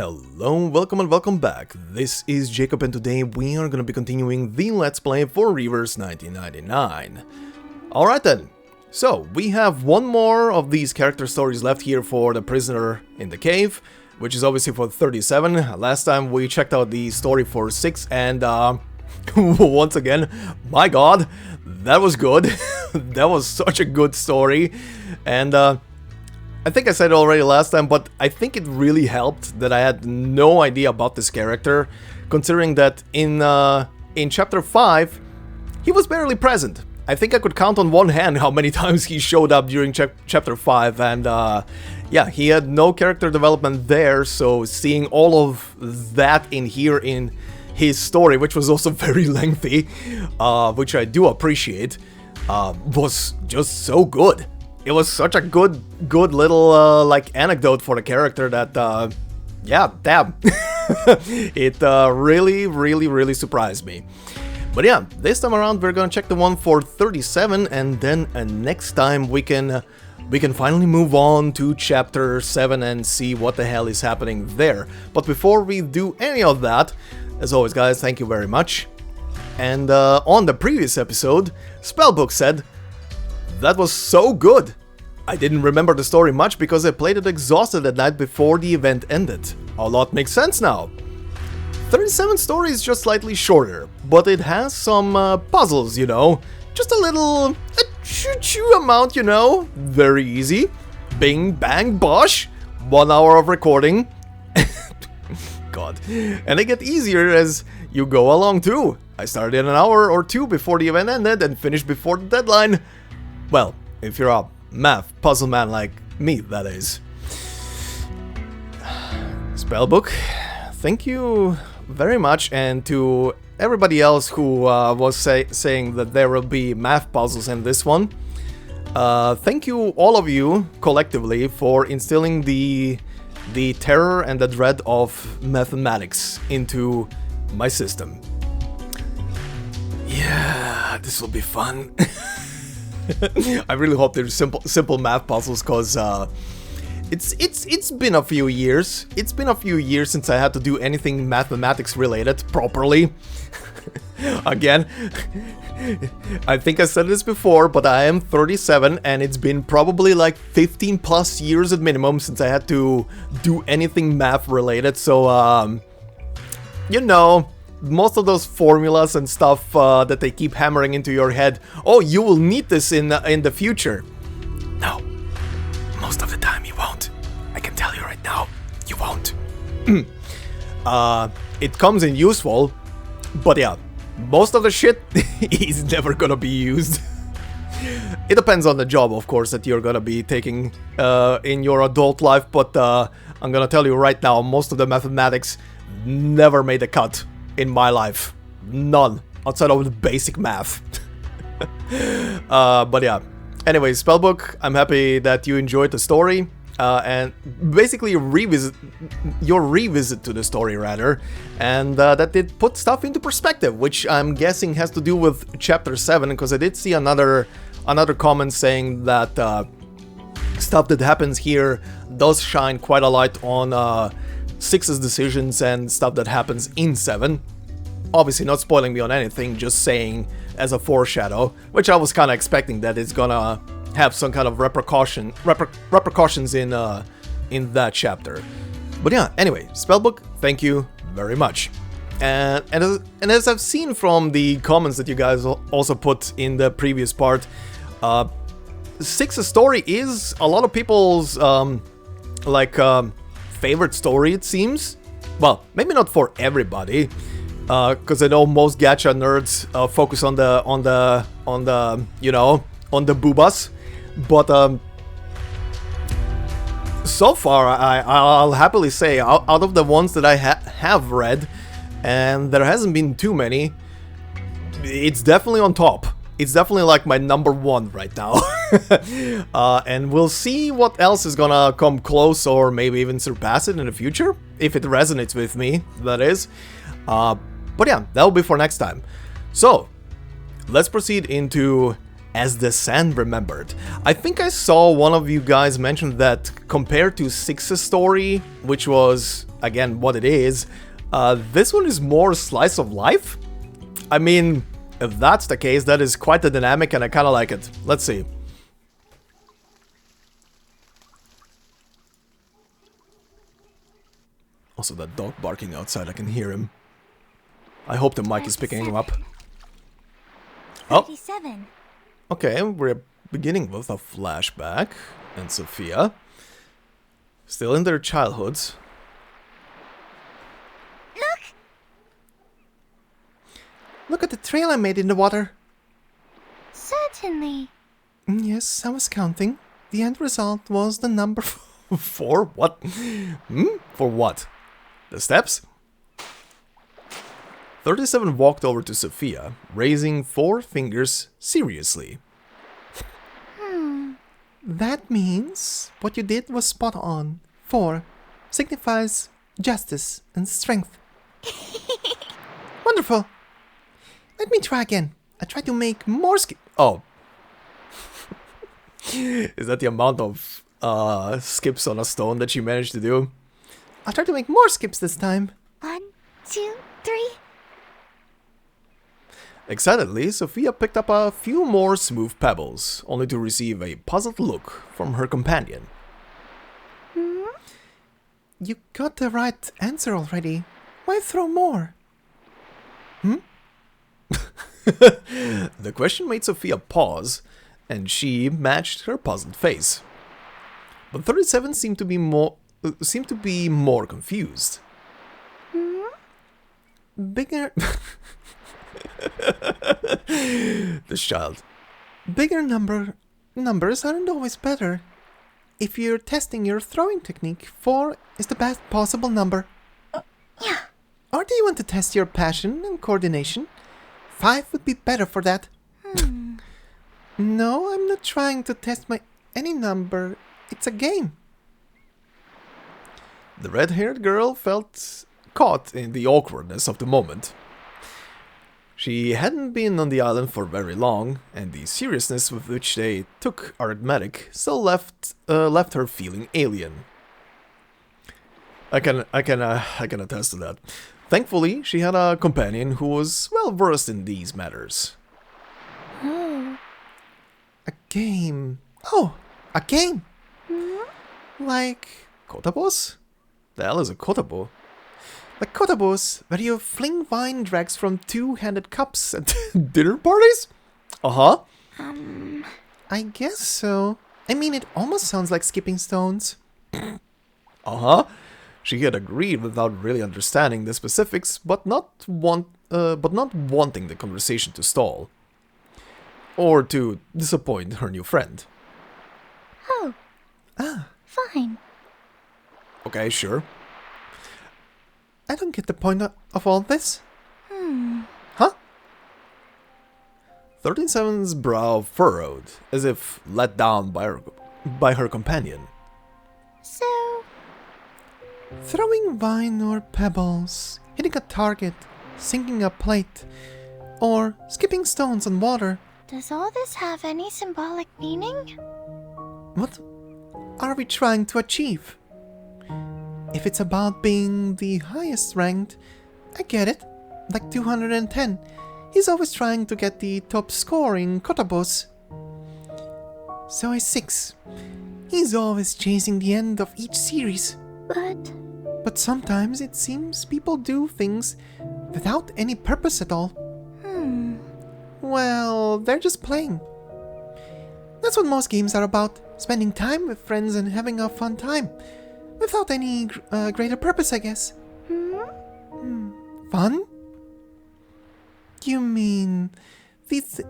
Hello, welcome and welcome back. This is Jacob and today we are gonna be continuing the Let's Play for Reverse 1999. Alright then, so we have one more of these character stories left here for the prisoner in the cave, which is obviously for 37. Last time we checked out the story for 6 and once again, my god, that was good. That was such a good story. And I think I said it already last time, but I think it really helped that I had no idea about this character, considering that in Chapter 5, he was barely present. I think I could count on one hand how many times he showed up during Chapter 5, and yeah, he had no character development there, so seeing all of that in here in his story, which was also very lengthy, which I do appreciate, was just so good. It was such a good little, like, anecdote for the character that, yeah, damn. It really surprised me. But yeah, this time around we're gonna check the one for 37, and then next time we can finally move on to Chapter 7 and see what the hell is happening there. But before we do any of that, as always guys, thank you very much. And on the previous episode, Spellbook said, "That was so good! I didn't remember the story much because I played it exhausted at night before the event ended. A lot makes sense now." 37 story is just slightly shorter, but it has some puzzles, you know. Just a choo-choo amount, you know. Very easy. Bing, bang, bosh. 1 hour of recording. God. And they get easier as you go along too. I started an hour or two before the event ended and finished before the deadline. Well, if you're a math puzzle man like me, that is. Spellbook, thank you very much, and to everybody else who was saying that there will be math puzzles in this one. Thank you, all of you, collectively, for instilling the terror and the dread of mathematics into my system. Yeah, this will be fun. I really hope there's simple math puzzles, cause it's been a few years. It's been a few years since I had to do anything mathematics related properly. Again, I think I said this before, but I am 37 and it's been probably like 15 plus years at minimum since I had to do anything math related. So you know, most of those formulas and stuff that they keep hammering into your head. Oh, you will need this in the future. No, most of the time you won't. I can tell you right now, you won't. It comes in useful, but yeah, most of the shit is never gonna be used. It depends on the job, of course, that you're gonna be taking in your adult life, but I'm gonna tell you right now, most of the mathematics never made a cut in my life. None. Outside of the basic math. But yeah. Anyway, Spellbook, I'm happy that you enjoyed the story. And basically your revisit to the story, rather. And that did put stuff into perspective, which I'm guessing has to do with Chapter 7, because I did see another comment saying that stuff that happens here does shine quite a light on 6's decisions and stuff that happens in 7. Obviously not spoiling me on anything, just saying as a foreshadow, which I was kind of expecting that it's gonna have some kind of repercussions in that chapter. But yeah, anyway, Spellbook, thank you very much. And as I've seen from the comments that you guys also put in the previous part, 6's story is a lot of people's favorite story, it seems. Well, maybe not for everybody, because I know most gacha nerds focus on the you know, on the boobas, but so far I'll happily say out of the ones that I have read, and there hasn't been too many, it's definitely on top. It's definitely like my number one right now. And we'll see what else is gonna come close or maybe even surpass it in the future, if it resonates with me, that is. But yeah, that'll be for next time. So, let's proceed into As the sand remembered. I think I saw one of you guys mention that compared to Six's story, which was, again, what it is, this one is more slice of life? I mean, if that's the case, that is quite the dynamic and I kinda like it. Let's see. Also, that dog barking outside, I can hear him. I hope the mic is picking him up. Oh! 37. Okay, we're beginning with a flashback, and Sophia, still in their childhoods. Look! Look at the trail I made in the water. Certainly. Yes, I was counting. The end result was the number 4. What? For what? The steps? 37 walked over to Sophia, raising 4 fingers seriously. That means what you did was spot on. 4 signifies justice and strength. Wonderful. Let me try again. I try to make more Oh. Is that the amount of skips on a stone that you managed to do? I'll try to make more skips this time. 1, 2, 3. Excitedly, Sophia picked up a few more smooth pebbles, only to receive a puzzled look from her companion. You got the right answer already. Why throw more? The question made Sophia pause, and she matched her puzzled face. But 37 seemed to be more confused. Bigger... This child. Bigger numbers aren't always better. If you're testing your throwing technique, 4 is the best possible number. Yeah. Or do you want to test your passion and coordination? 5 would be better for that. No, I'm not trying to test any number. It's a game. The red-haired girl felt caught in the awkwardness of the moment. She hadn't been on the island for very long, and the seriousness with which they took arithmetic still left her feeling alien. I can attest to that. Thankfully, she had a companion who was well versed in these matters. A game. Oh, a game. Like kotabos? The hell is a kotabo? Like kotabos, where you fling wine dregs from 2-handed cups at dinner parties? Uh-huh. I guess so. I mean, it almost sounds like skipping stones. Uh-huh. She had agreed without really understanding the specifics, but not wanting the conversation to stall. Or to disappoint her new friend. Oh. Fine. Okay, sure. I don't get the point of all this. Huh? 37's brow furrowed, as if let down by her companion. So... Throwing wine or pebbles, hitting a target, sinking a plate, or skipping stones on water. Does all this have any symbolic meaning? What are we trying to achieve? If it's about being the highest ranked, I get it. Like 210. He's always trying to get the top score in kotabos. So is 6. He's always chasing the end of each series. But sometimes it seems people do things without any purpose at all. Well, they're just playing. That's what most games are about. Spending time with friends and having a fun time. Without any greater purpose, I guess. Fun? You mean these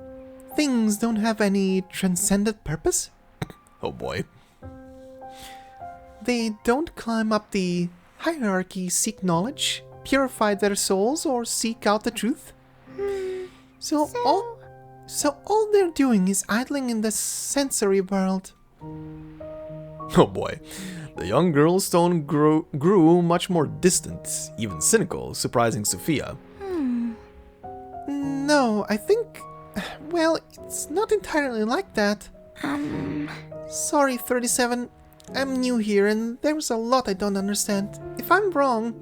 things don't have any transcendent purpose? Oh boy. They don't climb up the hierarchy, seek knowledge, purify their souls, or seek out the truth? So all they're doing is idling in the sensory world. Oh boy. The young girl's tone grew much more distant, even cynical, surprising Sophia. No, I think Well, it's not entirely like that. Sorry, 37. I'm new here and there's a lot I don't understand. If I'm wrong...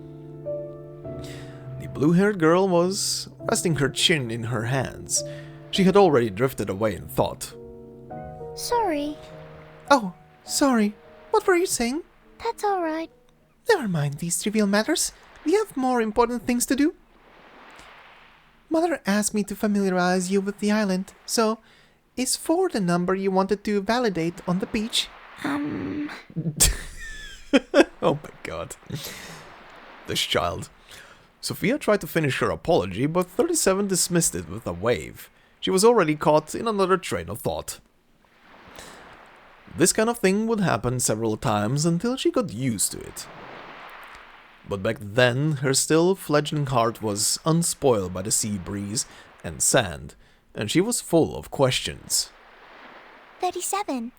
The blue-haired girl was resting her chin in her hands. She had already drifted away in thought. Sorry. Oh, sorry. What were you saying? That's alright. Never mind these trivial matters. We have more important things to do. Mother asked me to familiarize you with the island, so is 4 the number you wanted to validate on the beach? Oh my god. This child. Sophia tried to finish her apology, but 37 dismissed it with a wave. She was already caught in another train of thought. This kind of thing would happen several times until she got used to it. But back then, her still fledgling heart was unspoiled by the sea breeze and sand, and she was full of questions. 37.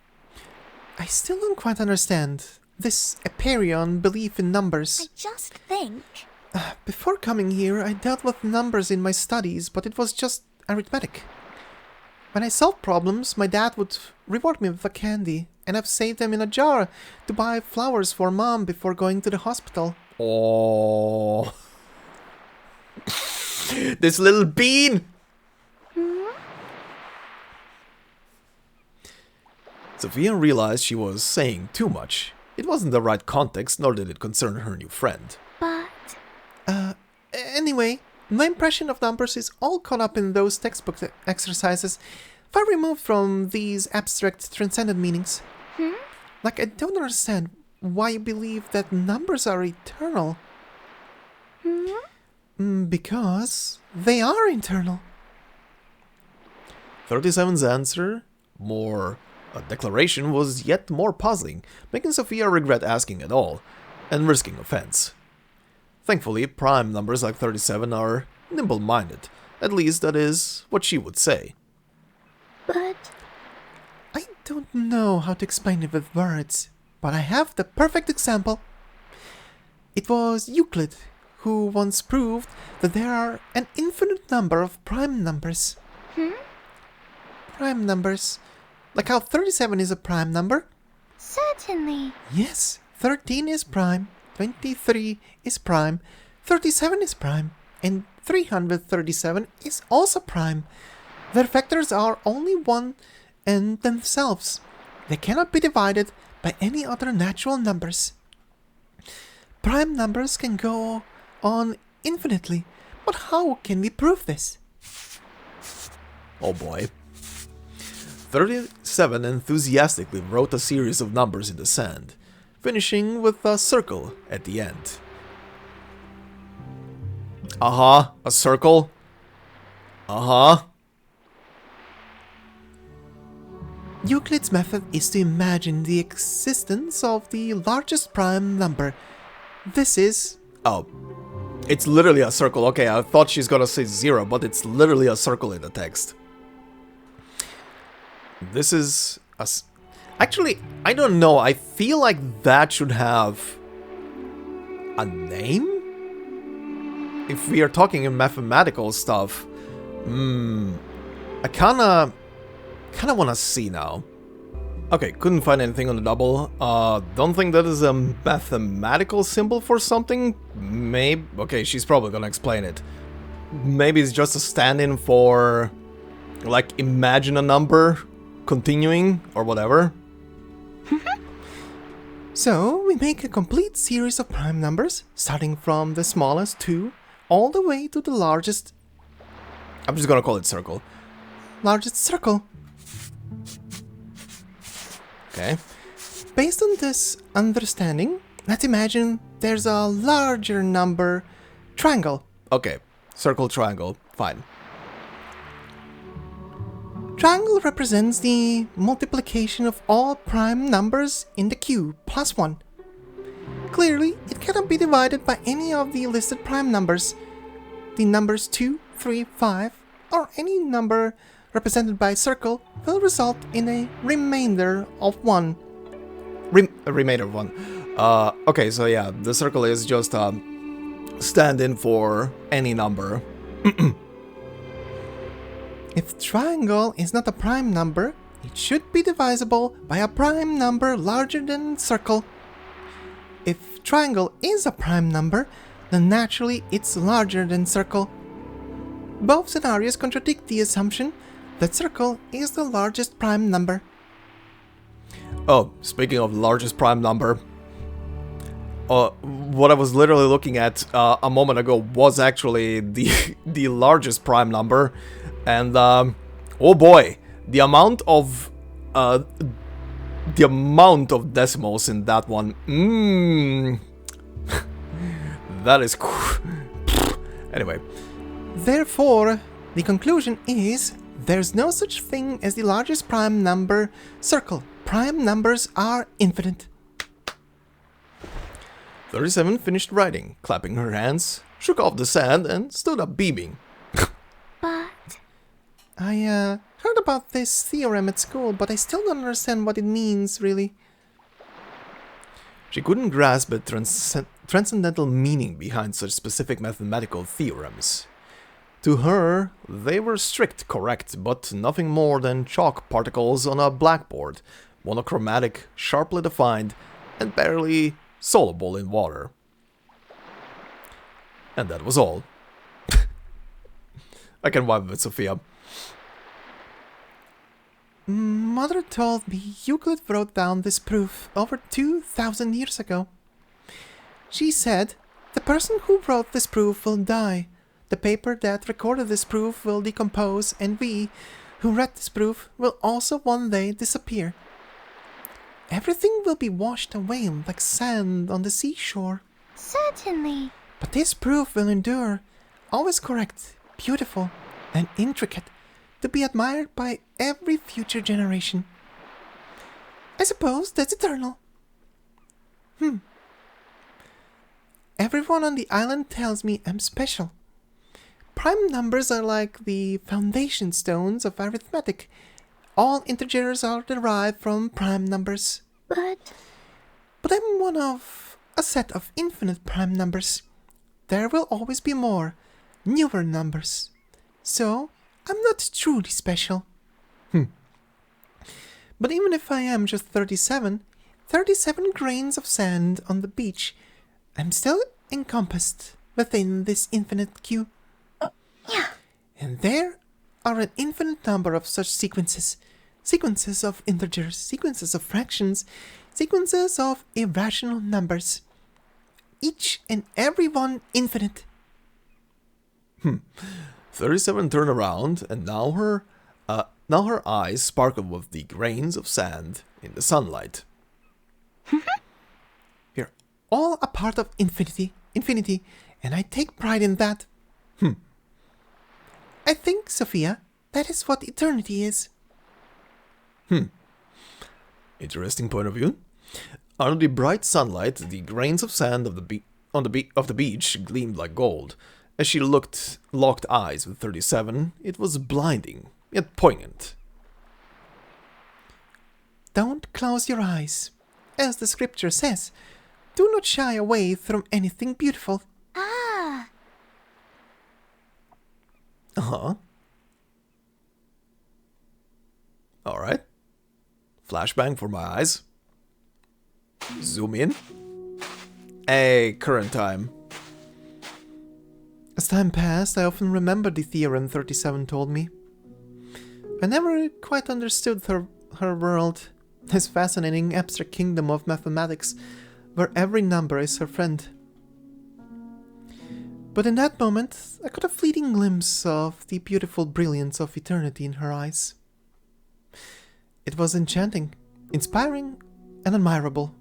I still don't quite understand this Aperion belief in numbers. I just think... Before coming here, I dealt with numbers in my studies, but it was just arithmetic. When I solved problems, my dad would reward me with a candy, and I've saved them in a jar to buy flowers for Mom before going to the hospital. Oh, this little bean! Sophia realized she was saying too much. It wasn't the right context, nor did it concern her new friend. But... Anyway, my impression of numbers is all caught up in those textbook exercises, far removed from these abstract, transcendent meanings. Like, I don't understand why you believe that numbers are eternal. Because they are eternal. 37's answer, more a declaration, was yet more puzzling, making Sophia regret asking at all, and risking offense. Thankfully, prime numbers like 37 are nimble-minded. At least that is what she would say. But... I don't know how to explain it with words, but I have the perfect example. It was Euclid who once proved that there are an infinite number of prime numbers. Prime numbers. Like how 37 is a prime number? Certainly. Yes, 13 is prime, 23 is prime, 37 is prime, and 337 is also prime. Their factors are only 1 and themselves. They cannot be divided by any other natural numbers. Prime numbers can go on infinitely, but how can we prove this? Oh boy. 37 enthusiastically wrote a series of numbers in the sand, finishing with a circle at the end. A circle. Euclid's method is to imagine the existence of the largest prime number. This is... oh, it's literally a circle. Okay, I thought she's gonna say 0, but it's literally a circle in the text. This is a... actually, I don't know. I feel like that should have a name? If we are talking in mathematical stuff, I kinda wanna see now. Okay, couldn't find anything on the double. Don't think that is a mathematical symbol for something. Maybe, okay, she's probably gonna explain it. Maybe it's just a stand-in for, like, imagine a number continuing or whatever. So, we make a complete series of prime numbers, starting from the smallest 2, all the way to the largest... I'm just gonna call it circle. Largest circle. Okay. Based on this understanding, let's imagine there's a larger number... triangle. Okay, circle, triangle, fine. Triangle represents the multiplication of all prime numbers in the cube, plus 1. Clearly, it cannot be divided by any of the listed prime numbers. The numbers 2, 3, 5, or any number represented by a circle will result in a remainder of 1. A remainder of 1. Okay, so yeah, the circle is just a stand-in for any number. If triangle is not a prime number, it should be divisible by a prime number larger than circle. If triangle is a prime number, then naturally it's larger than circle. Both scenarios contradict the assumption that circle is the largest prime number. Oh, speaking of largest prime number, what I was literally looking at a moment ago was actually the largest prime number, and oh boy, the amount of decimals in that one. That is anyway. Therefore, the conclusion is there's no such thing as the largest prime number circle. Prime numbers are infinite. 37 finished writing, clapping her hands, shook off the sand, and stood up beaming. But... I heard about this theorem at school, but I still don't understand what it means, really. She couldn't grasp the transcendental meaning behind such specific mathematical theorems. To her, they were strict, correct, but nothing more than chalk particles on a blackboard, monochromatic, sharply defined, and barely soluble in water. And that was all. I can vibe with Sophia. Mother told me Euclid wrote down this proof over 2,000 years ago. She said, the person who wrote this proof will die. The paper that recorded this proof will decompose, and we, who read this proof, will also one day disappear. Everything will be washed away like sand on the seashore. Certainly. But this proof will endure, always correct, beautiful, and intricate, to be admired by every future generation. I suppose that's eternal. Everyone on the island tells me I'm special. Prime numbers are like the foundation stones of arithmetic. All integers are derived from prime numbers. But I'm one of a set of infinite prime numbers. There will always be more, newer numbers. So, I'm not truly special. But even if I am just 37 grains of sand on the beach, I'm still encompassed within this infinite cube. And there are an infinite number of such sequences. Sequences of integers, sequences of fractions, sequences of irrational numbers. Each and every one infinite. 37 turned around, and now her eyes sparkled with the grains of sand in the sunlight. We're all a part of infinity, and I take pride in that. I think, Sophia, that is what eternity is. Interesting point of view. Under the bright sunlight, the grains of sand of the beach gleamed like gold. As she locked eyes with 37, it was blinding, yet poignant. Don't close your eyes. As the scripture says, do not shy away from anything beautiful. ah, Alright. Flashbang for my eyes. Zoom in. Hey, current time. As time passed, I often remembered the theorem 37 told me. I never quite understood her world, this fascinating abstract kingdom of mathematics, where every number is her friend. But in that moment, I got a fleeting glimpse of the beautiful brilliance of eternity in her eyes. It was enchanting, inspiring, and admirable.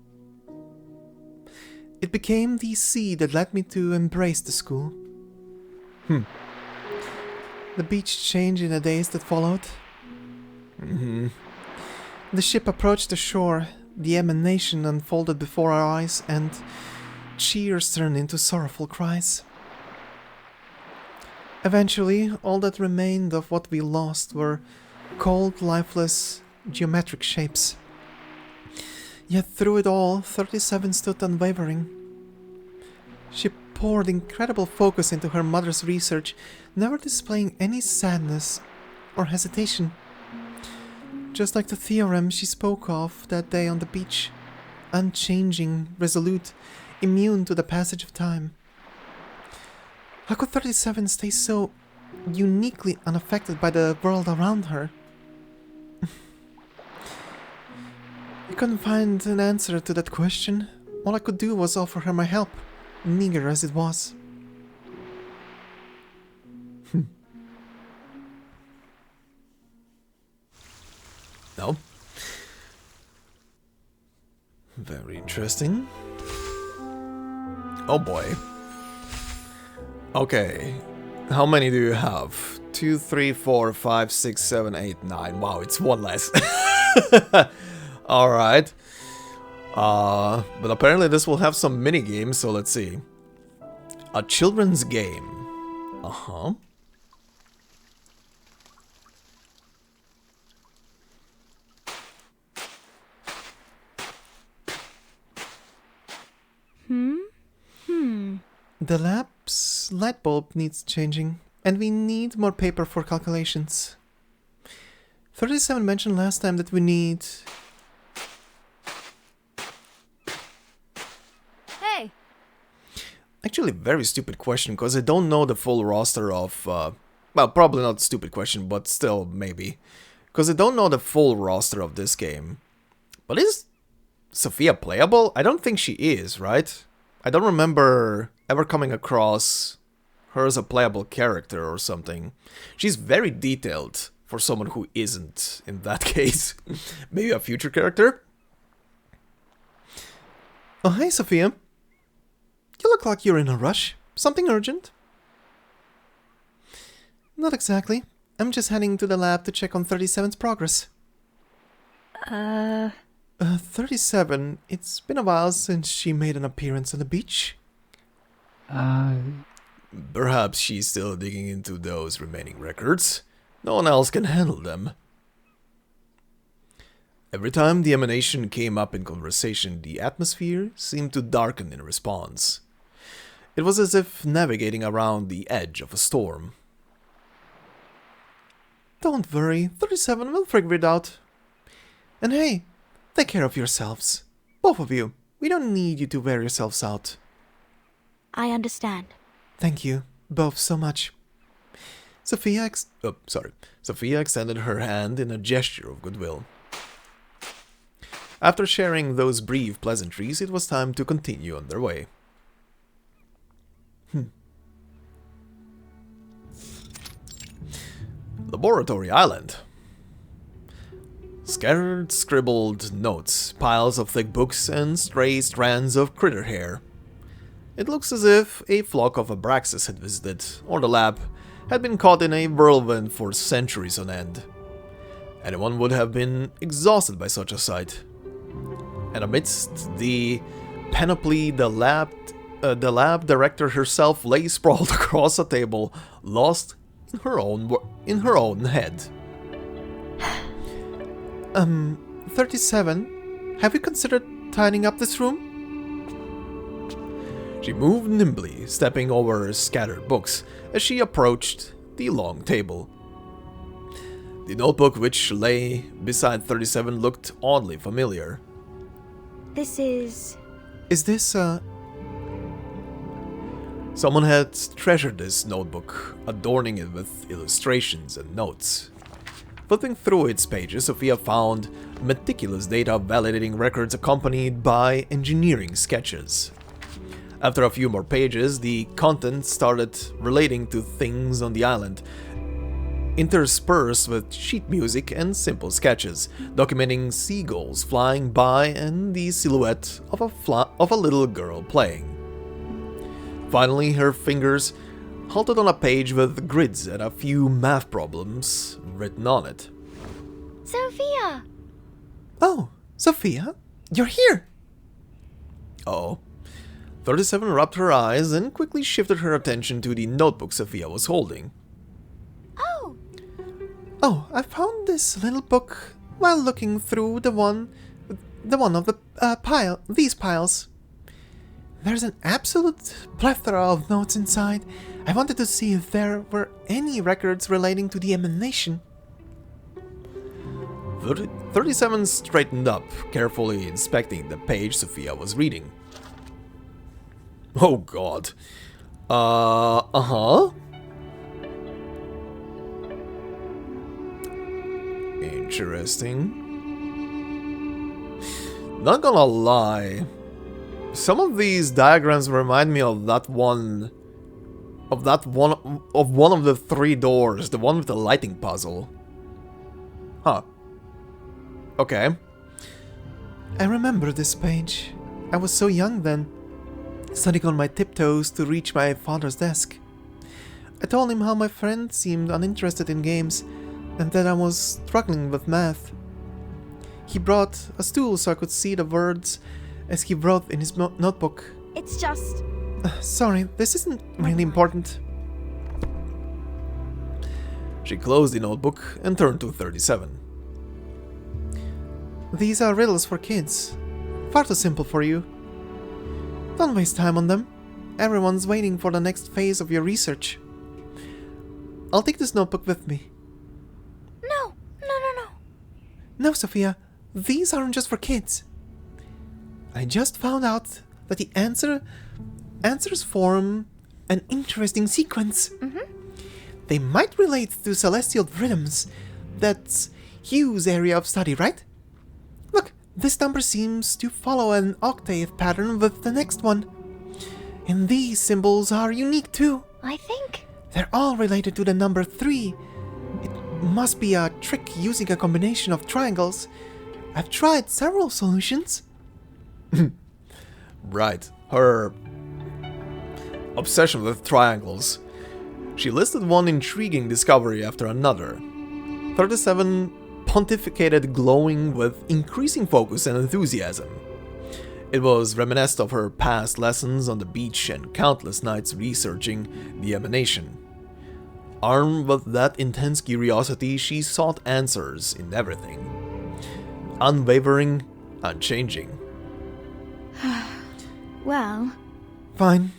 It became the seed that led me to embrace the school. The beach changed in the days that followed. The ship approached the shore, the emanation unfolded before our eyes, and cheers turned into sorrowful cries. Eventually, all that remained of what we lost were cold, lifeless, geometric shapes. Yet through it all, 37 stood unwavering. She poured incredible focus into her mother's research, never displaying any sadness, or hesitation. Just like the theorem she spoke of that day on the beach. Unchanging, resolute, immune to the passage of time. How could 37 stay so uniquely unaffected by the world around her? I couldn't find an answer to that question. All I could do was offer her my help, meager as it was. No? Very interesting. Oh boy. Okay. How many do you have? 2, 3, 4, 5, 6, 7, 8, 9. Wow, it's one less. Alright. But apparently this will have some mini games, so let's see. A children's game. Uh-huh. The lab's light bulb needs changing, and we need more paper for calculations. 37 mentioned last time that we need... Hey! Actually, very stupid question, because I don't know the full roster of... well, probably not a stupid question, but still, maybe. Because I don't know the full roster of this game. But is Sophia playable? I don't think she is, right? I don't remember ever coming across her as a playable character or something. She's very detailed for someone who isn't in that case. Maybe a future character? Oh, hey, Sophia. You look like you're in a rush. Something urgent? Not exactly. I'm just heading to the lab to check on 37's progress. 37, it's been a while since she made an appearance on the beach. Perhaps she's still digging into those remaining records. No one else can handle them. Every time the emanation came up in conversation, the atmosphere seemed to darken in response. It was as if navigating around the edge of a storm. Don't worry, 37 will figure it out. And hey, take care of yourselves. Both of you. We don't need you to wear yourselves out. I understand. Thank you, both so much. Sophia extended her hand in a gesture of goodwill. After sharing those brief pleasantries, it was time to continue on their way. Laboratory Island. Scattered, scribbled notes, piles of thick books, and stray strands of critter hair. It looks as if a flock of Abraxas had visited, or the lab had been caught in a whirlwind for centuries on end. Anyone would have been exhausted by such a sight. And amidst the panoply, the lab director herself lay sprawled across a table, lost in her own head. 37, have you considered tidying up this room? She moved nimbly, stepping over her scattered books as she approached the long table. The notebook which lay beside 37 looked oddly familiar. This is... Is this, Someone had treasured this notebook, adorning it with illustrations and notes. Flipping through its pages, Sophia found meticulous data validating records accompanied by engineering sketches. After a few more pages, the content started relating to things on the island, interspersed with sheet music and simple sketches, documenting seagulls flying by and the silhouette of a little girl playing. Finally, her fingers halted on a page with grids and a few math problems written on it. Sophia! Oh, Sophia, you're here! Oh. 37 rubbed her eyes and quickly shifted her attention to the notebook Sophia was holding. Oh, I found this little book while looking through the one of the these piles. There's an absolute plethora of notes inside. I wanted to see if there were any records relating to the emanation. 37 straightened up, carefully inspecting the page Sophia was reading. Oh god. Uh-huh. Interesting. Not gonna lie. Some of these diagrams remind me of one of the 3 doors, the one with the lighting puzzle. Huh. Okay. I remember this page. I was so young then, standing on my tiptoes to reach my father's desk. I told him how my friend seemed uninterested in games and that I was struggling with math. He brought a stool so I could see the words as he wrote in his notebook. It's just... Sorry, this isn't really important. She closed the notebook and turned to 37. These are riddles for kids. Far too simple for you. Don't waste time on them. Everyone's waiting for the next phase of your research. I'll take this notebook with me. No. No, Sophia. These aren't just for kids. I just found out that the answers form an interesting sequence. They might relate to celestial rhythms. That's Hugh's area of study, right? Look, this number seems to follow an octave pattern with the next one. And these symbols are unique too. I think... They're all related to the number 3. It must be a trick using a combination of triangles. I've tried several solutions. Right, her obsession with triangles. She listed one intriguing discovery after another. 37 pontificated, glowing with increasing focus and enthusiasm. It was reminiscent of her past lessons on the beach and countless nights researching the emanation. Armed with that intense curiosity, she sought answers in everything. Unwavering, unchanging. Well... Fine.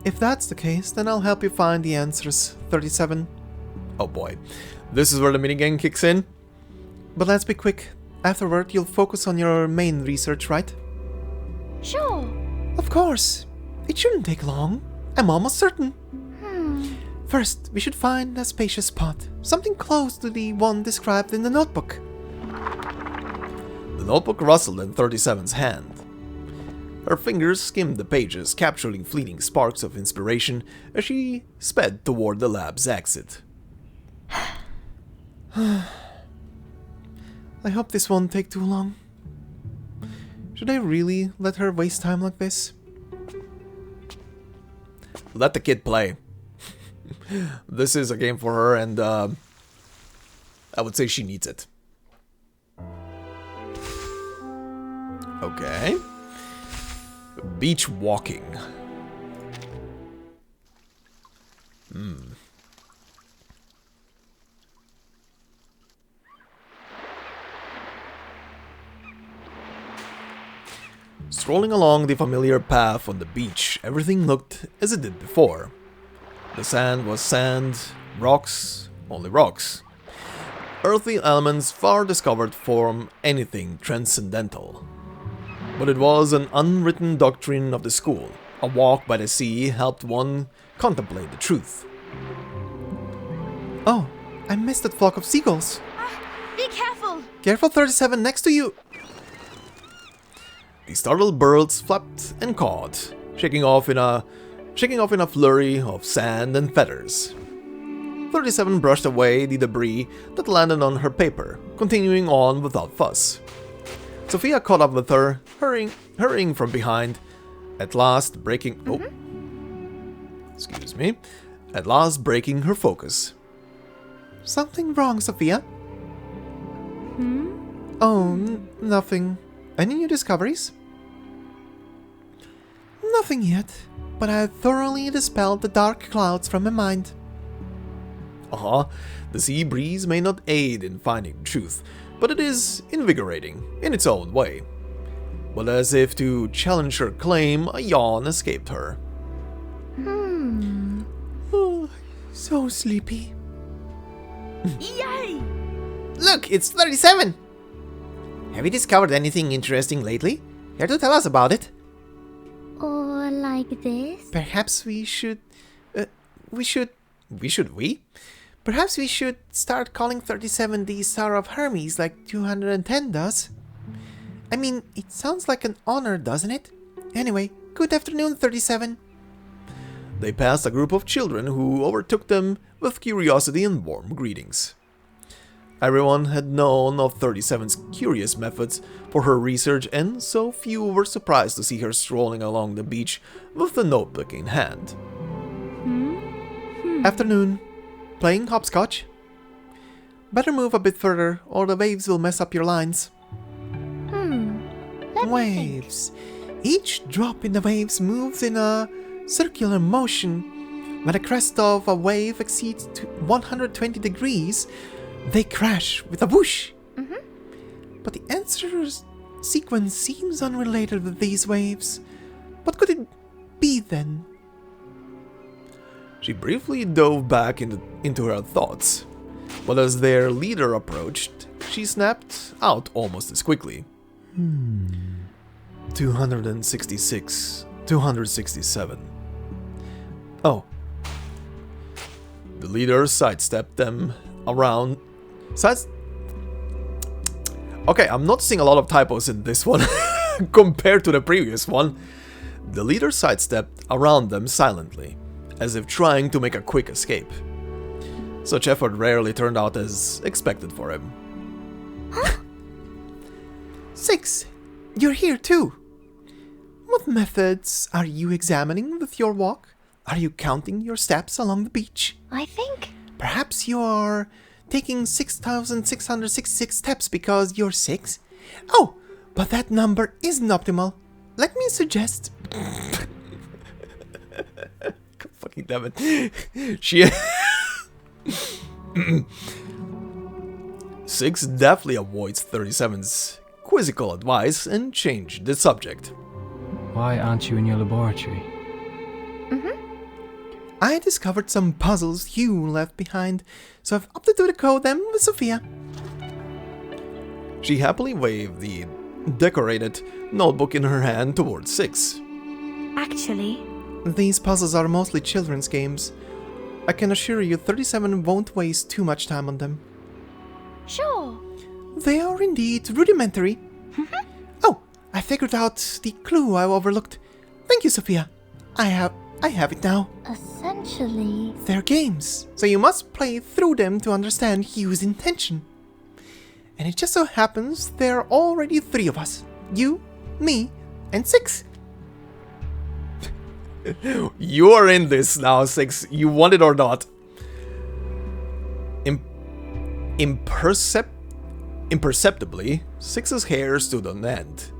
If that's the case, then I'll help you find the answers, 37. Oh boy, this is where the minigame kicks in. But let's be quick. Afterward, you'll focus on your main research, right? Sure. Of course. It shouldn't take long. I'm almost certain. First, we should find a spacious spot. Something close to the one described in the notebook. The notebook rustled in 37's hand. Her fingers skimmed the pages, capturing fleeting sparks of inspiration as she sped toward the lab's exit. I hope this won't take too long. Should I really let her waste time like this? Let the kid play. This is a game for her, and I would say she needs it. Okay. Beach walking. Strolling along the familiar path on the beach, everything looked as it did before. The sand was sand, rocks, only rocks. Earthly elements far discovered from anything transcendental. But it was an unwritten doctrine of the school. A walk by the sea helped one contemplate the truth. Oh, I missed that flock of seagulls. Be careful! Careful, 37, next to you! The startled birds flapped and cawed, shaking off in a flurry of sand and feathers. 37 brushed away the debris that landed on her paper, continuing on without fuss. Sophia caught up with her, hurrying from behind, at last breaking her focus. Something wrong, Sophia? Oh, nothing. Any new discoveries? Nothing yet, but I thoroughly dispelled the dark clouds from my mind. The sea breeze may not aid in finding truth, but it is invigorating in its own way. But as if to challenge her claim, a yawn escaped her. Oh, so sleepy. Yay! Look, it's 37! Have you discovered anything interesting lately? Care to tell us about it? Or like this? Perhaps we should... Perhaps we should start calling 37 the Star of Hermes like 210 does. I mean, it sounds like an honor, doesn't it? Anyway, good afternoon, 37. They passed a group of children who overtook them with curiosity and warm greetings. Everyone had known of 37's curious methods for her research, and so few were surprised to see her strolling along the beach with a notebook in hand. Afternoon. Playing hopscotch? Better move a bit further, or the waves will mess up your lines. Waves. Each drop in the waves moves in a circular motion. When the crest of a wave exceeds 120 degrees, they crash with a whoosh. But the answer sequence seems unrelated with these waves. What could it be then? She briefly dove back into her thoughts, but as their leader approached, she snapped out almost as quickly. 266, 267. Oh. The leader sidestepped them around. Okay, I'm noticing a lot of typos in this one compared to the previous one. The leader sidestepped around them silently, as if trying to make a quick escape. Such effort rarely turned out as expected for him. Huh? 6, you're here too. What methods are you examining with your walk? Are you counting your steps along the beach? I think. Perhaps you're taking 6,666 steps because you're 6? Oh, but that number isn't optimal. Let me suggest... Fucking damn it. She... 6 definitely avoids 37's quizzical advice and changed the subject. Why aren't you in your laboratory? I discovered some puzzles you left behind, so I've opted to decode them with Sophia. She happily waved the decorated notebook in her hand towards 6. Actually, These puzzles are mostly children's games. I can assure you 37 won't waste too much time on them. sure. They are indeed rudimentary. Oh, I figured out the clue I overlooked. Thank you, Sophia. I have it now. Essentially, They're games, so you must play through them to understand Hugh's intention. And it just so happens there are already 3 of us. You, me, and 6. You are in this now, 6. You want it or not. Imperceptibly, 6's hair stood on end.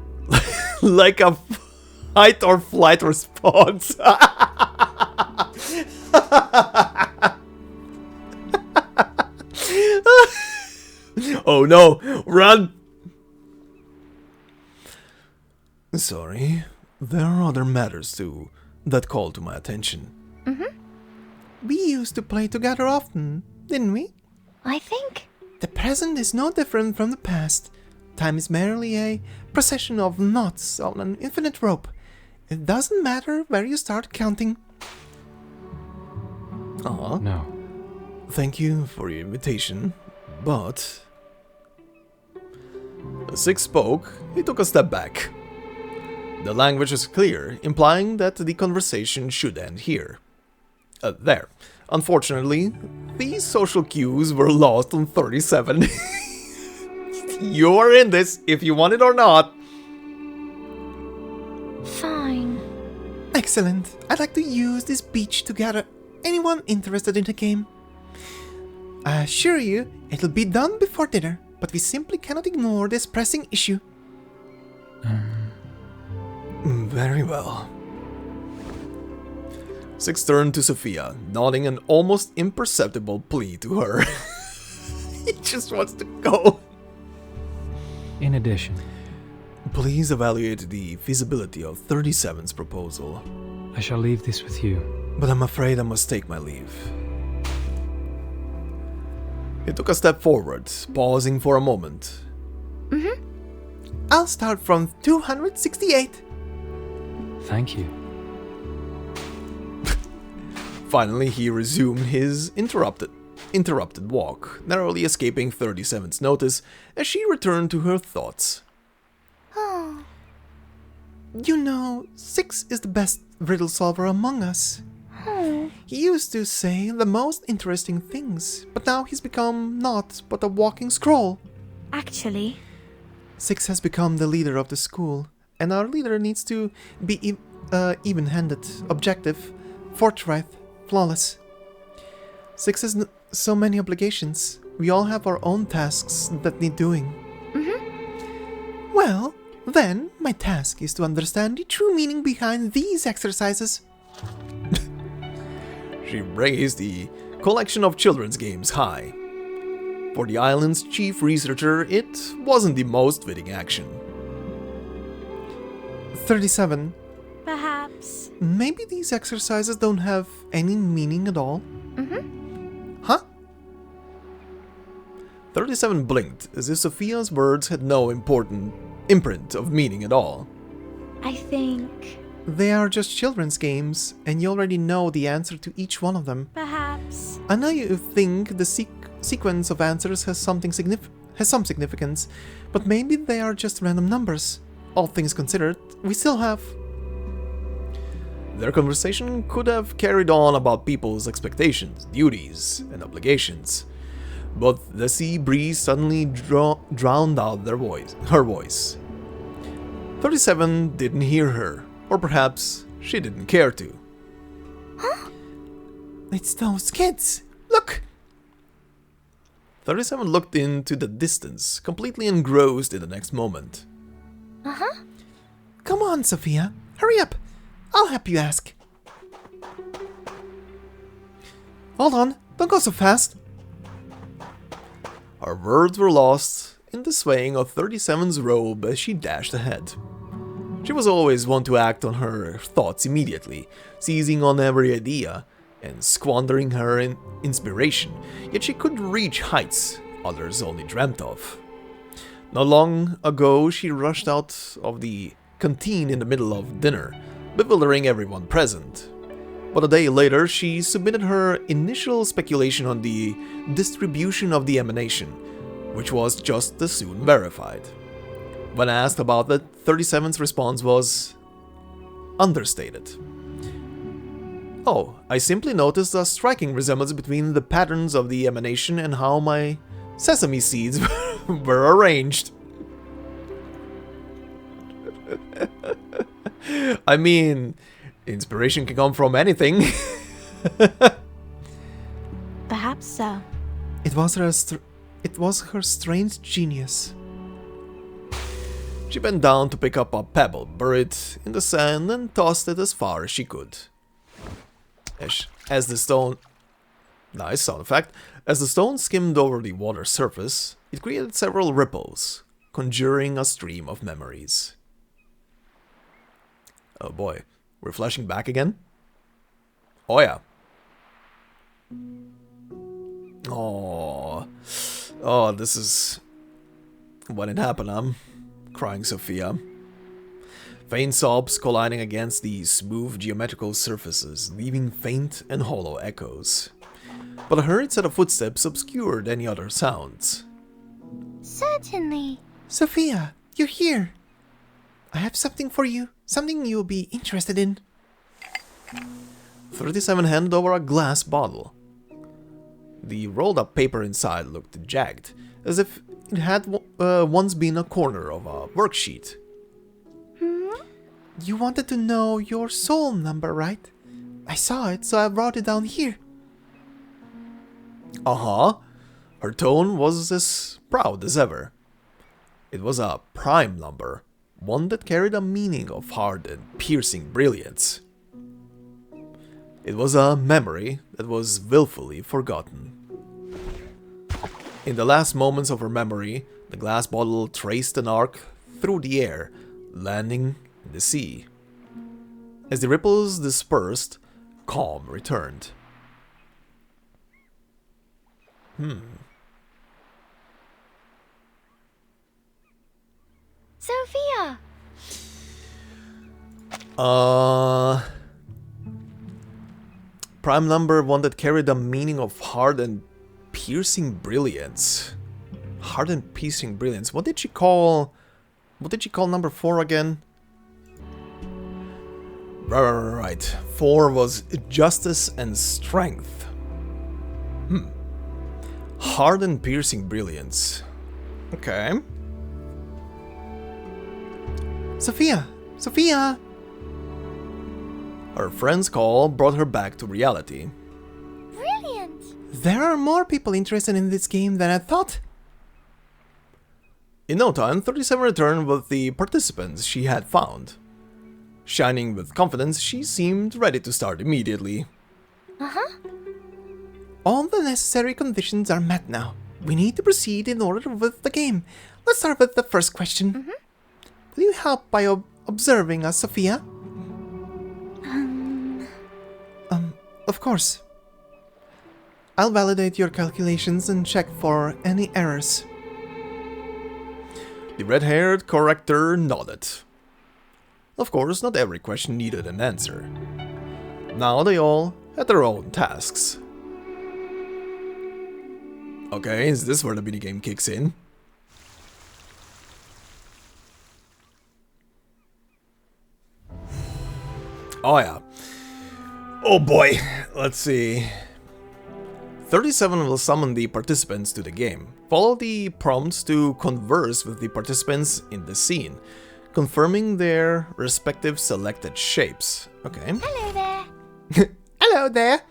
Like a fight or flight response. Oh no, run! Sorry, there are other matters too that call to my attention. We used to play together often, didn't we? I think. The present is no different from the past. Time is merely a procession of knots on an infinite rope. It doesn't matter where you start counting. No. Thank you for your invitation, but... As 6 spoke, he took a step back. The language was clear, implying that the conversation should end here. There. Unfortunately, these social cues were lost on 37. You're in this, if you want it or not. Fine. Excellent. I'd like to use this beach to gather anyone interested in the game. I assure you, it'll be done before dinner, but we simply cannot ignore this pressing issue. Very well. 6 turned to Sophia, nodding an almost imperceptible plea to her. He just wants to go. In addition, Please evaluate the feasibility of 37's proposal. I shall leave this with you. But I'm afraid I must take my leave. He took a step forward, pausing for a moment. I'll start from 268. Thank you. Finally, he resumed his interrupted walk, narrowly escaping 37's notice as she returned to her thoughts. Oh, You know, 6 is the best riddle solver among us. He used to say the most interesting things, but now he's become naught but a walking scroll. actually, 6 has become the leader of the school, and our leader needs to be even-handed, objective, forthright, flawless. 6 has so many obligations. We all have our own tasks that need doing. Well, then, my task is to understand the true meaning behind these exercises. She raised the collection of children's games high. For the island's chief researcher, it wasn't the most fitting action. 37. perhaps. Maybe these exercises don't have any meaning at all? Huh? 37 blinked, as if Sophia's words had no important imprint of meaning at all. I think. They are just children's games, and you already know the answer to each one of them. Perhaps. I know you think the sequence of answers has some significance, but maybe they are just random numbers. All things considered, we still have... Their conversation could have carried on about people's expectations, duties, and obligations, but the sea breeze suddenly drowned out her voice. 37 didn't hear her, or perhaps she didn't care to. It's those kids! Look! 37 looked into the distance, completely engrossed in the next moment. Come on, Sophia. Hurry up. I'll help you ask. Hold on. Don't go so fast. Her words were lost in the swaying of 37's robe as she dashed ahead. She was always one to act on her thoughts immediately, seizing on every idea and squandering her inspiration, yet she could reach heights others only dreamt of. Not long ago, she rushed out of the canteen in the middle of dinner, bewildering everyone present. But a day later, she submitted her initial speculation on the distribution of the emanation, which was just as soon verified. When asked about it, 37's response was understated. Oh, I simply noticed a striking resemblance between the patterns of the emanation and how my sesame seeds were arranged. I mean, inspiration can come from anything. Perhaps so. It was her strange genius. She bent down to pick up a pebble buried in the sand and tossed it as far as she could. As the stone... Nice sound effect. As the stone skimmed over the water surface, it created several ripples, conjuring a stream of memories. Oh boy, we're flashing back again? Oh yeah. Oh, this is when it happened, I'm crying Sophia. Faint sobs colliding against the smooth geometrical surfaces, leaving faint and hollow echoes. But a hurried set of footsteps obscured any other sounds. Certainly. Sophia, you're here. I have something for you. Something you'll be interested in. 37 handed over a glass bottle. The rolled up paper inside looked jagged, as if it had once been a corner of a worksheet. You wanted to know your soul number, right? I saw it, so I brought it down here. Uh-huh. Her tone was as proud as ever. It was a prime number, one that carried a meaning of hard and piercing brilliance. It was a memory that was willfully forgotten. In the last moments of her memory, the glass bottle traced an arc through the air, landing in the sea. As the ripples dispersed, calm returned. Sophia! Prime number, one that carried the meaning of hard and piercing brilliance. Hard and piercing brilliance. What did she call number 4 again? Right. 4 was justice and strength. Hard and piercing brilliance. Okay. Sophia! Sophia! Her friend's call brought her back to reality. Brilliant! There are more people interested in this game than I thought. In no time, 37 returned with the participants she had found. Shining with confidence, she seemed ready to start immediately. All the necessary conditions are met now. We need to proceed in order with the game. Let's start with the first question. Will you help by observing us, Sophia? Of course. I'll validate your calculations and check for any errors. The red-haired corrector nodded. Of course, not every question needed an answer. Now they all had their own tasks. Okay, is this where the minigame kicks in? Oh yeah. Oh boy, let's see. 37 will summon the participants to the game. Follow the prompts to converse with the participants in the scene, confirming their respective selected shapes. Okay. Hello there. Hello there!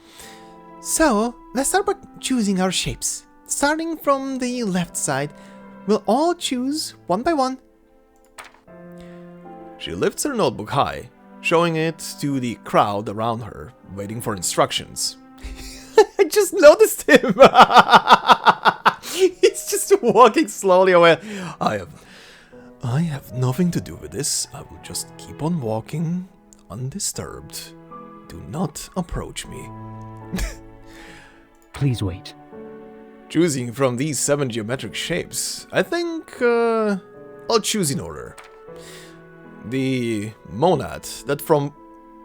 So, let's start by choosing our shapes. Starting from the left side, we'll all choose one by one. She lifts her notebook high, showing it to the crowd around her, waiting for instructions. I just noticed him! He's just walking slowly away. I have nothing to do with this. I will just keep on walking, undisturbed. Do not approach me. Please wait. Choosing from these 7 geometric shapes, I think I'll choose in order. The monad, that from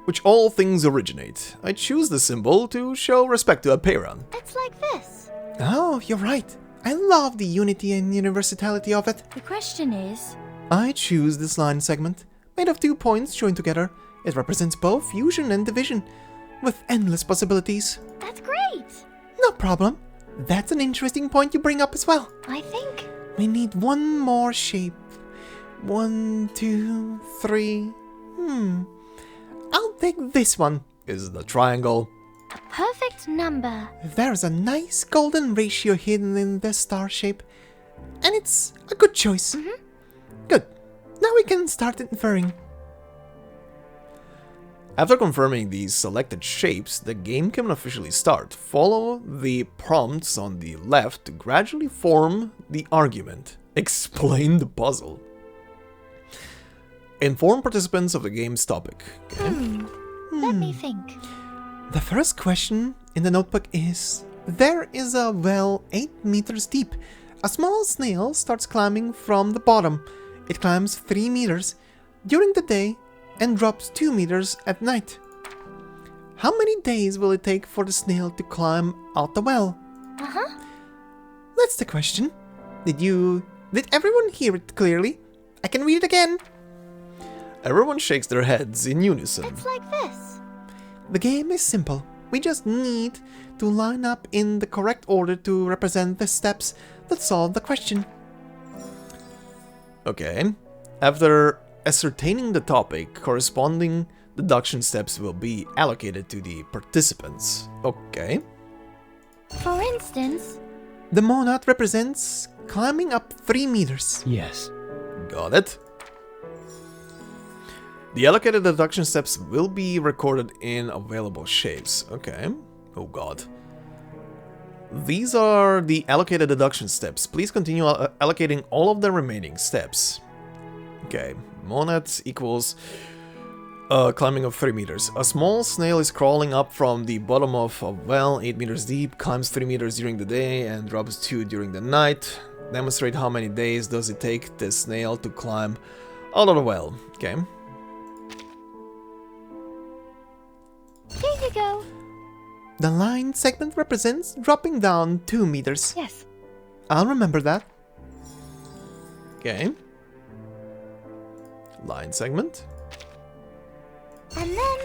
which all things originate. I choose the symbol to show respect to a parent. It's like this. Oh, you're right. I love the unity and universality of it. The question is... I choose this line segment, made of 2 points joined together. It represents both fusion and division, with endless possibilities. That's great! No problem. That's an interesting point you bring up as well. I think... We need one more shape. 1, 2, 3... I'll take this one. Is the triangle. a perfect number. There's a nice golden ratio hidden in the star shape, and it's a good choice. Good. Now we can start inferring. After confirming these selected shapes, the game can officially start. Follow the prompts on the left to gradually form the argument. Explain the puzzle. Inform participants of the game's topic. Okay. Let me think. The first question in the notebook is: there is a well 8 meters deep. A small snail starts climbing from the bottom. It climbs 3 meters during the day and drops 2 meters at night. How many days will it take for the snail to climb out the well? That's the question. Did everyone hear it clearly? I can read it again. Everyone shakes their heads in unison. It's like this. The game is simple. We just need to line up in the correct order to represent the steps that solve the question. Okay. After ascertaining the topic, corresponding deduction steps will be allocated to the participants. Okay. For instance... The monad represents climbing up 3 meters. Yes. Got it. The allocated deduction steps will be recorded in available shapes. Okay. Oh god. These are the allocated deduction steps. Please continue allocating all of the remaining steps. Okay. Monad equals climbing up 3 meters. A small snail is crawling up from the bottom of a well 8 meters deep, climbs 3 meters during the day and drops 2 during the night. Demonstrate how many days does it take the snail to climb All on well. Okay. Here you go. The line segment represents dropping down 2 meters. Yes. I'll remember that. Okay. Line segment. And then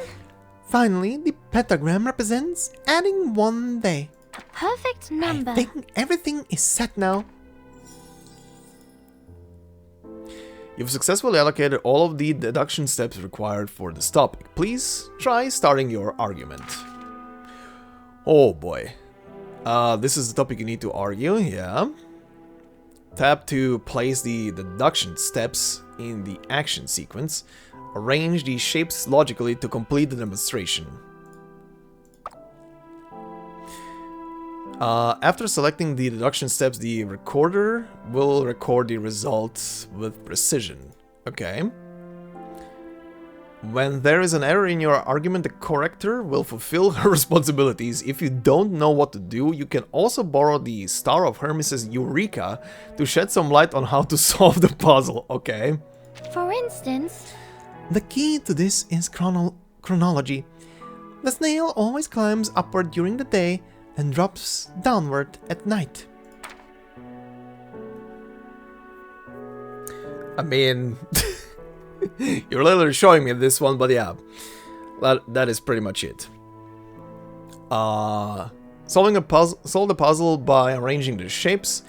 Finally, the pentagram represents adding 1 day. a perfect number. I think everything is set now. You've successfully allocated all of the deduction steps required for this topic. Please try starting your argument. Oh boy. This is the topic you need to argue, yeah. Tap to place the deduction steps in the action sequence. Arrange these shapes logically to complete the demonstration. After selecting the deduction steps, the recorder will record the results with precision. Okay. When there is an error in your argument, the corrector will fulfill her responsibilities. If you don't know what to do, you can also borrow the Star of Hermes' Eureka to shed some light on how to solve the puzzle. Okay. For instance, The key to this is chronology. The snail always climbs upward during the day and drops downward at night. I mean, you're literally showing me this one, but yeah, that is pretty much it. Solve the puzzle by arranging the shapes.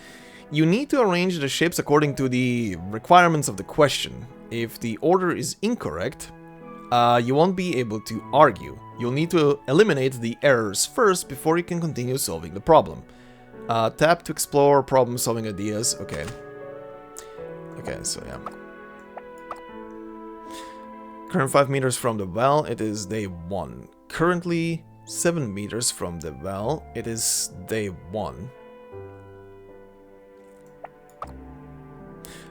You need to arrange the shapes according to the requirements of the question. If the order is incorrect, you won't be able to argue. You'll need to eliminate the errors first before you can continue solving the problem. Tap to explore problem-solving ideas. Okay. Okay, so yeah. Current 5 meters from the well, it is day 1. Currently 7 meters from the well, it is day 1.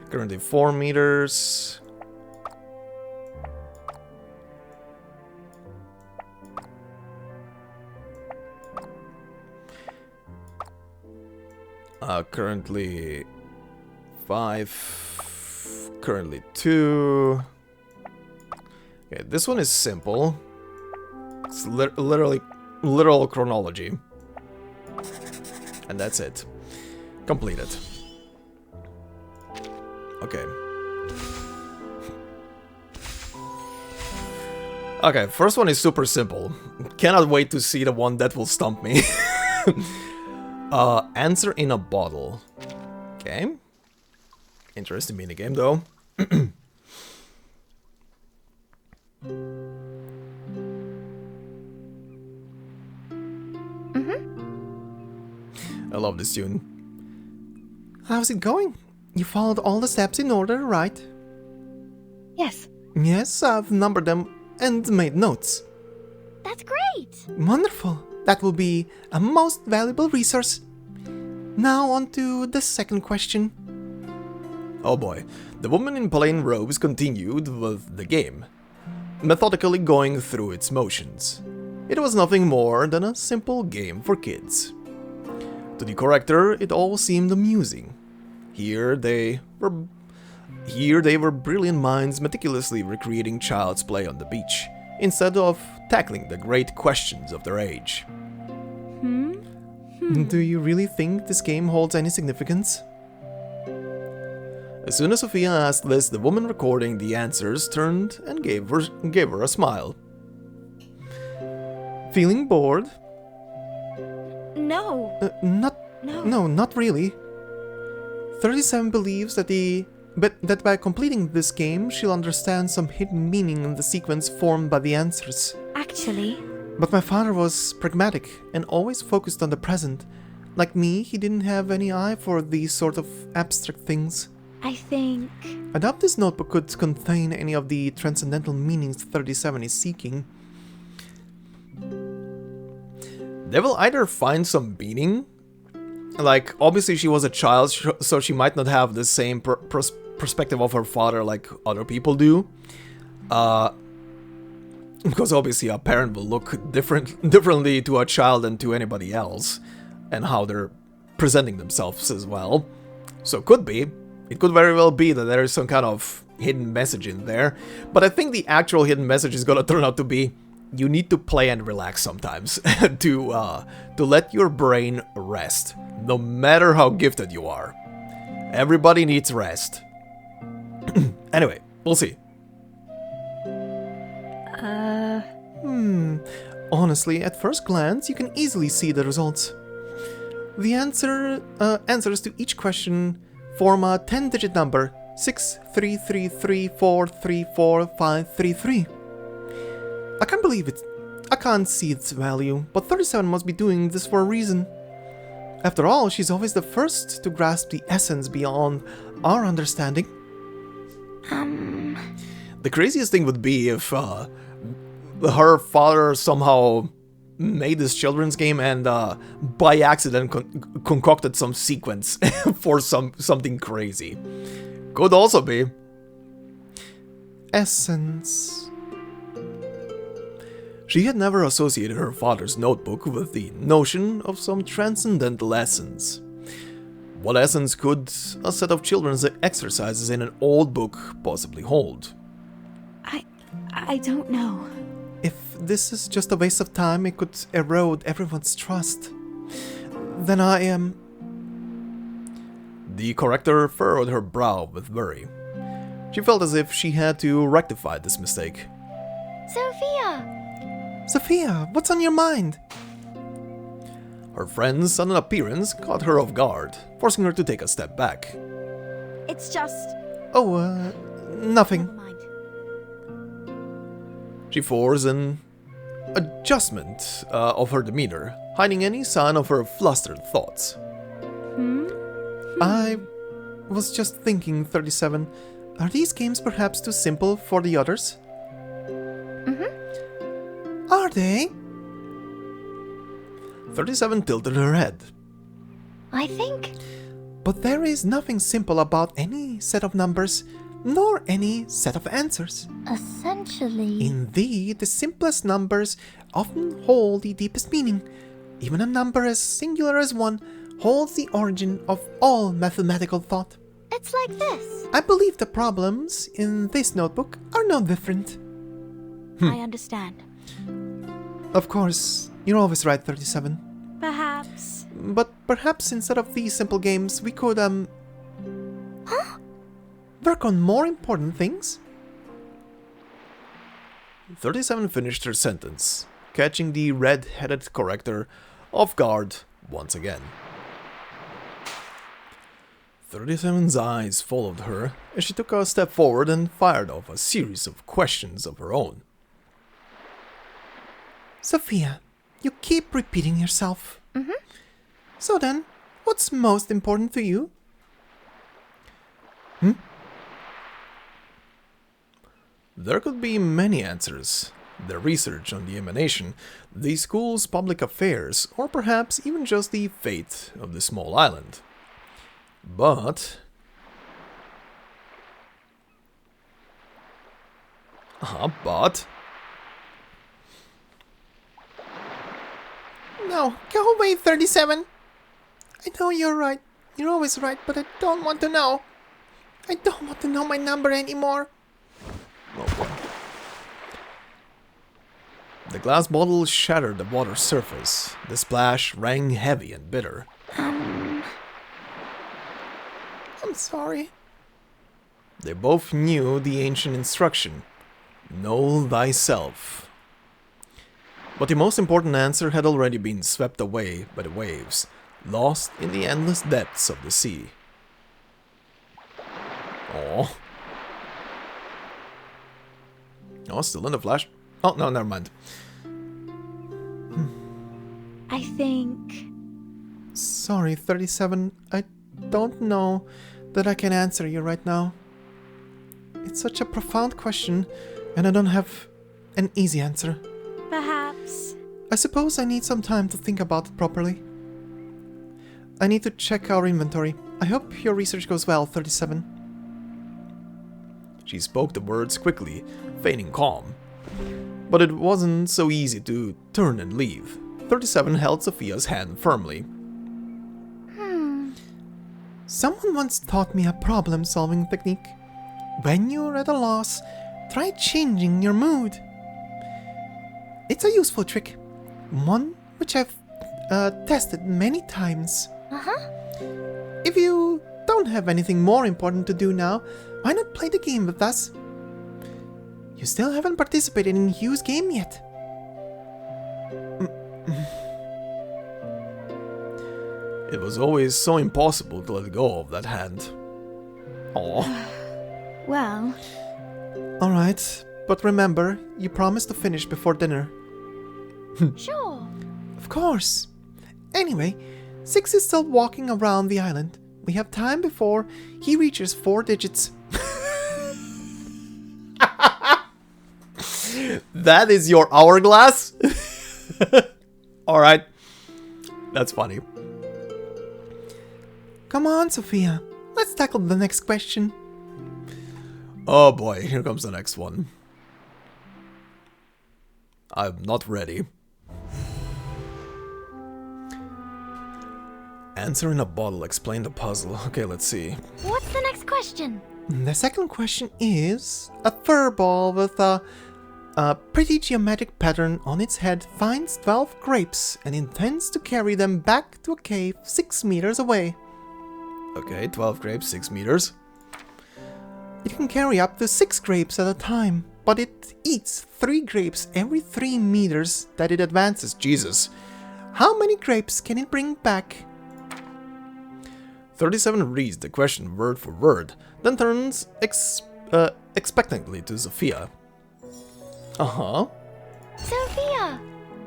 Currently 4 meters. Currently 5. Currently 2. Okay, this one is simple. It's literal chronology. And that's it. Completed. Okay. Okay, first one is super simple. Cannot wait to see the one that will stump me. Answer in a bottle. Okay. Interesting minigame though. I love this tune. How's it going? You followed all the steps in order, right? yes, Yes, I've numbered them and made notes. that's great. Wonderful. That will be a most valuable resource. Now on to the second question. Oh boy. The woman in plain robes continued with the game, methodically going through its motions. It was nothing more than a simple game for kids. To the corrector, it all seemed amusing. Here they were brilliant minds meticulously recreating child's play on the beach, instead of tackling the great questions of their age. Do you really think this game holds any significance? As soon as Sophia asked this, the woman recording the answers turned and gave her a smile. Feeling bored? No, No, not really. 37 believes that by completing this game, she'll understand some hidden meaning in the sequence formed by the answers. actually, But my father was pragmatic and always focused on the present. Like me, he didn't have any eye for these sort of abstract things. I think... I doubt this notebook could contain any of the transcendental meanings 37 is seeking. They will either find some meaning, like obviously she was a child, so she might not have the same perspective of her father like other people do. Because obviously a parent will look differently to a child than to anybody else, and how they're presenting themselves as well. So it could very well be that there is some kind of hidden message in there, but I think the actual hidden message is gonna turn out to be you need to play and relax sometimes to let your brain rest, no matter how gifted you are. Everybody needs rest. Anyway, we'll see. Honestly, at first glance, you can easily see the results. The answers to each question form a 10-digit number, 63334345533. I can't believe it. I can't see its value, but 37 must be doing this for a reason. After all, she's always the first to grasp the essence beyond our understanding. The craziest thing would be if her father somehow made this children's game and by accident concocted some sequence for something crazy. Could also be. Essence. She had never associated her father's notebook with the notion of some transcendental essence. What essence could a set of children's exercises in an old book possibly hold? I don't know. If this is just a waste of time, it could erode everyone's trust. Then I am... The corrector furrowed her brow with worry. She felt as if she had to rectify this mistake. Sophia! Sophia, what's on your mind? Her friend's sudden appearance caught her off guard, forcing her to take a step back. It's just... Oh, nothing. Never mind. She forced an adjustment of her demeanor, hiding any sign of her flustered thoughts. I was just thinking, 37, are these games perhaps too simple for the others? Are they? 37 tilted her head. I think... But there is nothing simple about any set of numbers, nor any set of answers. Essentially... Indeed, the simplest numbers often hold the deepest meaning. Even a number as singular as 1 holds the origin of all mathematical thought. It's like this. I believe the problems in this notebook are no different. I understand. Of course, you're always right, 37. Perhaps... But perhaps instead of these simple games, we could, work on more important things? 37 finished her sentence, catching the red-headed corrector off guard once again. 37's eyes followed her as she took a step forward and fired off a series of questions of her own. Sophia, you keep repeating yourself. So then, what's most important to you? There could be many answers. Their research on the emanation, the school's public affairs, or perhaps even just the fate of the small island. But... but... No, go away, 37. I know you're right. You're always right, but I don't want to know. I don't want to know my number anymore. Oh boy. The glass bottle shattered the water's surface. The splash rang heavy and bitter. I'm sorry. They both knew the ancient instruction, know thyself. But the most important answer had already been swept away by the waves, lost in the endless depths of the sea. Oh. Oh, still in the flash. Oh, no, never mind. I think... Sorry, 37. I don't know that I can answer you right now. It's such a profound question, and I don't have an easy answer. Perhaps... I suppose I need some time to think about it properly. I need to check our inventory. I hope your research goes well, 37. She spoke the words quickly, feigning calm. But it wasn't so easy to turn and leave. 37 held Sophia's hand firmly. Someone once taught me a problem-solving technique. When you're at a loss, try changing your mood. It's a useful trick, one which I've tested many times. If you don't have anything more important to do now, why not play the game with us? You still haven't participated in Hugh's game yet. It was always so impossible to let go of that hand. Aw. Well, Alright, but remember, you promised to finish before dinner. sure. Of course. Anyway, Six is still walking around the island. We have time before he reaches 4 digits. That is your hourglass? Alright. That's funny. Come on, Sophia. Let's tackle the next question. Oh boy, here comes the next one. I'm not ready. Answer in a bottle, explain the puzzle. Okay, let's see. What's the next question? The second question is... A fur ball with a pretty geometric pattern on its head finds 12 grapes and intends to carry them back to a cave 6 meters away. Okay, 12 grapes, 6 meters. It can carry up to 6 grapes at a time, but it eats 3 grapes every 3 meters that it advances. Jesus. How many grapes can it bring back? 37 reads the question word for word, then turns expectantly to Sophia. Uh-huh. Sophia!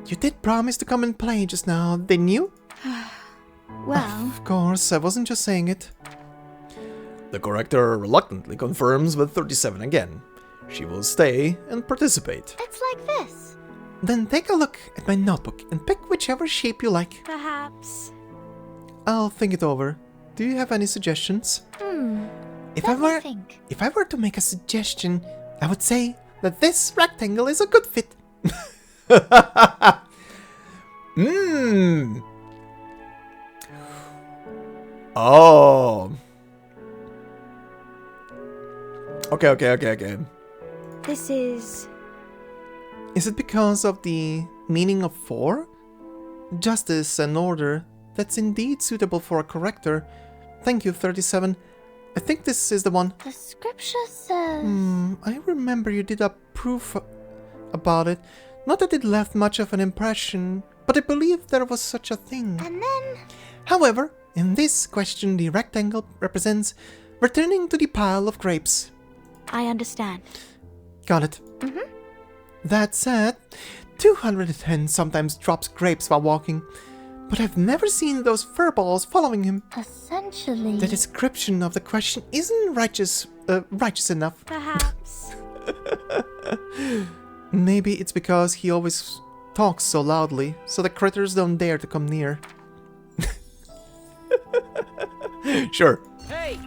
You did promise to come and play just now, didn't you? Well, Of course, I wasn't just saying it. The corrector reluctantly confirms with 37 again. She will stay and participate. it's like this. Then take a look at my notebook and pick whichever shape you like. Perhaps. I'll think it over. Do you have any suggestions? If Let me think. If I were to make a suggestion, I would say that this rectangle is a good fit. Mmm. Oh. Okay. This is... Is it because of the meaning of 4? Justice and order. That's indeed suitable for a corrector. Thank you, 37. I think this is the one. The scripture says... I remember you did a proof about it. Not that it left much of an impression, but I believe there was such a thing. And then... However, in this question, the rectangle represents returning to the pile of grapes. I understand. Got it. That said, 210 sometimes drops grapes while walking, but I've never seen those fur balls following him. Essentially... The description of the question isn't righteous enough. Perhaps. Maybe it's because he always talks so loudly, so the critters don't dare to come near. Sure. Hey.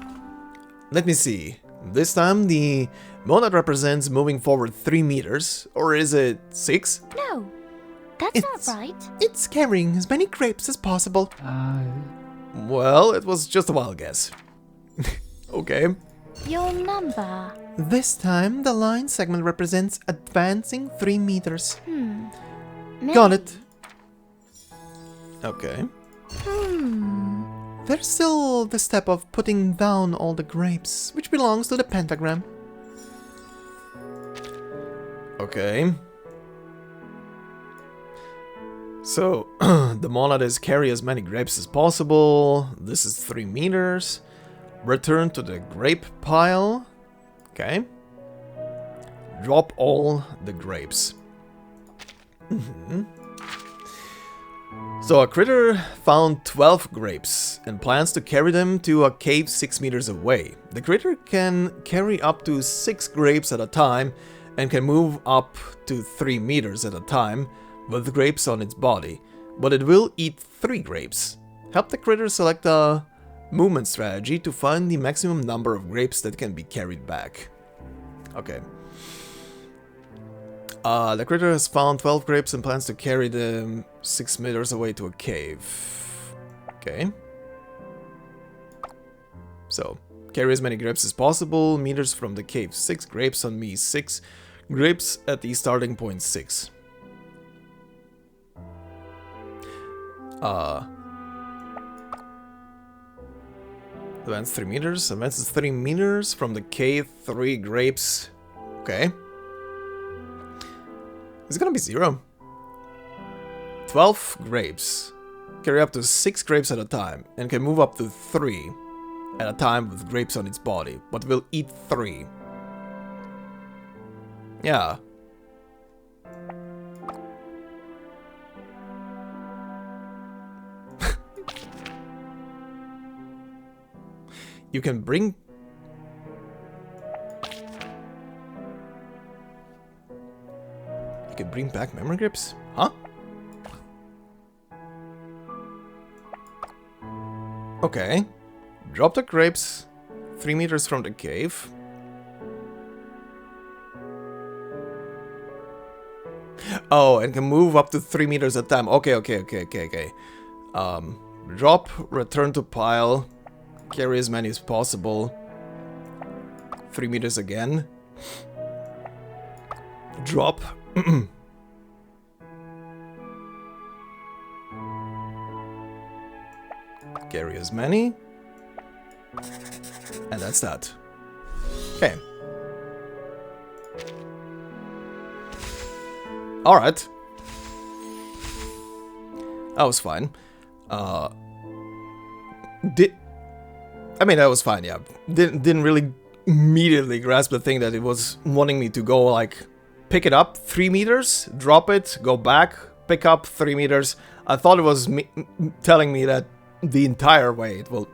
Let me see. This time the monad represents moving forward 3 meters, or is it 6? No, that's It's- not right. It's carrying as many grapes as possible. Well, it was just a wild guess. Okay. Your number. This time, the line segment represents advancing 3 meters. Got it. Okay. There's still the step of putting down all the grapes, which belongs to the pentagram. Okay. So, the monad is carry as many grapes as possible. This is 3 meters. Return to the grape pile. Okay. Drop all the grapes. So a critter found 12 grapes and plans to carry them to a cave 6 meters away. The critter can carry up to 6 grapes at a time and can move up to 3 meters at a time with grapes on its body, but it will eat 3 grapes. Help the critter select a movement strategy to find the maximum number of grapes that can be carried back. Okay. The critter has found 12 grapes and plans to carry them 6 meters away to a cave. Okay. So, Carry as many grapes as possible. Meters from the cave. 6 grapes on me. 6 grapes at the starting point. 6. Advance 3 meters. Advances 3 meters from the cave. 3 grapes. Okay. Is it gonna be 0? 12 grapes. Carry up to 6 grapes at a time. And can move up to 3 at a time with grapes on its body. But will eat 3. Yeah. You can bring... You can bring back memory grips? Huh? Okay. Drop the grapes 3 meters from the cave. Oh, and can move up to 3 meters at a time. Okay. Drop, return to pile. Carry as many as possible. 3 meters again. Drop. Carry as many. And that's that. Okay. Alright. That was fine. That was fine, yeah. Didn't really immediately grasp the thing that it was wanting me to go, like, pick it up 3 meters, drop it, go back, pick up 3 meters. I thought it was telling me that the entire way it will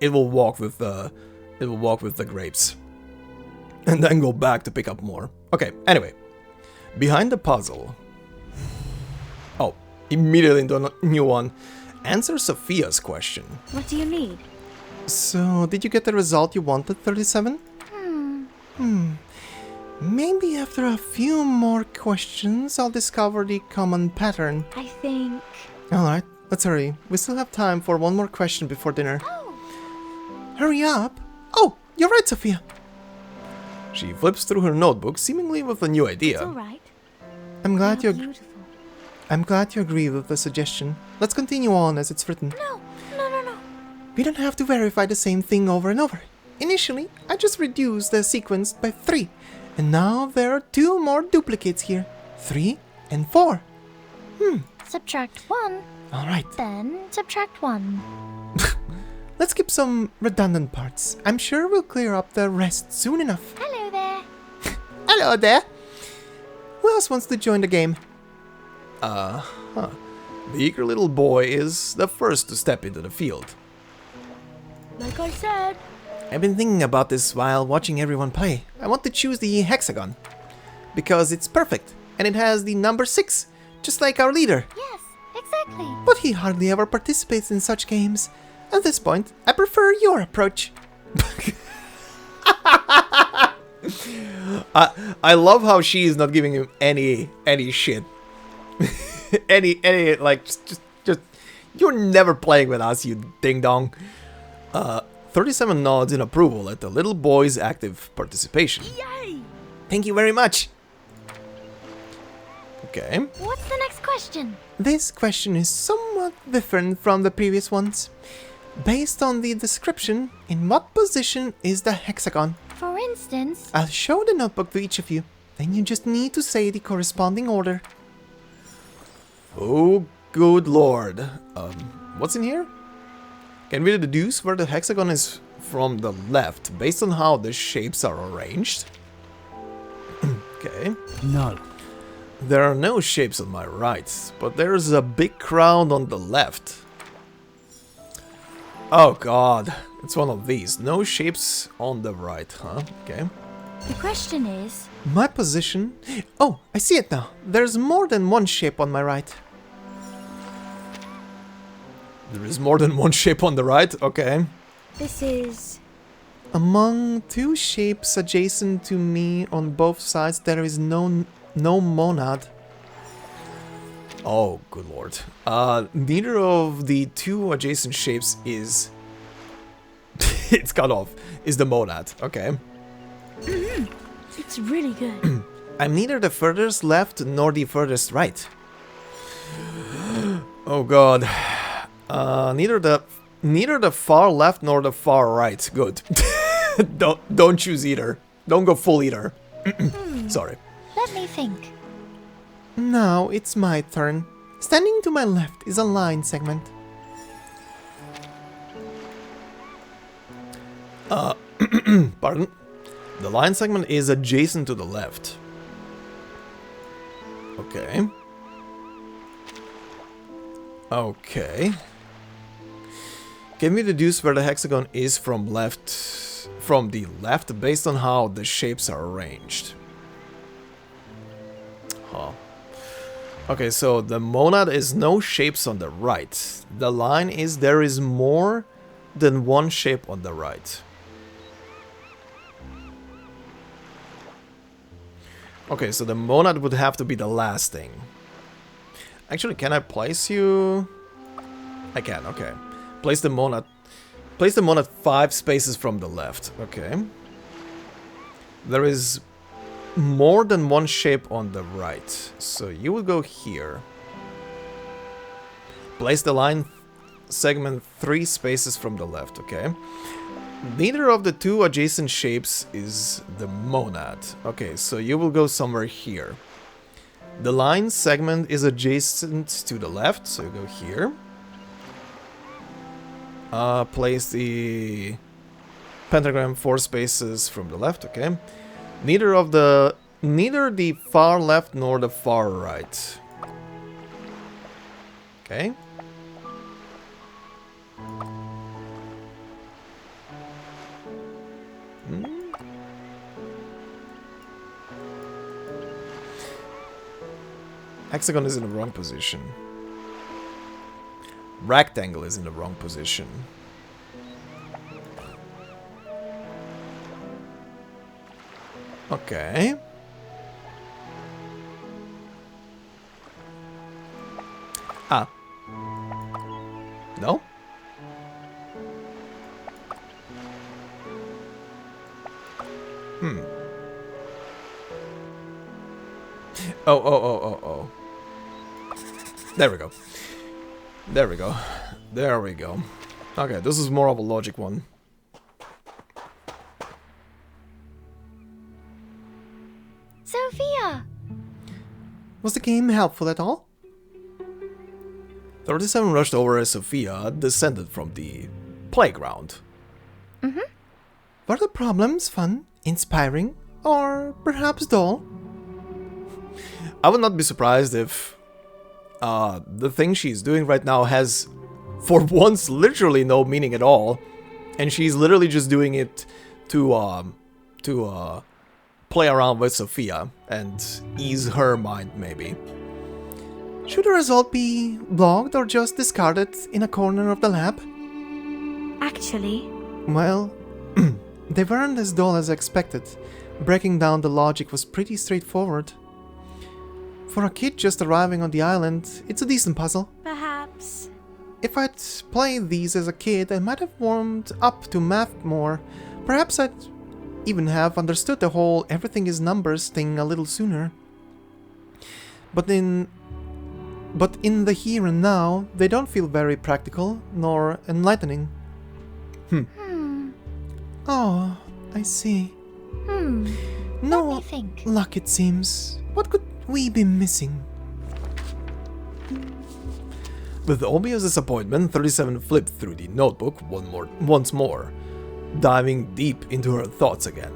it will walk with the grapes. And then go back to pick up more. Okay, anyway. Behind the puzzle. Oh, immediately into a new one. Answer Sophia's question. What do you need? So, did you get the result you wanted, 37? Maybe after a few more questions, I'll discover the common pattern. I think... Alright, let's hurry. We still have time for one more question before dinner. Oh, Hurry up! Oh, you're right, Sophia. She flips through her notebook, seemingly with a new idea. it's all right. I'm glad You're you beautiful. I'm glad you agree with the suggestion. Let's continue on as it's written. No. We don't have to verify the same thing over and over. Initially, I just reduced the sequence by 3. And now there are 2 more duplicates here. 3 and 4. Subtract 1, Alright, then subtract 1. let's skip some redundant parts. I'm sure we'll clear up the rest soon enough. Hello there. Hello there! Who else wants to join the game? The eager little boy is the first to step into the field. Like I said. I've been thinking about this while watching everyone play. I want to choose the hexagon. Because it's perfect, and it has the number 6, just like our leader. Yes, exactly. But he hardly ever participates in such games. At this point, I prefer your approach. I love how she is not giving him any shit. any like just you're never playing with us, you ding dong. 37 nods in approval at the little boy's active participation. Yay! Thank you very much. Okay. What's the next question? This question is somewhat different from the previous ones. Based on the description, in what position is the hexagon? For instance... I'll show the notebook to each of you. Then you just need to say the corresponding order. Oh, good lord. What's in here? Can we deduce where the hexagon is from the left, based on how the shapes are arranged? Okay. No. There are no shapes on my right, but there's a big crowd on the left. Oh god, it's one of these. No shapes on the right, huh? Okay. The question is... My position... Oh, I see it now. There's more than one shape on my right. There is more than one shape on the right? Okay. This is... Among 2 shapes adjacent to me on both sides, there is no monad. Oh, good lord. Neither of the 2 adjacent shapes is... It's cut off. Is the monad. Okay. It's really good. I'm neither the furthest left nor the furthest right. Oh god. Neither the far left nor the far right. Good. Don't choose either. Don't go full either. Sorry. Let me think. Now it's my turn. Standing to my left is a line segment. Pardon? The line segment is adjacent to the left. Okay. Okay. Can we deduce where the hexagon is from the left based on how the shapes are arranged? Huh. Okay, so the monad is no shapes on the right. The line is there is more than one shape on the right. Okay, so the monad would have to be the last thing. Actually, can I place you? I can, okay. Place the monad 5 spaces from the left, okay. There is more than one shape on the right, so you will go here. Place the line segment 3 spaces from the left, okay. Neither of the two adjacent shapes is the monad. Okay, so you will go somewhere here. The line segment is adjacent to the left, so you go here. Place the pentagram 4 spaces from the left, okay. Neither the far left nor the far right. Okay. Hexagon is in the wrong position. Rectangle is in the wrong position. Okay. Ah. No? Oh. There we go. There we go. There we go. Okay, this is more of a logic one. Sophia! Was the game helpful at all? 37 rushed over as Sophia descended from the playground. Were the problems fun, inspiring, or perhaps dull? I would not be surprised if the thing she's doing right now has, for once, literally no meaning at all, and she's literally just doing it to play around with Sophia and ease her mind, maybe. Should the result be logged or just discarded in a corner of the lab? Actually, Well, they weren't as dull as expected. Breaking down the logic was pretty straightforward. For a kid just arriving on the island, it's a decent puzzle. perhaps. If I'd played these as a kid, I might have warmed up to math more. Perhaps I'd even have understood the whole everything is numbers thing a little sooner. But in the here and now, they don't feel very practical nor enlightening. Oh, I see. Let me No think. luck, it seems. What could we be missing? With obvious disappointment, 37 flipped through the notebook once more, diving deep into her thoughts again.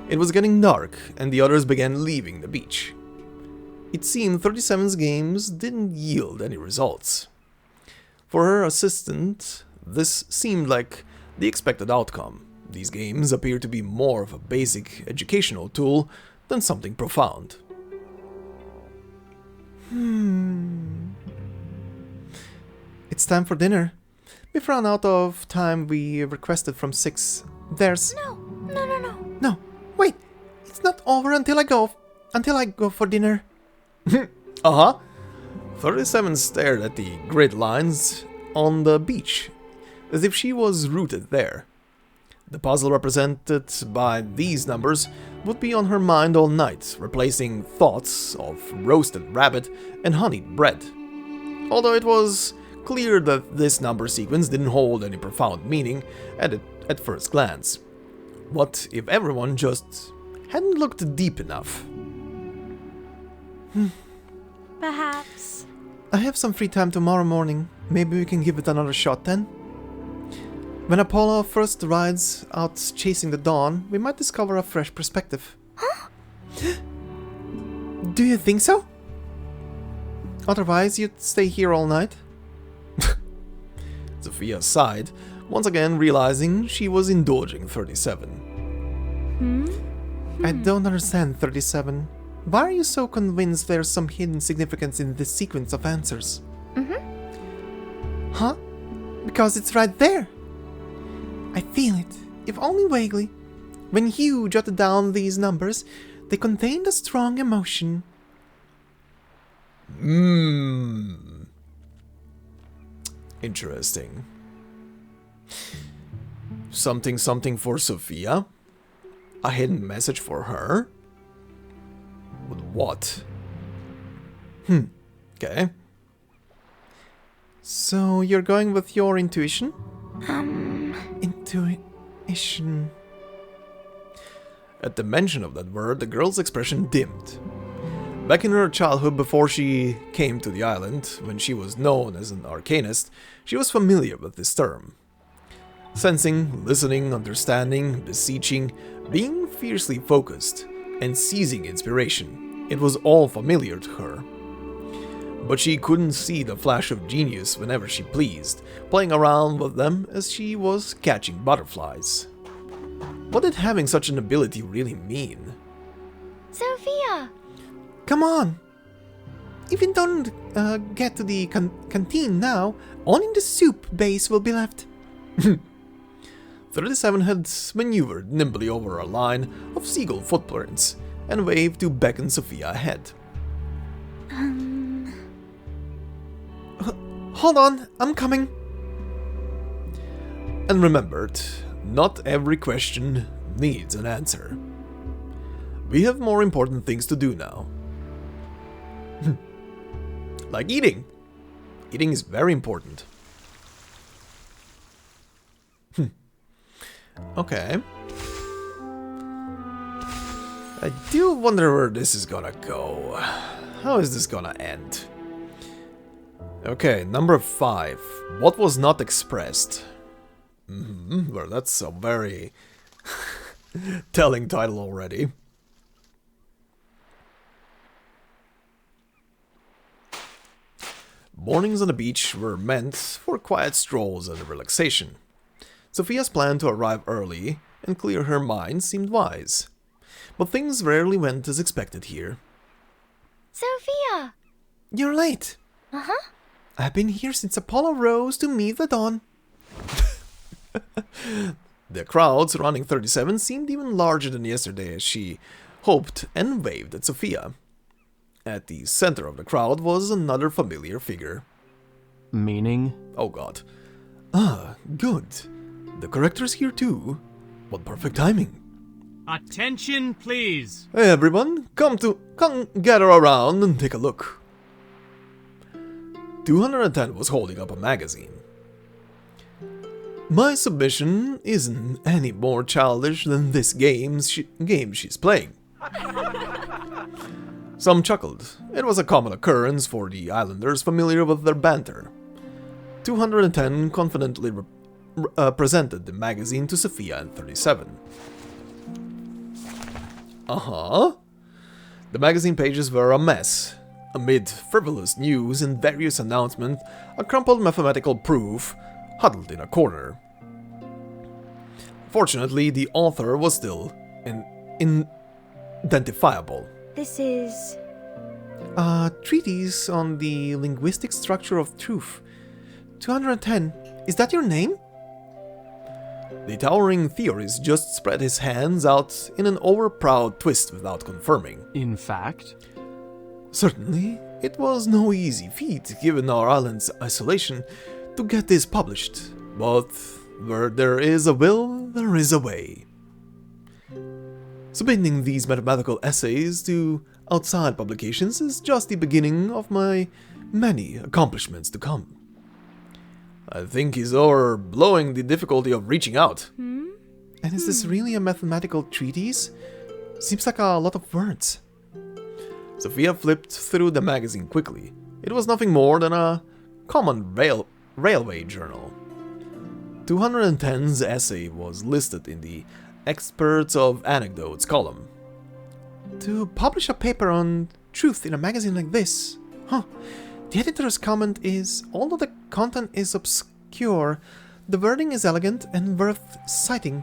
It was getting dark, and the others began leaving the beach. It seemed 37's games didn't yield any results. For her assistant, this seemed like the expected outcome. These games appear to be more of a basic educational tool than something profound. It's time for dinner. We've run out of time we requested from 6. There's... No. No, wait. It's not over until I go for dinner. 37 stared at the grid lines on the beach. as if she was rooted there. The puzzle represented by these numbers would be on her mind all night, replacing thoughts of roasted rabbit and honeyed bread. Although it was clear that this number sequence didn't hold any profound meaning at first glance. What if everyone just hadn't looked deep enough? Perhaps. I have some free time tomorrow morning. Maybe we can give it another shot then? When Apollo first rides out chasing the dawn, we might discover a fresh perspective. Do you think so? Otherwise, you'd stay here all night? Sophia sighed, once again realizing she was indulging 37. I don't understand 37. Why are you so convinced there's some hidden significance in this sequence of answers? Huh? Because it's right there. I feel it, if only vaguely. When Hugh jotted down these numbers, they contained a strong emotion. Interesting. Something for Sophia? A hidden message for her? But what? Okay. So you're going with your intuition? Intuition. At the mention of that word, the girl's expression dimmed. Back in her childhood, before she came to the island, when she was known as an Arcanist, she was familiar with this term. Sensing, listening, understanding, beseeching, being fiercely focused, and seizing inspiration, it was all familiar to her. But she couldn't see the flash of genius whenever she pleased, playing around with them as she was catching butterflies. What did having such an ability really mean? Sophia! Come on! If we don't get to the canteen now, only the soup base will be left. 37 had maneuvered nimbly over a line of seagull footprints and waved to beckon Sophia ahead. Hold on, I'm coming. And remembered, not every question needs an answer. We have more important things to do now. Like eating. Eating is very important. Okay. I do wonder where this is gonna go. How is this gonna end? Okay, number 5. What was not expressed? Well, that's a very telling title already. Mornings on the beach were meant for quiet strolls and relaxation. Sophia's plan to arrive early and clear her mind seemed wise. But things rarely went as expected here. Sophia! You're late. I've been here since Apollo rose to meet the dawn. The crowd surrounding 37 seemed even larger than yesterday as she hoped and waved at Sophia. At the center of the crowd was another familiar figure. Meaning? Oh god. Ah, good. The corrector's here too. What perfect timing. Attention, please. Hey everyone, come gather around and take a look. 210 was holding up a magazine. My submission isn't any more childish than this game she's playing. Some chuckled. It was a common occurrence for the islanders familiar with their banter. 210 confidently presented the magazine to Sophia and 37. The magazine pages were a mess. Amid frivolous news and various announcements, a crumpled mathematical proof huddled in a corner. Fortunately, the author was still identifiable. This is... A treatise on the linguistic structure of truth. 210. Is that your name? The towering theorist just spread his hands out in an overproud twist without confirming. In fact? Certainly, it was no easy feat, given our island's isolation, to get this published. But where there is a will, there is a way. Submitting these mathematical essays to outside publications is just the beginning of my many accomplishments to come. I think he's overblowing the difficulty of reaching out. And is this really a mathematical treatise? Seems like a lot of words. Sophia flipped through the magazine quickly. It was nothing more than a common railway journal. 210's essay was listed in the Experts of Anecdotes column. To publish a paper on truth in a magazine like this, The editor's comment is, although the content is obscure, the wording is elegant and worth citing.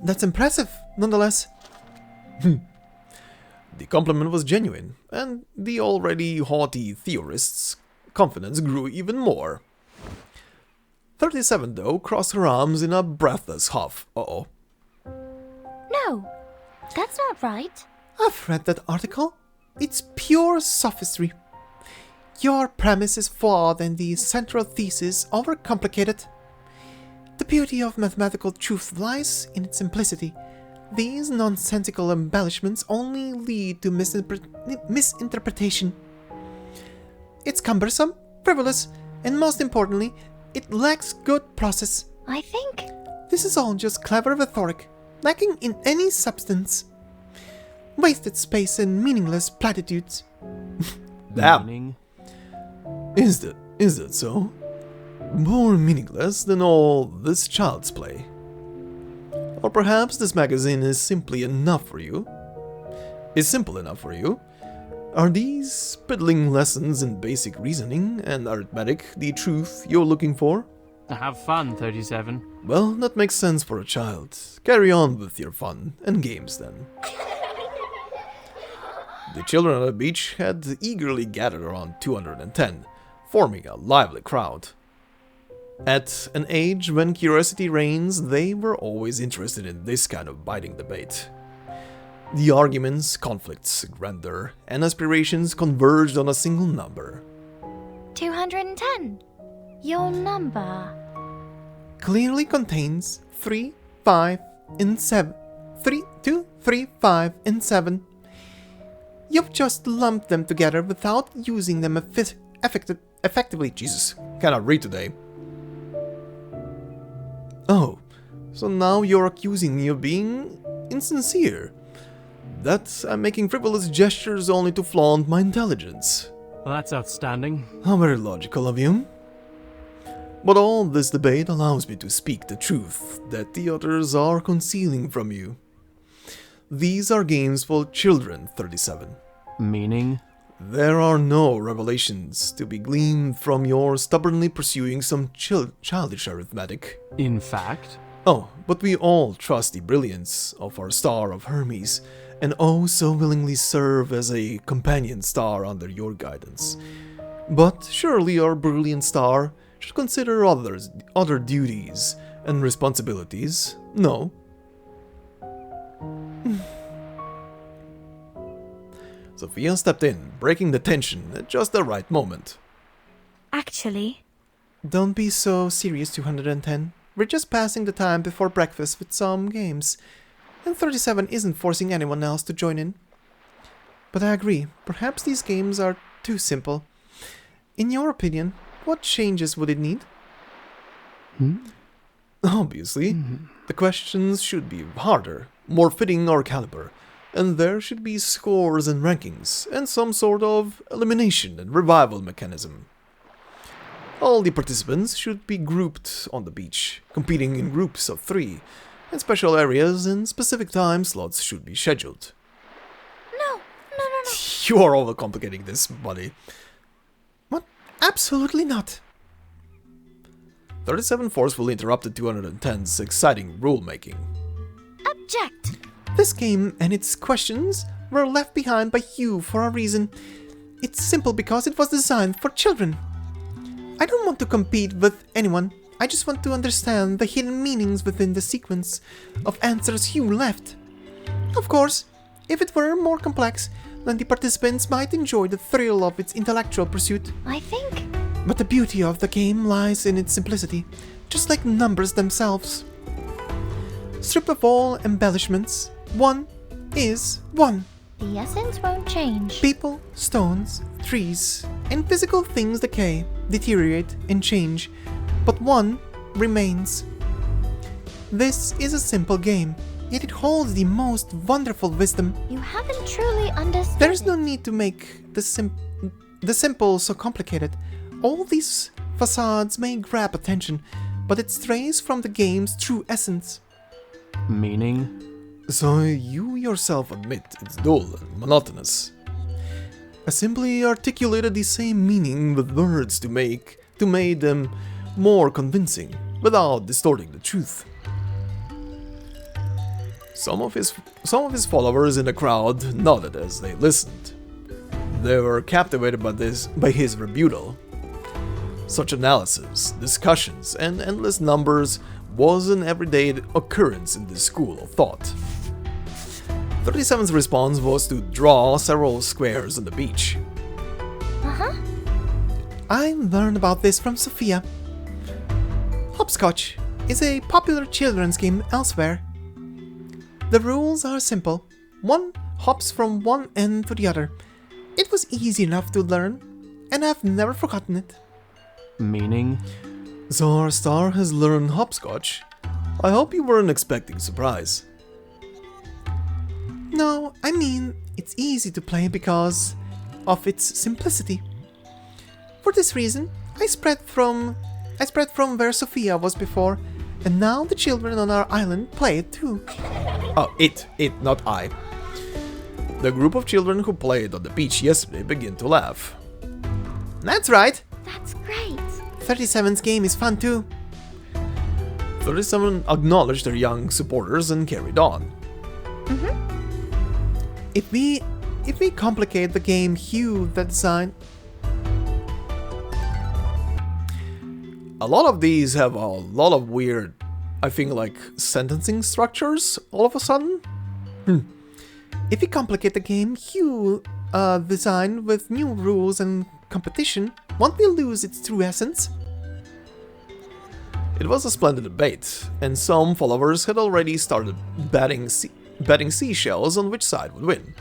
That's impressive, nonetheless. The compliment was genuine, and the already haughty theorist's confidence grew even more. 37, though, crossed her arms in a breathless huff. Uh-oh. No, that's not right. I've read that article. It's pure sophistry. Your premise is flawed and the central thesis overcomplicated. The beauty of mathematical truth lies in its simplicity. These nonsensical embellishments only lead to misinterpretation. It's cumbersome, frivolous, and most importantly, it lacks good process. I think... This is all just clever rhetoric, lacking in any substance. Wasted space and meaningless platitudes. Damn. Meaning? Is that so? More meaningless than all this child's play. Or perhaps this magazine is simply enough for you? Is simple enough for you? Are these piddling lessons in basic reasoning and arithmetic the truth you're looking for? Have fun, 37. Well, that makes sense for a child. Carry on with your fun and games then. The children at the beach had eagerly gathered around 210, forming a lively crowd. At an age when curiosity reigns, they were always interested in this kind of biting debate. The arguments, conflicts, grandeur, and aspirations converged on a single number. 210. Your number. Clearly contains 3, 5, and 7. 3, 2, 3, 5, and 7. You've just lumped them together without using them effectively. Jesus, cannot read today. Oh, so now you're accusing me of being insincere. That I'm making frivolous gestures only to flaunt my intelligence. Well, that's outstanding. How very logical of you. But all this debate allows me to speak the truth that the others are concealing from you. These are games for children, 37. Meaning? There are no revelations to be gleaned from your stubbornly pursuing some childish arithmetic. In fact? Oh, but we all trust the brilliance of our star of Hermes, and oh so willingly serve as a companion star under your guidance. But surely our brilliant star should consider other duties and responsibilities, no? Sophia stepped in, breaking the tension at just the right moment. Actually... Don't be so serious, 210. We're just passing the time before breakfast with some games. And 37 isn't forcing anyone else to join in. But I agree, perhaps these games are too simple. In your opinion, what changes would it need? Obviously, the questions should be harder, more fitting our caliber, and there should be scores and rankings, and some sort of elimination and revival mechanism. All the participants should be grouped on the beach, competing in groups of 3, and special areas and specific time slots should be scheduled. No. You are overcomplicating this, buddy. What? Absolutely not. 37 forcefully interrupted 210's exciting rulemaking. Object. This game and its questions were left behind by you for a reason. It's simple because it was designed for children. I don't want to compete with anyone. I just want to understand the hidden meanings within the sequence of answers you left. Of course, if it were more complex, then the participants might enjoy the thrill of its intellectual pursuit. I think... But the beauty of the game lies in its simplicity, just like numbers themselves. Stripped of all embellishments, 1 is 1. The essence won't change. People, stones, trees, and physical things decay, deteriorate, and change, but 1 remains. This is a simple game, yet it holds the most wonderful wisdom. You haven't truly understood. There is no need to make the simple so complicated. All these facades may grab attention, but it strays from the game's true essence. Meaning? So you yourself admit it's dull and monotonous. I simply articulated the same meaning with words to make them more convincing, without distorting the truth. Some of his followers in the crowd nodded as they listened. They were captivated by his rebuttal. Such analysis, discussions, and endless numbers was an everyday occurrence in this school of thought. 37's response was to draw several squares on the beach. I learned about this from Sophia. Hopscotch is a popular children's game elsewhere. The rules are simple. 1 hops from one end to the other. It was easy enough to learn, and I've never forgotten it. Meaning? So our star has learned hopscotch. I hope you weren't expecting surprise. No, I mean, it's easy to play because of its simplicity. For this reason, I spread from where Sophia was before, and now the children on our island play it too. Oh, it, not I. The group of children who played on the beach yesterday began to laugh. That's right. That's great. 37's game is fun too. 37 acknowledged their young supporters and carried on. If we complicate the game, hue the design. A lot of these have a lot of weird, I think, like sentencing structures all of a sudden. If we complicate the game, hue design with new rules and competition, won't we lose its true essence? It was a splendid debate, and some followers had already started betting seashells on which side would win.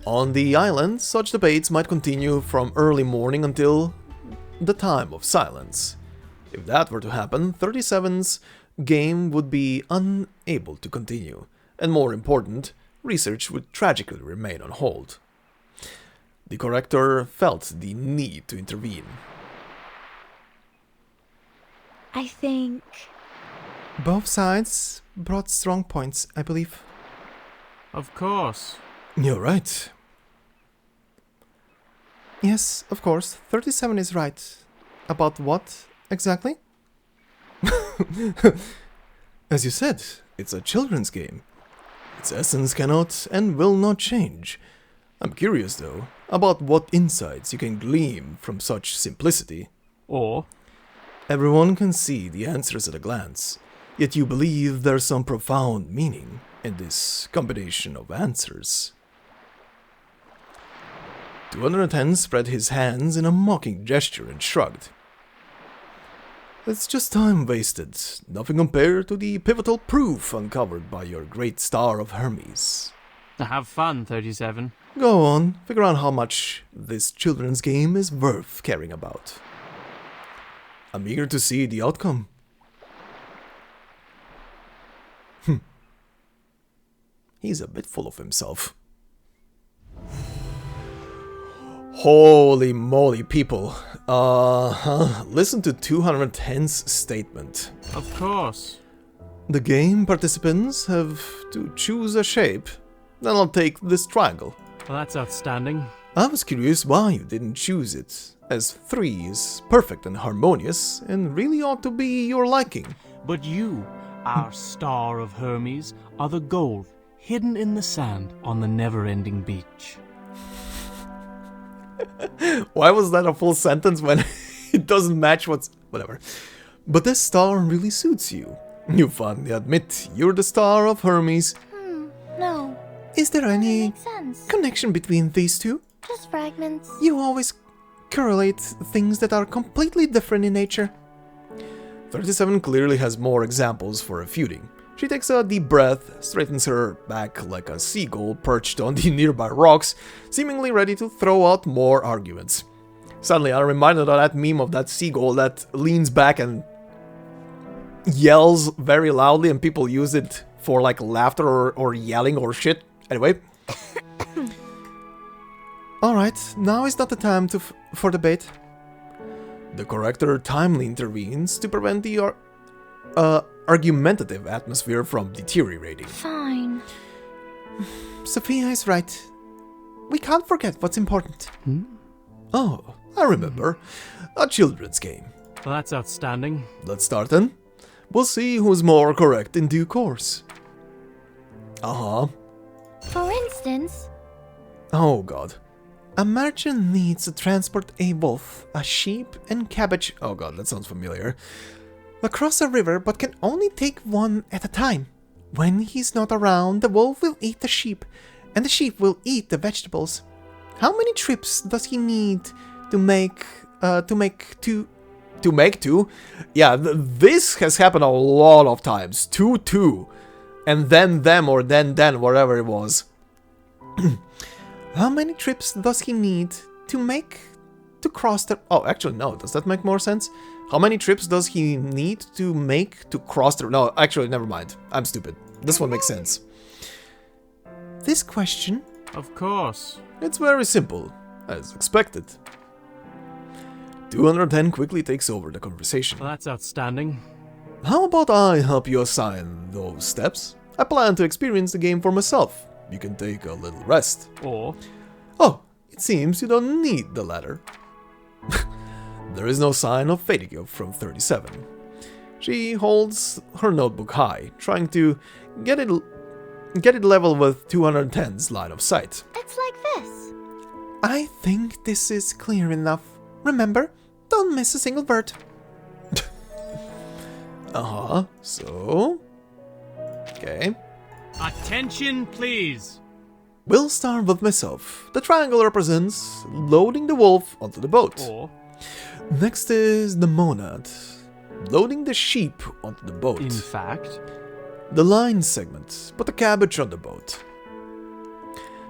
On the island, such debates might continue from early morning until the time of silence. If that were to happen, 37's game would be unable to continue, and more important, research would tragically remain on hold. The corrector felt the need to intervene. I think... Both sides brought strong points, I believe. Of course. You're right. Yes, of course, 37 is right. About what, exactly? As you said, it's a children's game. Its essence cannot and will not change. I'm curious, though, about what insights you can glean from such simplicity. Or? Everyone can see the answers at a glance, yet you believe there's some profound meaning in this combination of answers. 210 spread his hands in a mocking gesture and shrugged. It's just time wasted, nothing compared to the pivotal proof uncovered by your great star of Hermes. Have fun, 37. Go on, figure out how much this children's game is worth caring about. I'm eager to see the outcome. He's a bit full of himself. Holy moly, people. Listen to 210's statement. Of course. The game participants have to choose a shape. Then I'll take this triangle. Well, that's outstanding. I was curious why you didn't choose it, as 3 is perfect and harmonious, and really ought to be your liking. But you, our star of Hermes, are the gold hidden in the sand on the never-ending beach. Why was that a full sentence when it doesn't match what's... whatever. But this star really suits you. You finally admit you're the star of Hermes. No. Is there any Makes sense. connection between these two? Just fragments. You always correlate things that are completely different in nature. 37 clearly has more examples for refuting. She takes a deep breath, straightens her back like a seagull perched on the nearby rocks, seemingly ready to throw out more arguments. Suddenly, I'm reminded of that meme of that seagull that leans back and yells very loudly, and people use it for like laughter or yelling or shit. Anyway. Alright, now is not the time for debate. The corrector timely intervenes to prevent the argumentative atmosphere from deteriorating. Fine. Sophia is right. We can't forget what's important. Oh, I remember. A children's game. Well, that's outstanding. Let's start then. We'll see who's more correct in due course. For instance, Oh god. A merchant needs to transport a wolf, a sheep, and cabbage Oh god, that sounds familiar. across a river, but can only take one at a time. When he's not around, the wolf will eat the sheep, and the sheep will eat the vegetables. How many trips does he need to make two? To make two? Yeah, this has happened a lot of times. 2-2. And then them or then, whatever it was. How many trips does he need to cross the... Oh, actually, no. Does that make more sense? How many trips does he need to make to cross the... No, actually, never mind. I'm stupid. This one makes sense. This question... Of course. It's very simple, as expected. 210 quickly takes over the conversation. Well, that's outstanding. How about I help you assign those steps? I plan to experience the game for myself. You can take a little rest. Or, Oh, it seems you don't need the latter. There is no sign of fatigue from 37. She holds her notebook high, trying to get it level with 210's line of sight. it's like this. I think this is clear enough. Remember, don't miss a single word. So... Okay. Attention, please. We'll start with myself. The triangle represents loading the wolf onto the boat. or, Next is the monad, loading the sheep onto the boat. in fact, The line segment, put the cabbage on the boat.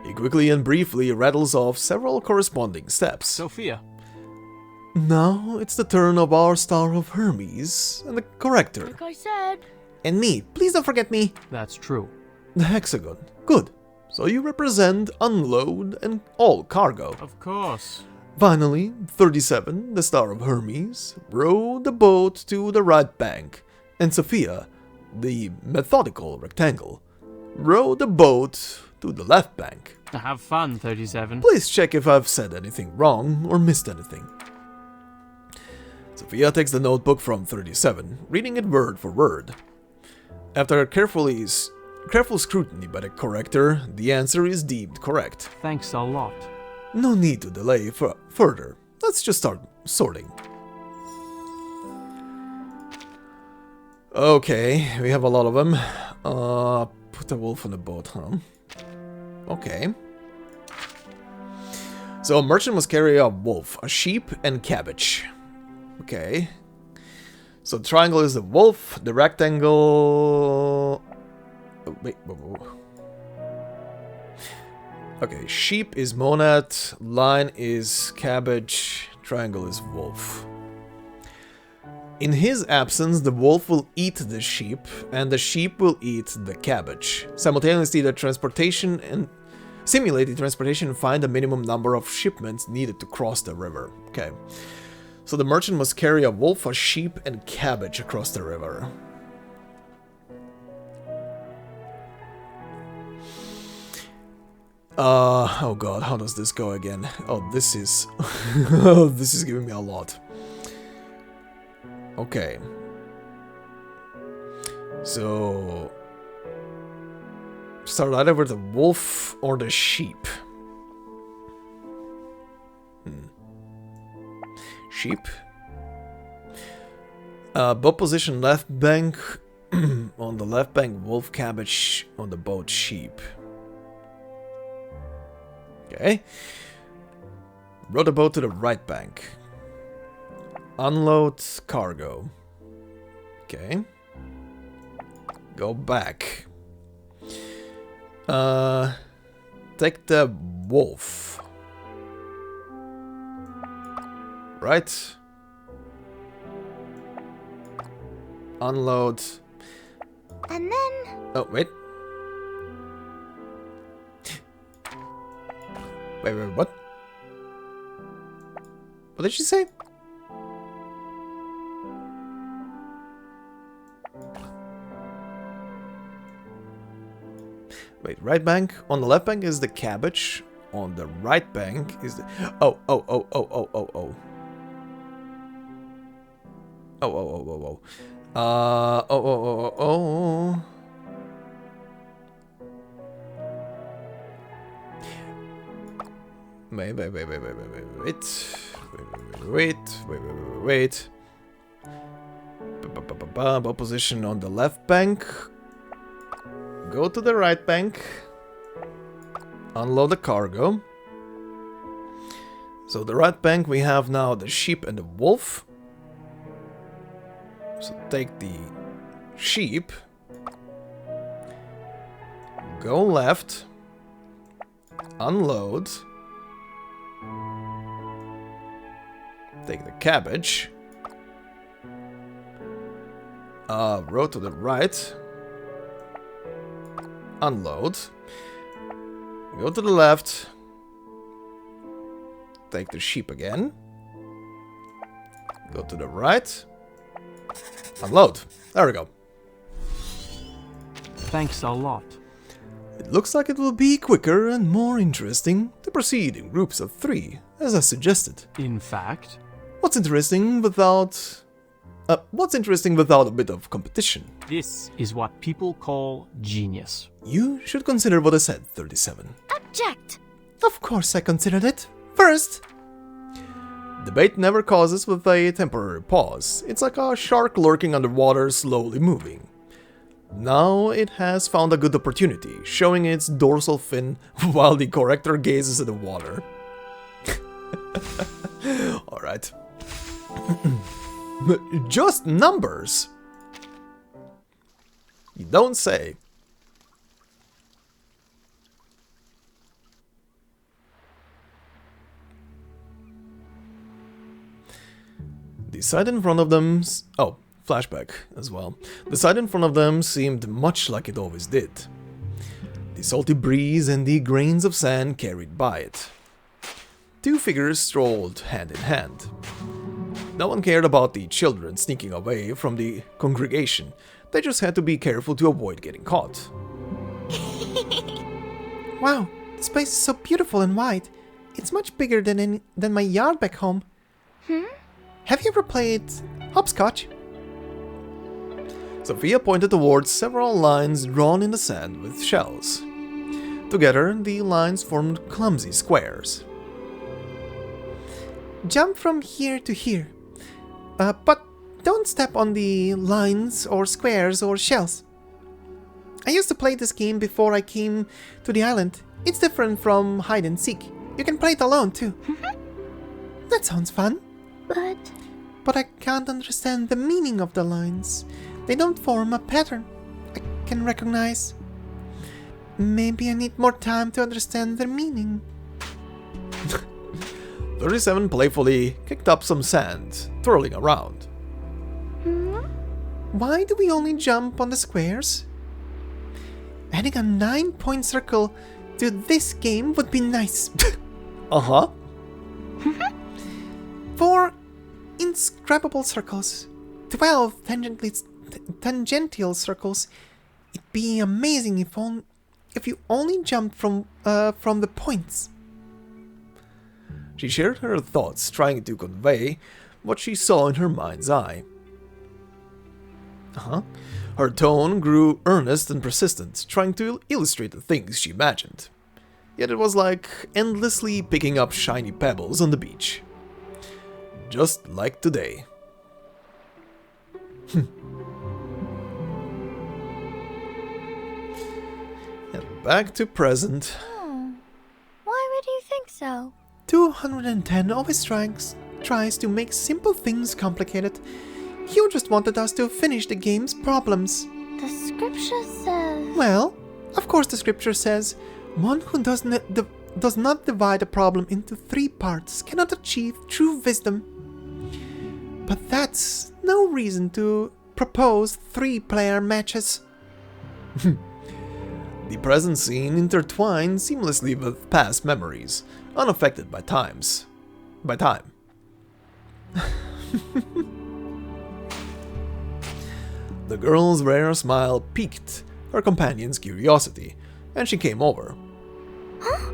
He quickly and briefly rattles off several corresponding steps. Sophia. Now it's the turn of our star of Hermes and the corrector. Like I said. And me, please don't forget me. That's true. The hexagon. Good. So you represent unload and all cargo. Of course. Finally, 37, the star of Hermes, rowed the boat to the right bank, and Sophia, the methodical rectangle, rowed the boat to the left bank. Have fun, 37. Please check if I've said anything wrong or missed anything. Sophia takes the notebook from 37, reading it word for word. After careful scrutiny by the corrector, the answer is deemed correct. Thanks a lot. No need to delay further. Let's just start sorting. Okay, we have a lot of them. Put the wolf on the boat, huh? Okay. So a merchant must carry a wolf, a sheep, and cabbage. Okay. So the triangle is the wolf, the rectangle... Oh, wait, whoa. Okay, sheep is monad, line is cabbage, triangle is wolf. In his absence, the wolf will eat the sheep, and the sheep will eat the cabbage. Simultaneously, simulate the transportation and find the minimum number of shipments needed to cross the river. Okay. So the merchant must carry a wolf, a sheep, and cabbage across the river. Oh god, how does this go again? Oh, this is... this is giving me a lot. Okay. So... start either with the wolf or the sheep. Sheep. Boat position left bank. On the left bank, wolf, cabbage. On the boat, sheep. Okay. Row the boat to the right bank. Unload cargo. Okay. Go back. Take the wolf. Right. Unload. And then... Oh, wait. Wait, what? What did she say? Wait, right bank. On the left bank is the cabbage. On the right bank is the... Oh. Oh. Wait. Ball position on the left bank. Go to the right bank. Unload the cargo. So the right bank we have now the sheep and the wolf. So take the sheep. Go left. Unload. Take the cabbage. Row to the right. Unload. Go to the left. Take the sheep again. Go to the right. Unload. There we go. Thanks a lot. It looks like it will be quicker and more interesting to proceed in groups of 3, as I suggested. In fact, What's interesting without a bit of competition? this is what people call genius. You should consider what I said, 37. Object! Of course I considered it. First, Debate never causes with a temporary pause. It's like a shark lurking underwater, slowly moving. Now it has found a good opportunity, showing its dorsal fin while the corrector gazes at the water. Alright. Just numbers! You don't say. The side in front of them... Oh, flashback as well. The side in front of them seemed much like it always did. The salty breeze and the grains of sand carried by it. 2 figures strolled hand in hand. No one cared about the children sneaking away from the congregation. They just had to be careful to avoid getting caught. wow, this place is so beautiful and wide. It's much bigger than my yard back home. Have you ever played hopscotch? Sophia pointed towards several lines drawn in the sand with shells. Together, the lines formed clumsy squares. Jump from here to here. But don't step on the lines or squares or shells. I used to play this game before I came to the island. It's different from hide and seek. You can play it alone too. That sounds fun. But I can't understand the meaning of the lines. They don't form a pattern I can recognize. Maybe I need more time to understand their meaning. 37 playfully kicked up some sand, twirling around. Why do we only jump on the squares? Adding a 9-point circle to this game would be nice. Uh-huh. 4 inscribable circles, 12 tangential circles. It'd be amazing if you only jumped from the points. She shared her thoughts, trying to convey what she saw in her mind's eye. Her tone grew earnest and persistent, trying to illustrate the things she imagined. Yet it was like endlessly picking up shiny pebbles on the beach. Just like today. And back to present. Why would you think so? 210 always tries to make simple things complicated. You just wanted us to finish the game's problems. The scripture says... Well, of course the scripture says, one who does not divide a problem into 3 parts cannot achieve true wisdom. But that's no reason to propose 3-player matches. The present scene intertwined seamlessly with past memories, unaffected by time. The girl's rare smile piqued her companion's curiosity, and she came over. Huh?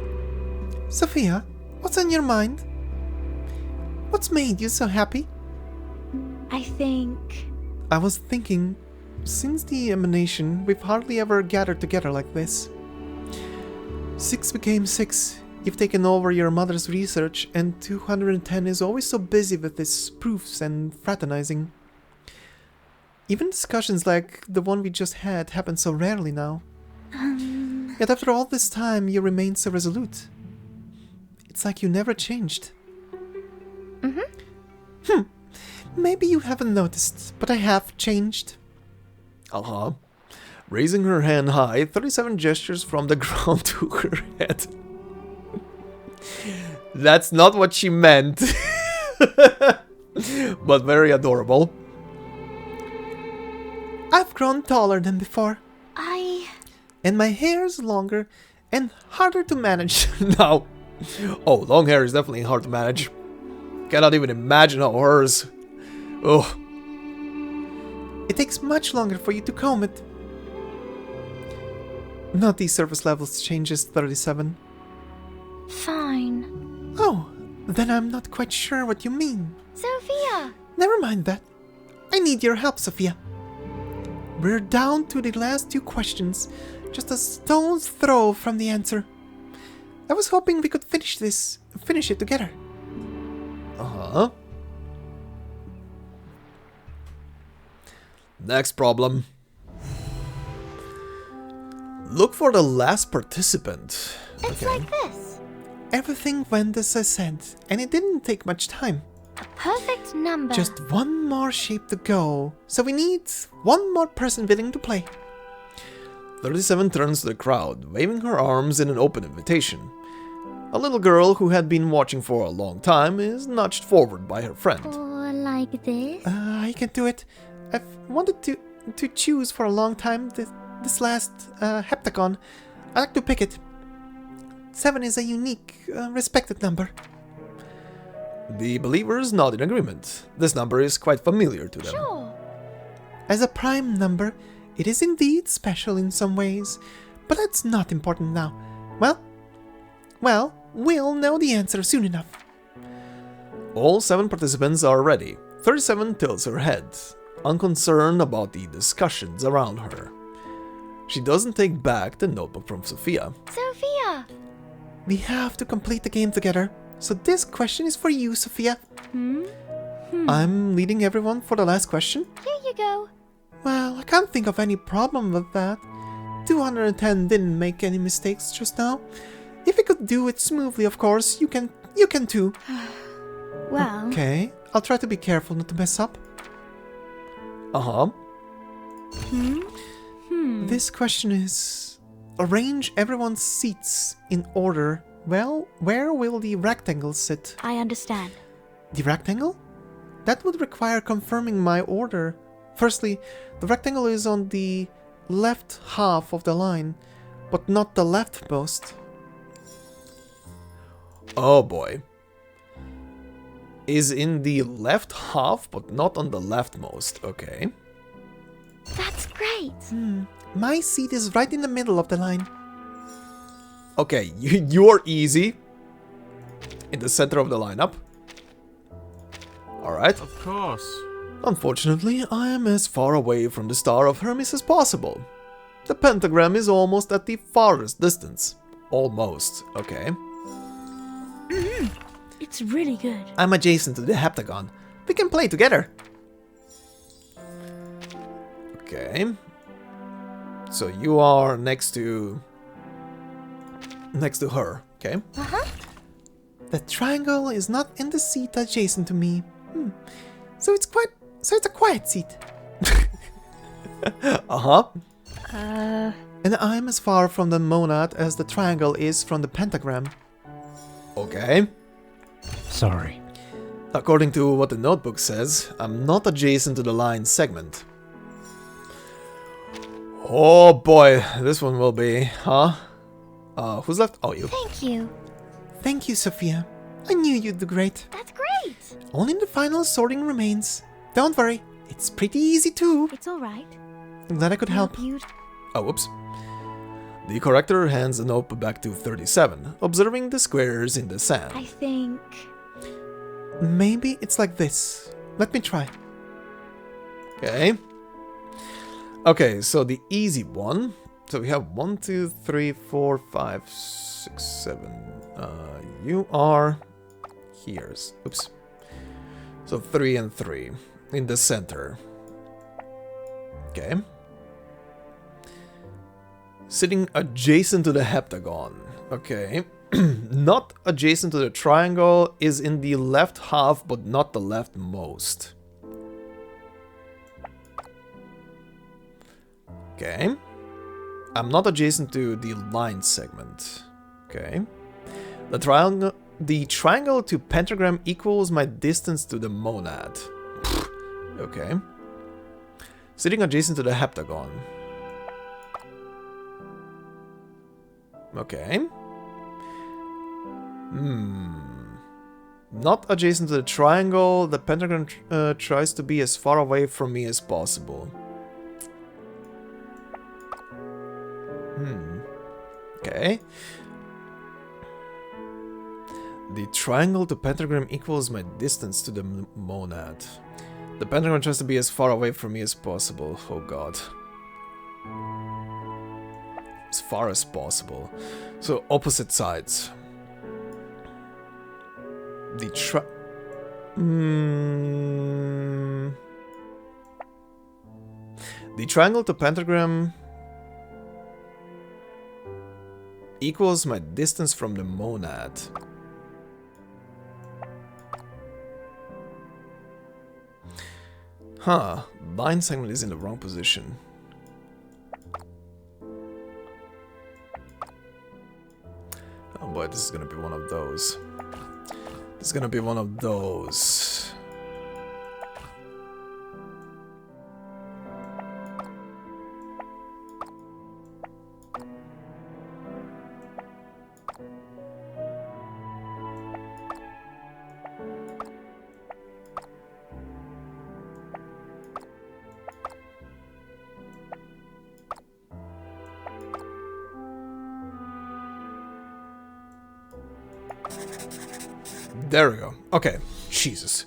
Sophia, what's on your mind? What's made you so happy? I think... I was thinking, since the emanation, we've hardly ever gathered together like this. 6 became 6. You've taken over your mother's research, and 210 is always so busy with his proofs and fraternizing. Even discussions like the one we just had happen so rarely now. Yet after all this time, you remain so resolute. It's like you never changed. Maybe you haven't noticed, but I have changed. Uh-huh. Raising her hand high, 37 gestures from the ground to her head. That's not what she meant. But very adorable. I've grown taller than before. And my hair's longer and harder to manage now. Oh, long hair is definitely hard to manage. Cannot even imagine how hers. Oh. It takes much longer for you to comb it. Not these surface levels changes, 37. Fine. Oh, then I'm not quite sure what you mean. Sophia! Never mind that. I need your help, Sophia. We're down to the last 2 questions, just a stone's throw from the answer. I was hoping we could finish it together. Uh-huh. Next problem. Look for the last participant. It's like this. Everything went as I said, and it didn't take much time. A perfect number. Just one more shape to go, so we need one more person willing to play. 37 turns to the crowd, waving her arms in an open invitation. A little girl who had been watching for a long time is nudged forward by her friend. Or like this. I can do it. I've wanted to choose for a long time this last heptagon. I like to pick it. 7 is a unique, respected number. The believers nod in agreement. This number is quite familiar to them. Sure. As a prime number, it is indeed special in some ways, but that's not important now. Well, we'll know the answer soon enough. All 7 participants are ready. 37 tilts her head, unconcerned about the discussions around her. She doesn't take back the notebook from Sophia. Sophia! We have to complete the game together, so this question is for you, Sophia. I'm leading everyone for the last question. Here you go. Well, I can't think of any problem with that. 210 didn't make any mistakes just now. If we could do it smoothly, of course, you can too. Well... Okay, I'll try to be careful not to mess up. Uh-huh. This question is... Arrange everyone's seats in order. Well, where will the rectangle sit? I understand. The rectangle? That would require confirming my order. Firstly, the rectangle is on the left half of the line, but not the leftmost. Oh boy. Is in the left half, but not on the leftmost. Okay. That's great. My seat is right in the middle of the line. Okay, you're easy. In the center of the lineup. Alright. Of course. Unfortunately, I am as far away from the Star of Hermes as possible. The pentagram is almost at the farthest distance. Almost, okay. It's really good. I'm adjacent to the heptagon. We can play together. Okay. So you are next to her, okay? The triangle is not in the seat adjacent to me. So it's a quiet seat. Uh-huh. And I'm as far from the monad as the triangle is from the pentagram. Okay. Sorry. According to what the notebook says, I'm not adjacent to the line segment. Oh boy, this one will be, huh? Who's left? Oh, you. Thank you. Thank you, Sophia. I knew you'd do great. That's great. Only the final sorting remains. Don't worry, it's pretty easy too. It's all right. I'm glad I could help. You. Oh, whoops. The corrector hands the notebook back to 37, observing the squares in the sand. I think. Maybe it's like this. Let me try. Okay. Okay, so the easy one. So we have 1, 2, 3, 4, 5, 6, 7. You are here. Oops. So 3 and 3 in the center. Okay. Sitting adjacent to the heptagon. Okay. Not adjacent to the triangle, is in the left half, but not the leftmost. Okay. I'm not adjacent to the line segment. Okay. The triangle to pentagram equals my distance to the monad. Okay. Sitting adjacent to the heptagon. Okay. Not adjacent to the triangle, the pentagram tries to be as far away from me as possible. Okay. The triangle to pentagram equals my distance to the monad. The pentagram tries to be as far away from me as possible. Oh god. As far as possible. So opposite sides. The triangle to pentagram equals my distance from the monad. Huh, line segment is in the wrong position. Oh boy, this is gonna be one of those. This is gonna be one of those. There we go. Okay. Jesus.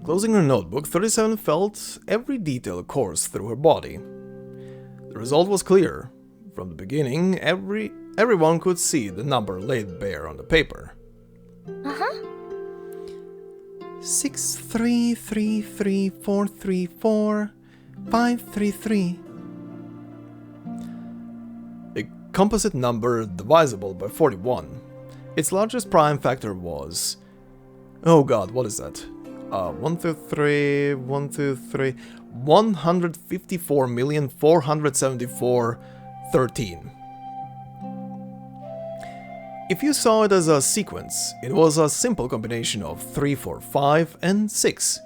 Closing her notebook, 37 felt every detail course through her body. The result was clear. From the beginning, everyone could see the number laid bare on the paper. 6333434 A composite number divisible by 41. Its largest prime factor was... Oh god, what is that? 154,474,13. If you saw it as a sequence, it was a simple combination of 3, 4, 5, and 6.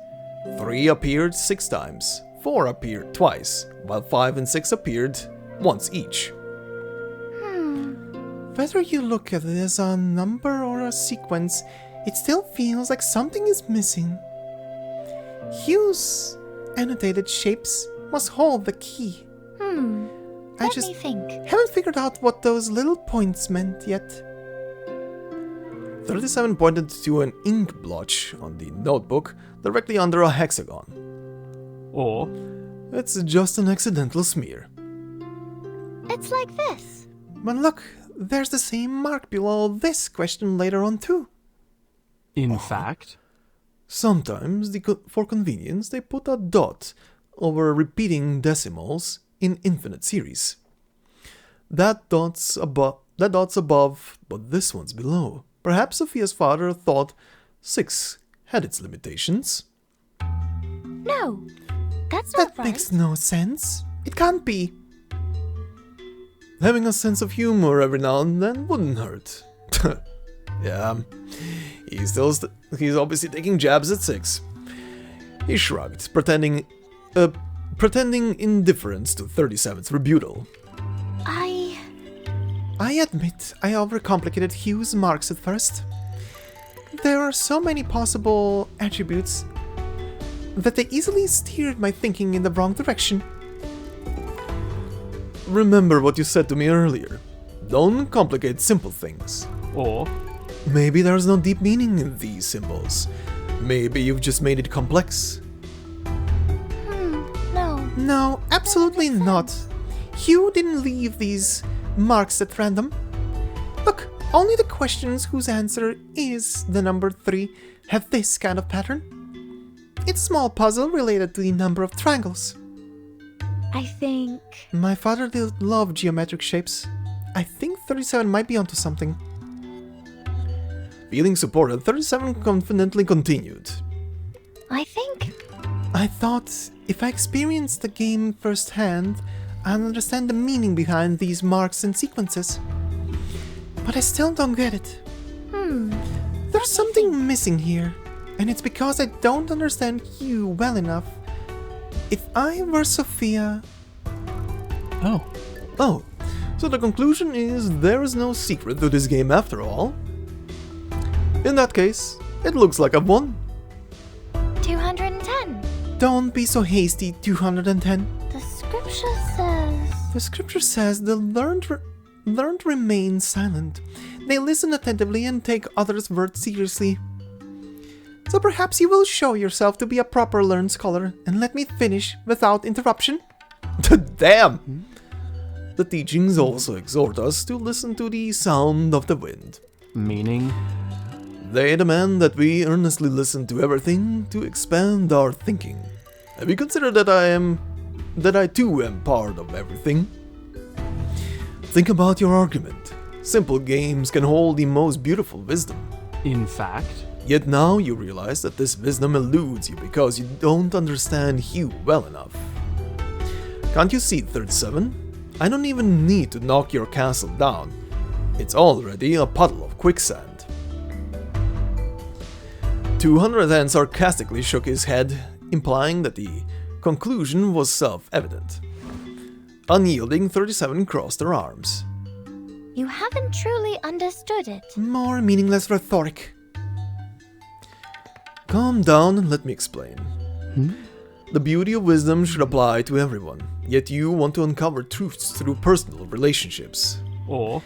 3 appeared 6 times, 4 appeared twice, while 5 and 6 appeared once each. Whether you look at it as a number or a sequence, it still feels like something is missing. Hugh's annotated shapes must hold the key. I Let just me think. haven't figured out what those little points meant yet. 37 pointed to an ink blotch on the notebook directly under a hexagon. Or, It's just an accidental smear. It's like this. But look, there's the same mark below this question later on too. in fact, Sometimes, for convenience, they put a dot over repeating decimals in infinite series. That dot's above, but this one's below. Perhaps Sophia's father thought 6 had its limitations. No, that's not That right. makes no sense. It can't be. Having a sense of humor every now and then wouldn't hurt. Yeah, he's obviously taking jabs at 6. He shrugged, pretending indifference to 37's rebuttal. I admit I overcomplicated Hugh's marks at first. There are so many possible attributes that they easily steered my thinking in the wrong direction. Remember what you said to me earlier. Don't complicate simple things. Or, Maybe there's no deep meaning in these symbols. Maybe you've just made it complex. No. No, absolutely not. Hugh didn't leave these marks at random. Look, only the questions whose answer is the number 3 have this kind of pattern. It's a small puzzle related to the number of triangles. I think... My father did love geometric shapes. I think 37 might be onto something. Feeling supported, 37 confidently continued. I thought if I experienced the game firsthand, I'd understand the meaning behind these marks and sequences. But I still don't get it. There's something missing here, and it's because I don't understand Hugh well enough. If I were Sophia... Oh, so the conclusion is there is no secret to this game after all? In that case, it looks like I've won. 210. Don't be so hasty, 210. The scripture says... The scripture says the learned remain silent. They listen attentively and take others' words seriously. So perhaps you will show yourself to be a proper learned scholar and let me finish without interruption? Damn! The teachings also exhort us to listen to the sound of the wind. meaning? They demand that we earnestly listen to everything to expand our thinking. Have you considered that I too am part of everything? Think about your argument. Simple games can hold the most beautiful wisdom. In fact, Yet now you realize that this wisdom eludes you because you don't understand Hugh well enough. Can't you see, 37? I don't even need to knock your castle down. It's already a puddle of quicksand. 200 then sarcastically shook his head, implying that the conclusion was self-evident. Unyielding, 37 crossed her arms. You haven't truly understood it. More meaningless rhetoric. Calm down and let me explain. The beauty of wisdom should apply to everyone, yet you want to uncover truths through personal relationships. or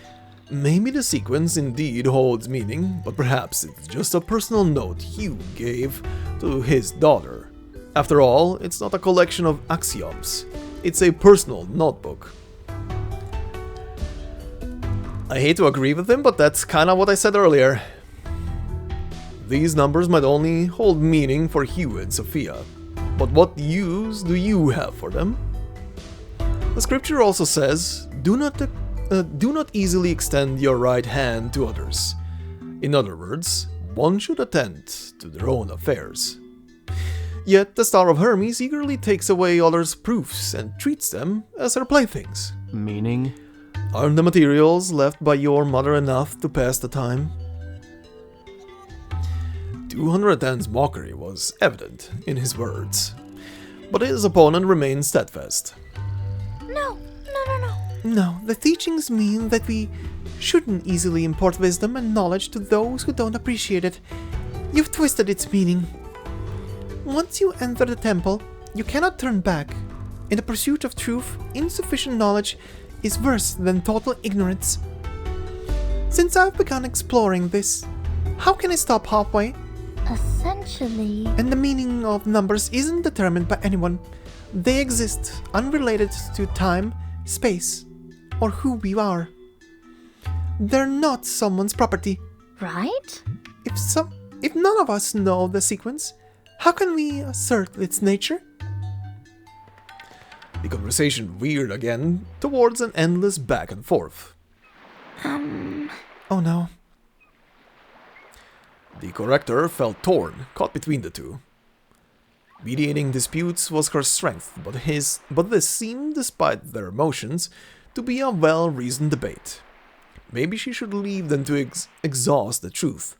Maybe the sequence indeed holds meaning, but perhaps it's just a personal note Hugh gave to his daughter. After all, it's not a collection of axioms, it's a personal notebook. I hate to agree with him, but that's kinda what I said earlier. These numbers might only hold meaning for Hugh and Sophia, but what use do you have for them? The scripture also says, do not easily extend your right hand to others. In other words, one should attend to their own affairs. Yet the Star of Hermes eagerly takes away others' proofs and treats them as her playthings. meaning? Aren't the materials left by your mother enough to pass the time? 210's mockery was evident in his words, but his opponent remained steadfast. No. No, the teachings mean that we shouldn't easily impart wisdom and knowledge to those who don't appreciate it. You've twisted its meaning. Once you enter the temple, you cannot turn back. In the pursuit of truth, insufficient knowledge is worse than total ignorance. Since I've begun exploring this, how can I stop halfway? Essentially... And the meaning of numbers isn't determined by anyone. They exist unrelated to time, space, or who we are. They're not someone's property. Right? If none of us know the sequence, how can we assert its nature? The conversation veered again towards an endless back and forth. Oh no. The corrector felt torn, caught between the two. Mediating disputes was her strength, but this seemed, despite their emotions, to be a well-reasoned debate. Maybe she should leave them to exhaust the truth.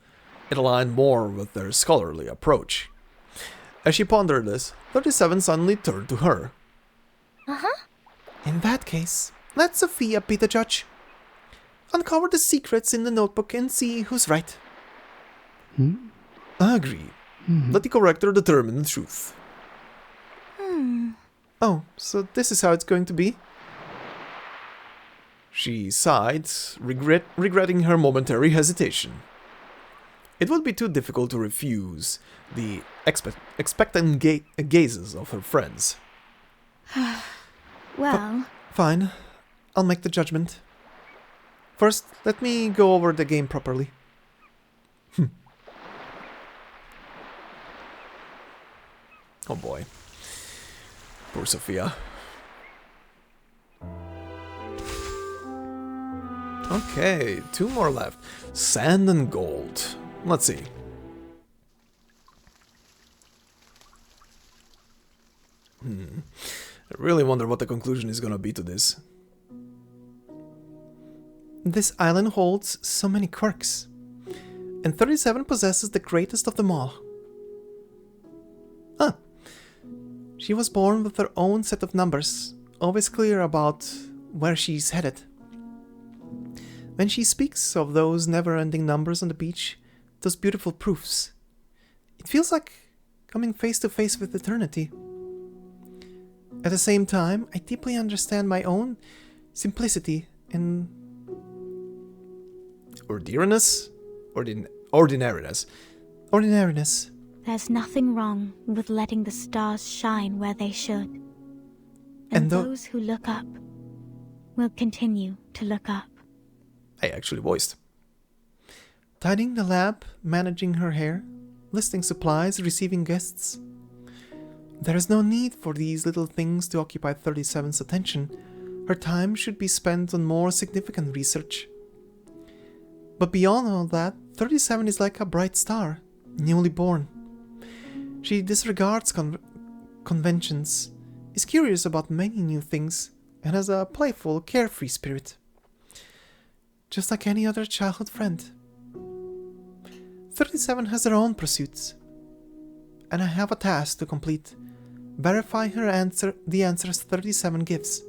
It aligned more with their scholarly approach. As she pondered this, 37 suddenly turned to her. In that case, let Sophia be the judge. Uncover the secrets in the notebook and see who's right. Agreed. Let the corrector determine the truth. Oh, so this is how it's going to be? She sighed, regretting her momentary hesitation. It would be too difficult to refuse the expectant gazes of her friends. Well, Fine. I'll make the judgment. First, let me go over the game properly. Oh boy. Poor Sophia. Okay, 2 more left. Sand and gold. Let's see. I really wonder what the conclusion is gonna be to this. This island holds so many quirks, and 37 possesses the greatest of them all. She was born with her own set of numbers, always clear about where she's headed. When she speaks of those never-ending numbers on the beach, those beautiful proofs, it feels like coming face to face with eternity. At the same time, I deeply understand my own simplicity and Ordinariness? Ordinariness. there's nothing wrong with letting the stars shine where they should. And those who look up will continue to look up. I actually voiced. Tidying the lab, managing her hair, listing supplies, receiving guests. There is no need for these little things to occupy 37's attention. Her time should be spent on more significant research. But beyond all that, 37 is like a bright star, newly born. She disregards conventions, is curious about many new things, and has a playful, carefree spirit. Just like any other childhood friend. 37 has her own pursuits, and I have a task to complete. Verify the answers 37 gives.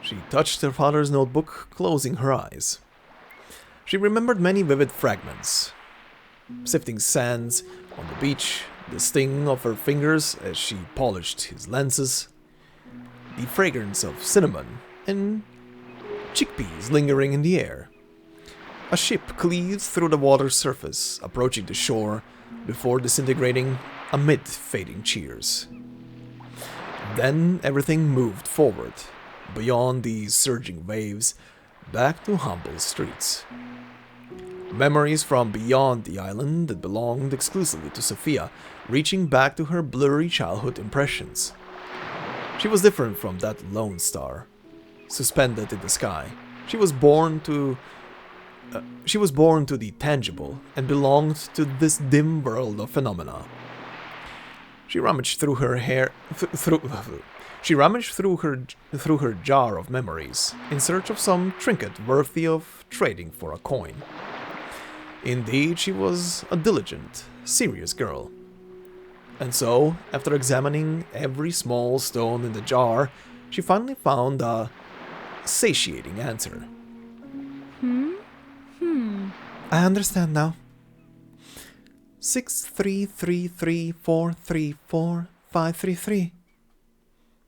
She touched her father's notebook, closing her eyes. She remembered many vivid fragments. Sifting sands on the beach, the sting of her fingers as she polished his lenses, the fragrance of cinnamon, and chickpeas lingering in the air. A ship cleaved through the water's surface, approaching the shore before disintegrating amid fading cheers. Then everything moved forward, beyond these surging waves, back to humble streets. Memories from beyond the island that belonged exclusively to Sophia, reaching back to her blurry childhood impressions. She was different from that lone star, suspended in the sky. She was born to the tangible and belonged to this dim world of phenomena. She rummaged through her jar of memories in search of some trinket worthy of trading for a coin. Indeed, she was a diligent, serious girl. And so, after examining every small stone in the jar, she finally found a satiating answer. I understand now. 63334345533.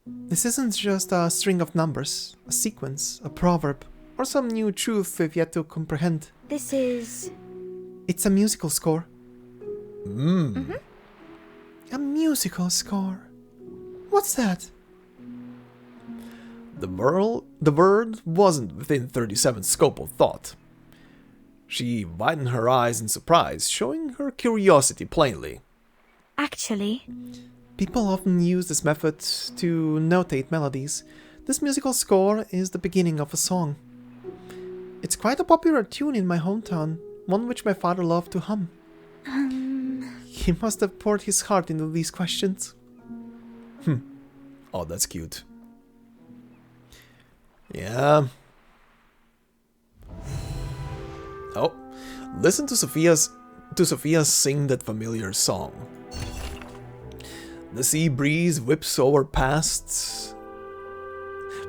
This isn't just a string of numbers, a sequence, a proverb, or some new truth we've yet to comprehend. This is... It's a musical score. Mm-hmm. A musical score. What's that? The word wasn't within 37's scope of thought. She widened her eyes in surprise, showing her curiosity plainly. Actually, People often use this method to notate melodies. This musical score is the beginning of a song. It's quite a popular tune in my hometown, one which my father loved to hum. He must have poured his heart into these questions. Oh, that's cute. Yeah. Oh, listen to Sophia sing that familiar song. The sea breeze whips over past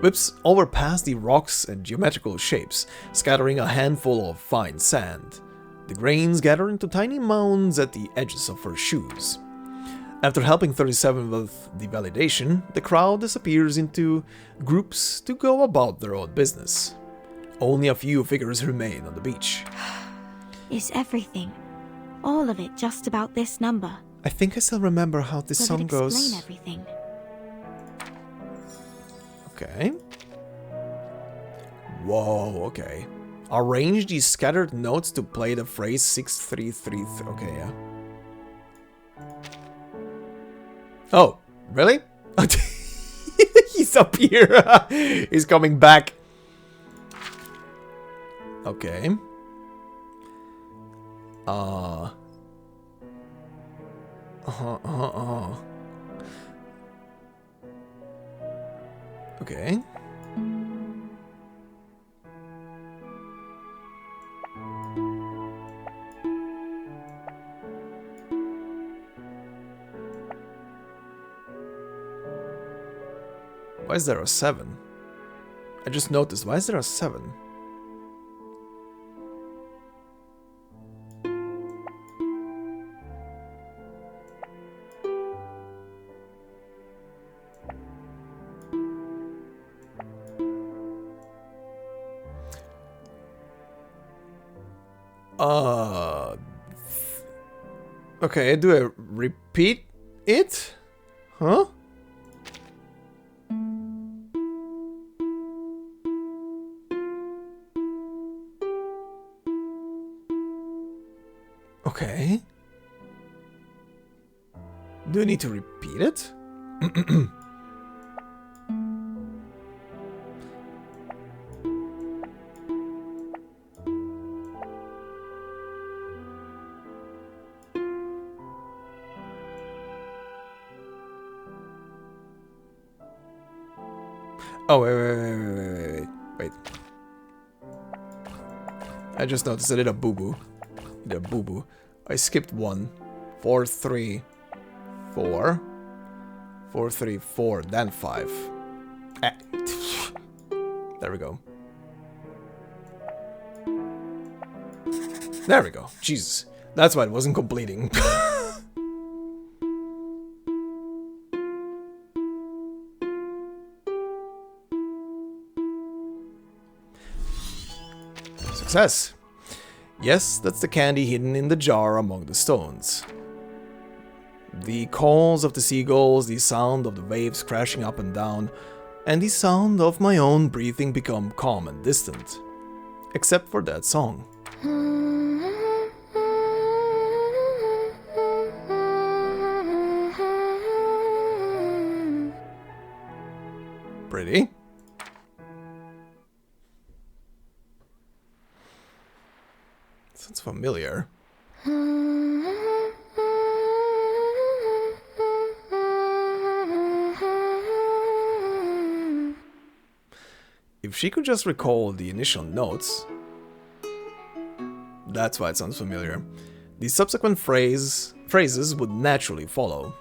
the rocks and geometrical shapes, scattering a handful of fine sand. The grains gather into tiny mounds at the edges of her shoes. After helping 37 with the validation, the crowd disappears into groups to go about their own business. Only a few figures remain on the beach. is everything, all of it, just about this number? I think I still remember how this Will song it goes. explain everything? Okay. Whoa, okay. Arrange these scattered notes to play the phrase 6333. Okay, yeah. Oh, really? He's up here. He's coming back. Okay. Okay. Why is there a 7? I just noticed, why is there a 7? Okay, do I repeat it? Huh? Okay. Do I need to repeat it? Oh, wait. I just noticed I did a boo-boo. I skipped 1. 4, 3, 4. 4, 3, 4, then 5. There we go. There we go. Jesus. That's why it wasn't completing. Success. Yes, that's the candy hidden in the jar among the stones. The calls of the seagulls, the sound of the waves crashing up and down, and the sound of my own breathing become calm and distant. Except for that song. Pretty. Sounds familiar. If she could just recall the initial notes, that's why it sounds familiar. The subsequent phrases would naturally follow.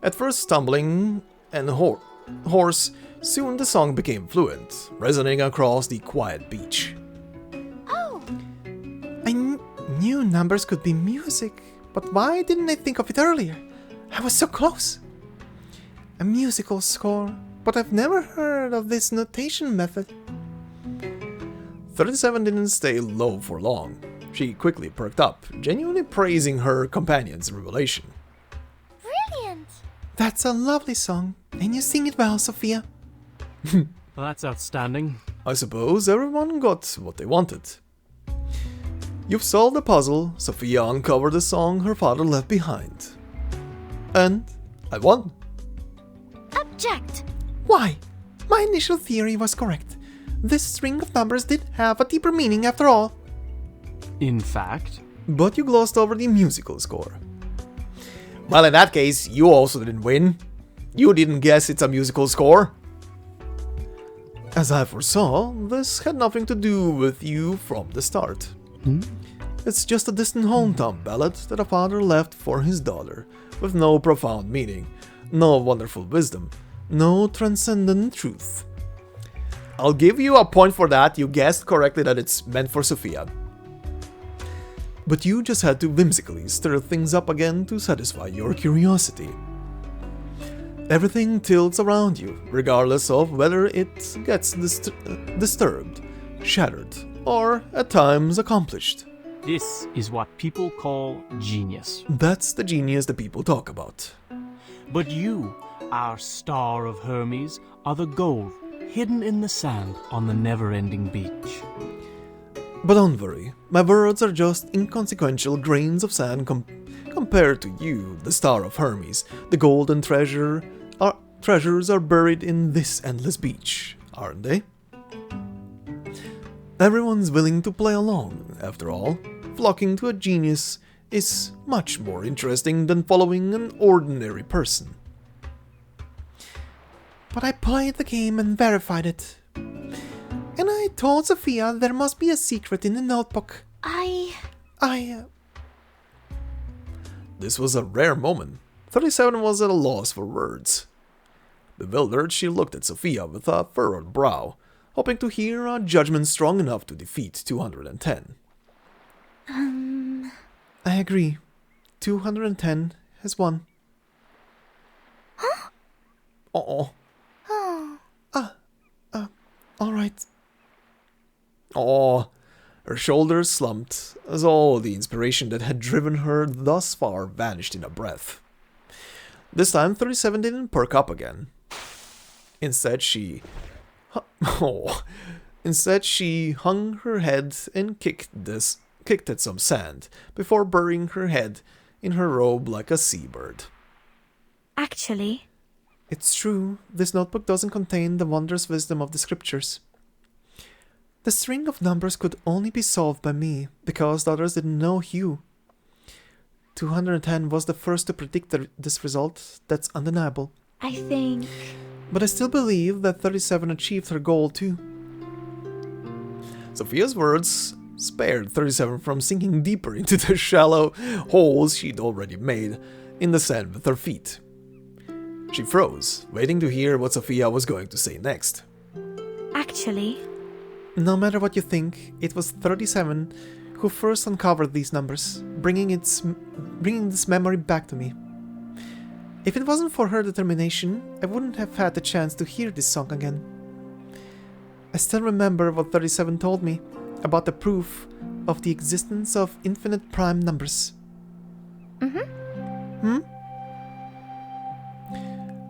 At first stumbling and hoarse, soon the song became fluent, resonating across the quiet beach. I knew numbers could be music, but why didn't I think of it earlier? I was so close. A musical score, but I've never heard of this notation method. 37 didn't stay low for long. She quickly perked up, genuinely praising her companion's revelation. Brilliant! That's a lovely song, and you sing it well, Sophia. Well, that's outstanding. I suppose everyone got what they wanted. You've solved the puzzle. Sophia uncovered the song her father left behind. And I won. Object! Why? My initial theory was correct. This string of numbers did have a deeper meaning after all. In fact, But you glossed over the musical score. Well, in that case, you also didn't win. You didn't guess it's a musical score. As I foresaw, this had nothing to do with you from the start. It's just a distant hometown ballad that a father left for his daughter, with no profound meaning, no wonderful wisdom, no transcendent truth. I'll give you a point for that. You guessed correctly that it's meant for Sophia. But you just had to whimsically stir things up again to satisfy your curiosity. Everything tilts around you, regardless of whether it gets disturbed, shattered, or at times accomplished. this is what people call genius. That's the genius that people talk about. But you, our star of Hermes, are the gold hidden in the sand on the never-ending beach. But don't worry, my words are just inconsequential grains of sand compared to you, the star of Hermes. The golden treasures are buried in this endless beach, aren't they? Everyone's willing to play along, after all. Flocking to a genius is much more interesting than following an ordinary person. But I played the game and verified it. And I told Sophia there must be a secret in the notebook. This was a rare moment. 37 was at a loss for words. Bewildered, she looked at Sophia with a furrowed brow, hoping to hear a judgment strong enough to defeat 210. I agree. 210 has won. Oh. Alright. Oh. Her shoulders slumped, as all the inspiration that had driven her thus far vanished in a breath. This time 37 didn't perk up again. Instead she hung her head and kicked at some sand, before burying her head in her robe like a seabird. Actually, It's true, this notebook doesn't contain the wondrous wisdom of the scriptures. The string of numbers could only be solved by me, because the others didn't know Hugh. 210 was the first to predict this result, that's undeniable. I think... But I still believe that 37 achieved her goal too. Sophia's words spared 37 from sinking deeper into the shallow holes she'd already made in the sand with her feet. She froze, waiting to hear what Sophia was going to say next. Actually, No matter what you think, it was 37 who first uncovered these numbers, bringing this memory back to me. If it wasn't for her determination, I wouldn't have had the chance to hear this song again. I still remember what 37 told me about the proof of the existence of infinite prime numbers.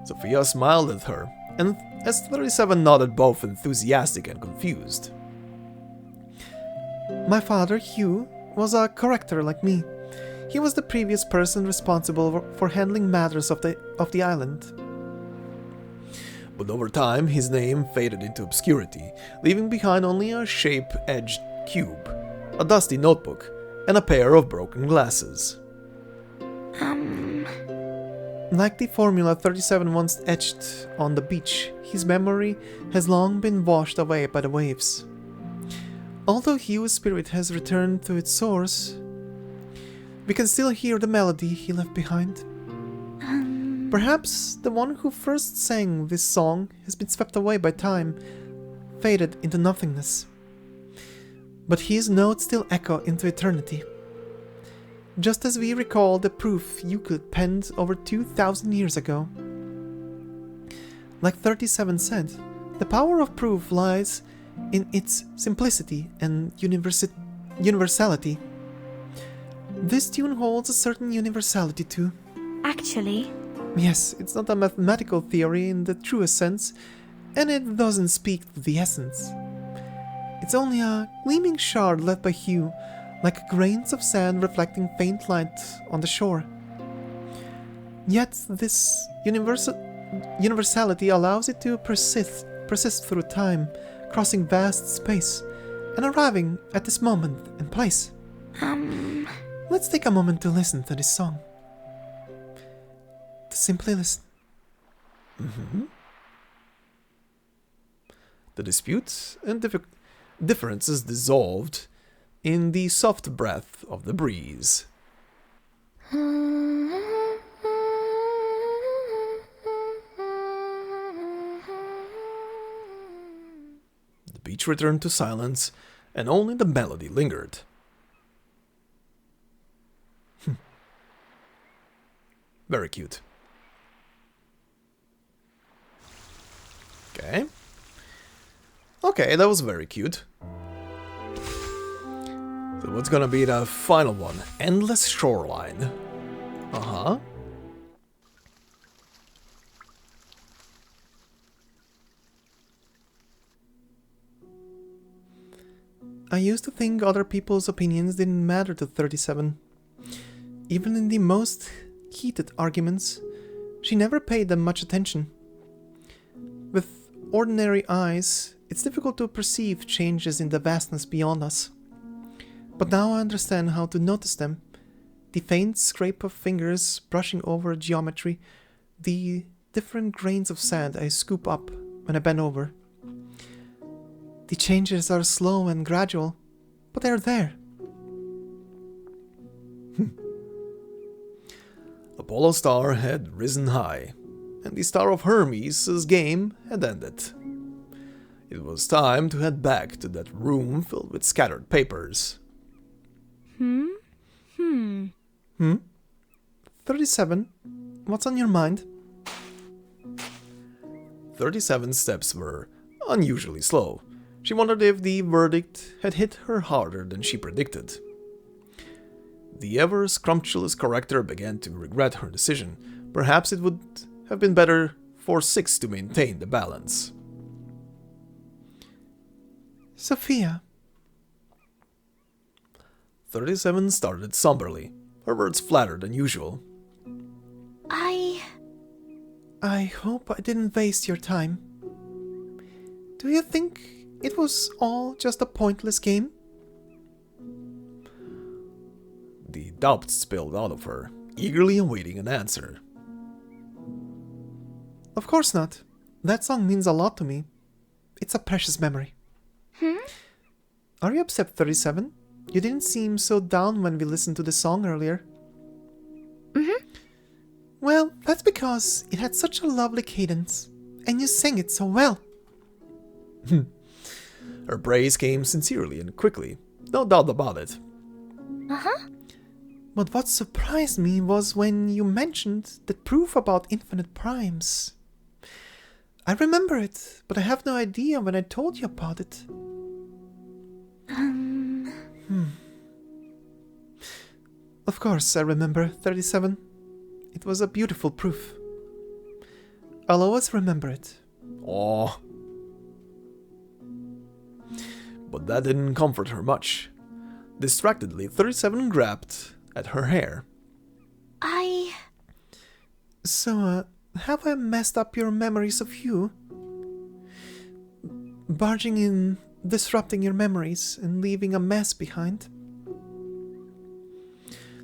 Sophia smiled at her, and as 37 nodded, both enthusiastic and confused. My father, Hugh, was a corrector like me. He was the previous person responsible for handling matters of the island. But over time, his name faded into obscurity, leaving behind only a shape-edged cube, a dusty notebook, and a pair of broken glasses. Like the formula 37 once etched on the beach, his memory has long been washed away by the waves. Although Hugh's spirit has returned to its source, we can still hear the melody he left behind. Perhaps the one who first sang this song has been swept away by time, faded into nothingness. But his notes still echo into eternity. Just as we recall the proof Euclid penned over 2,000 years ago. Like 37 said, the power of proof lies in its simplicity and universality. This tune holds a certain universality too. actually, Yes, it's not a mathematical theory in the truest sense, and it doesn't speak to the essence. It's only a gleaming shard left by Hugh, like grains of sand reflecting faint light on the shore. Yet this universality allows it to persist through time, crossing vast space, and arriving at this moment and place. Let's take a moment to listen to this song. To simply listen. The disputes and differences dissolved in the soft breath of the breeze. The beach returned to silence, and only the melody lingered. Very cute. Okay. Okay, that was very cute. So what's gonna be the final one? Endless Shoreline. Uh-huh. I used to think other people's opinions didn't matter to 37. Even in the most heated arguments, she never paid them much attention. With ordinary eyes, it's difficult to perceive changes in the vastness beyond us. But now I understand how to notice them. The faint scrape of fingers brushing over geometry, the different grains of sand I scoop up when I bend over. The changes are slow and gradual, but they're there. Apollo's star had risen high, and the star of Hermes' game had ended. It was time to head back to that room filled with scattered papers. 37, what's on your mind? 37's steps were unusually slow. She wondered if the verdict had hit her harder than she predicted. The ever-scrumptious corrector began to regret her decision. Perhaps it would have been better for 6 to maintain the balance. Sophia. 37 started somberly, her words flatter than usual. I hope I didn't waste your time. Do you think it was all just a pointless game? The doubt spilled out of her, eagerly awaiting an answer. Of course not. That song means a lot to me. It's a precious memory. Are you upset, 37? You didn't seem so down when we listened to the song earlier. Well, that's because it had such a lovely cadence, and you sang it so well. Her praise came sincerely and quickly, no doubt about it. But what surprised me was when you mentioned that proof about infinite primes. I remember it, but I have no idea when I told you about it. Of course, I remember, 37. It was a beautiful proof. I'll always remember it. Aw. But that didn't comfort her much. Distractedly, 37 grabbed at her hair. So, have I messed up your memories of you? Barging in, disrupting your memories, and leaving a mess behind?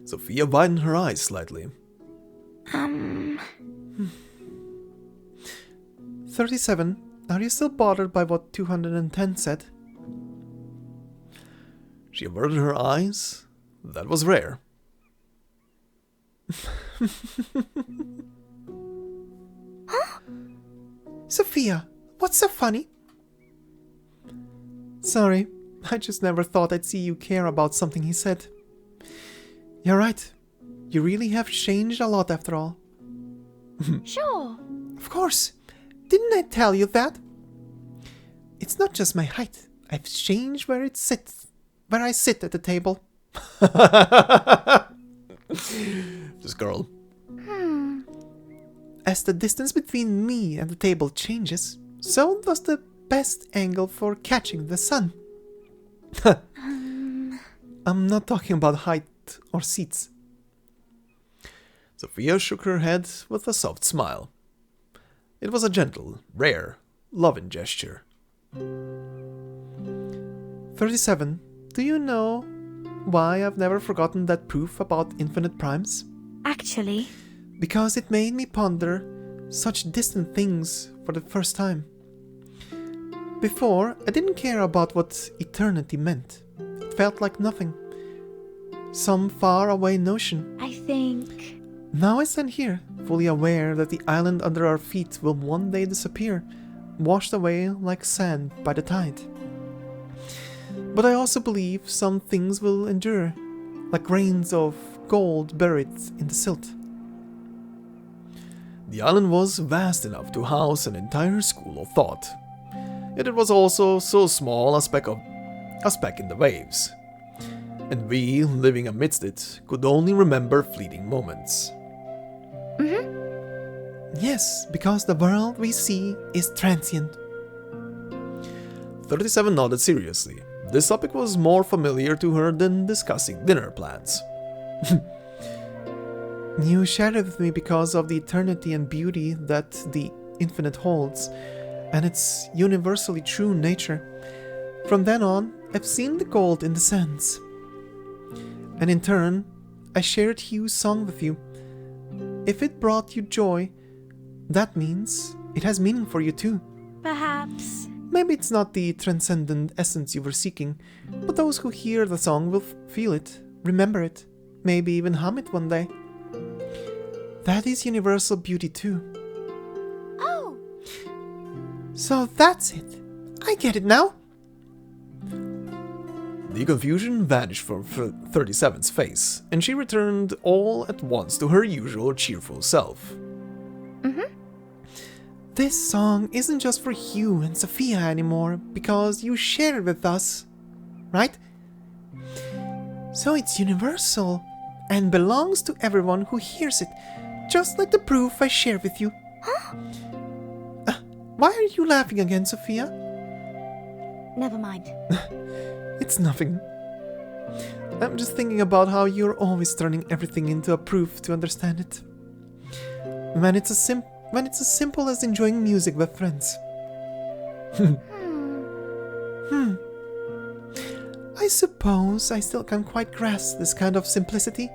Sophia widened her eyes slightly. 37, are you still bothered by what 210 said? She averted her eyes. That was rare. Sophia, what's so funny? Sorry, I just never thought I'd see you care about something he said. You're right. You really have changed a lot after all. Sure. Of course. Didn't I tell you that? It's not just my height. I've changed where I sit at the table. This girl. As the distance between me and the table changes, so does the best angle for catching the sun. I'm not talking about height or seats. Sophia shook her head with a soft smile. It was a gentle, rare, loving gesture. 37. Do you know why I've never forgotten that proof about infinite primes? Actually, Because it made me ponder such distant things for the first time. Before, I didn't care about what eternity meant. It felt like nothing. Some far-away notion. I think... Now I stand here, fully aware that the island under our feet will one day disappear, washed away like sand by the tide. But I also believe some things will endure, like grains of gold buried in the silt. The island was vast enough to house an entire school of thought. Yet it was also so small a speck in the waves. And we, living amidst it, could only remember fleeting moments. Yes, because the world we see is transient. 37 nodded seriously. This topic was more familiar to her than discussing dinner plans. You shared it with me because of the eternity and beauty that the infinite holds, and its universally true nature. From then on, I've seen the gold in the sands. And in turn, I shared Hugh's song with you. If it brought you joy, that means it has meaning for you too. Perhaps... Maybe it's not the transcendent essence you were seeking, but those who hear the song will feel it, remember it, maybe even hum it one day. That is universal beauty too. Oh! So that's it. I get it now. The confusion vanished from 37's face, and she returned all at once to her usual cheerful self. This song isn't just for Hugh and Sophia anymore, because you share it with us, right? So it's universal, and belongs to everyone who hears it, just like the proof I share with you. Why are you laughing again, Sophia? Never mind. It's nothing. I'm just thinking about how you're always turning everything into a proof to understand it. When it's as simple as enjoying music with friends. I suppose I still can't quite grasp this kind of simplicity.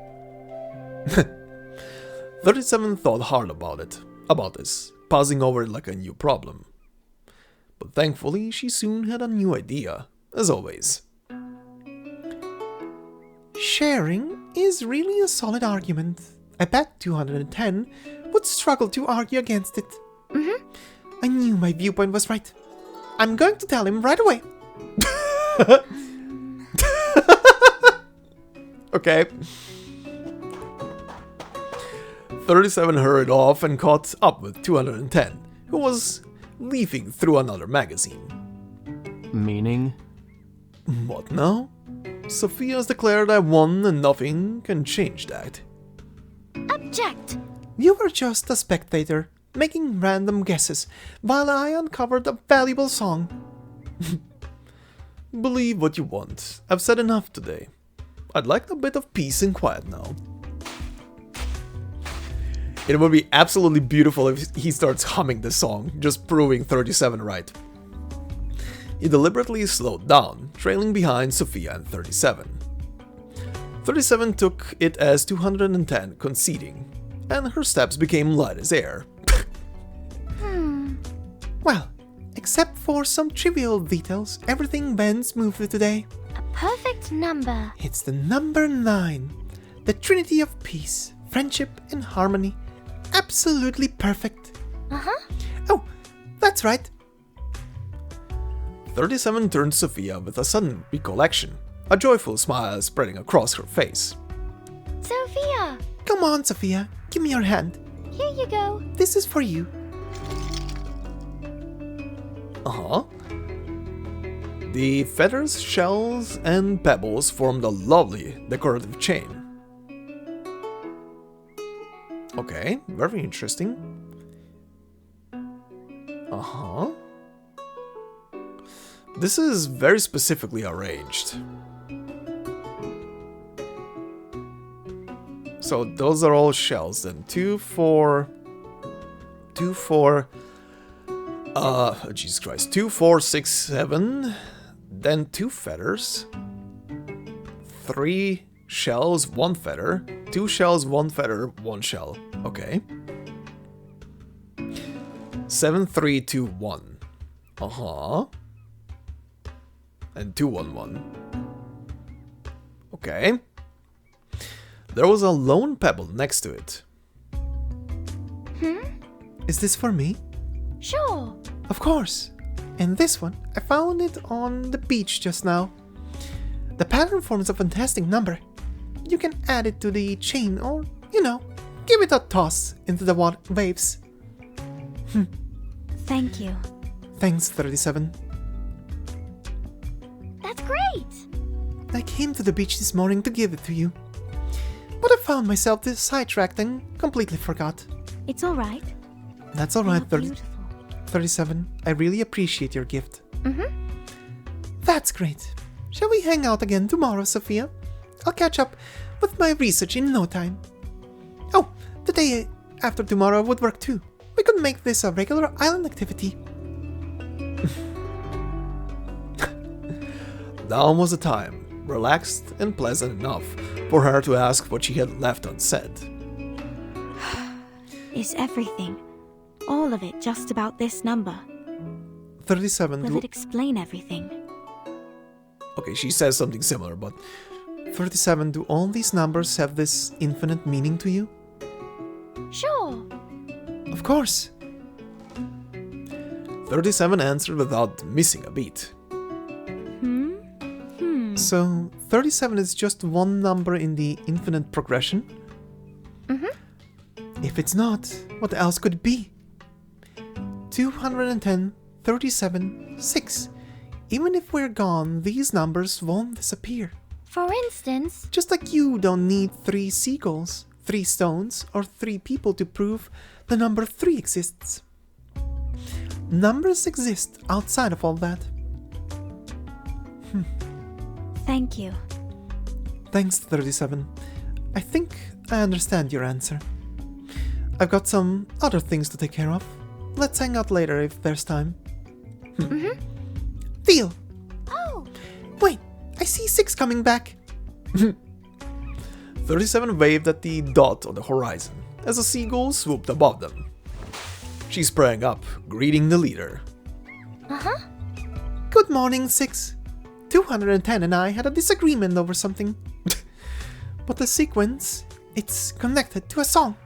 37 thought hard about this, pausing over it like a new problem. But thankfully, she soon had a new idea, as always. Sharing is really a solid argument. I bet 210 would struggle to argue against it. I knew my viewpoint was right. I'm going to tell him right away. Okay. 37 hurried off and caught up with 210, who was leafing through another magazine. Meaning? What now? Sophia's declared I won and nothing can change that. Object! You were just a spectator, making random guesses, while I uncovered a valuable song. Believe what you want. I've said enough today. I'd like a bit of peace and quiet now. It would be absolutely beautiful if he starts humming this song, just proving 37 right. He deliberately slowed down, trailing behind Sophia and 37. 37 took it as 210 conceding, and her steps became light as air. Well, except for some trivial details, everything went smoothly today. A perfect number. It's the number 9, the trinity of peace, friendship, and harmony. Absolutely perfect. Oh, that's right. 37 turned to Sophia with a sudden recollection, a joyful smile spreading across her face. Sophia! Come on, Sophia, give me your hand. Here you go. This is for you. Uh-huh. The feathers, shells, and pebbles formed a lovely decorative chain. Okay, very interesting. Uh-huh. This is very specifically arranged. So those are all shells then. 2, 4... Jesus Christ. 2, 4, 6, 7. Then 2 feathers. 3 shells, 1 feather. 2 shells, 1 feather, 1 shell. Okay. 7, 3, 2, 1. Uh-huh. And 2, 1, 1. Okay. There was a lone pebble next to it. Is this for me? Sure. Of course. And this one, I found it on the beach just now. The pattern forms a fantastic number. You can add it to the chain or, you know, give it a toss into the waves. Thank you. Thanks, 37. That's great. I came to the beach this morning to give it to you. But I found myself sidetracked and completely forgot. It's all right. That's all right, They are beautiful. 37. I really appreciate your gift. Mm-hmm. That's great. Shall we hang out again tomorrow, Sophia? I'll catch up with my research in no time. Oh, the day after tomorrow would work too. We could make this a regular island activity. Now was the time, relaxed and pleasant enough for her to ask what she had left unsaid. Is everything, all of it, just about this number? 37. Will it explain everything? Okay, she says something similar, but 37. Do all these numbers have this infinite meaning to you? Sure. Of course. 37 answered without missing a beat. So 37 is just one number in the infinite progression? If it's not, what else could it be? 210, 37, 6. Even if we're gone, these numbers won't disappear. For instance, Just like you don't need 3 seagulls, 3 stones, or 3 people to prove the number 3 exists. Numbers exist outside of all that. thank you. Thanks, 37. I think I understand your answer. I've got some other things to take care of. Let's hang out later if there's time. Deal! Oh, Wait, I see 6 coming back. 37 waved at the dot on the horizon as a seagull swooped above them. She sprang up, greeting the leader. Good morning, 6. 210 and I had a disagreement over something. But the sequence, it's connected to a song.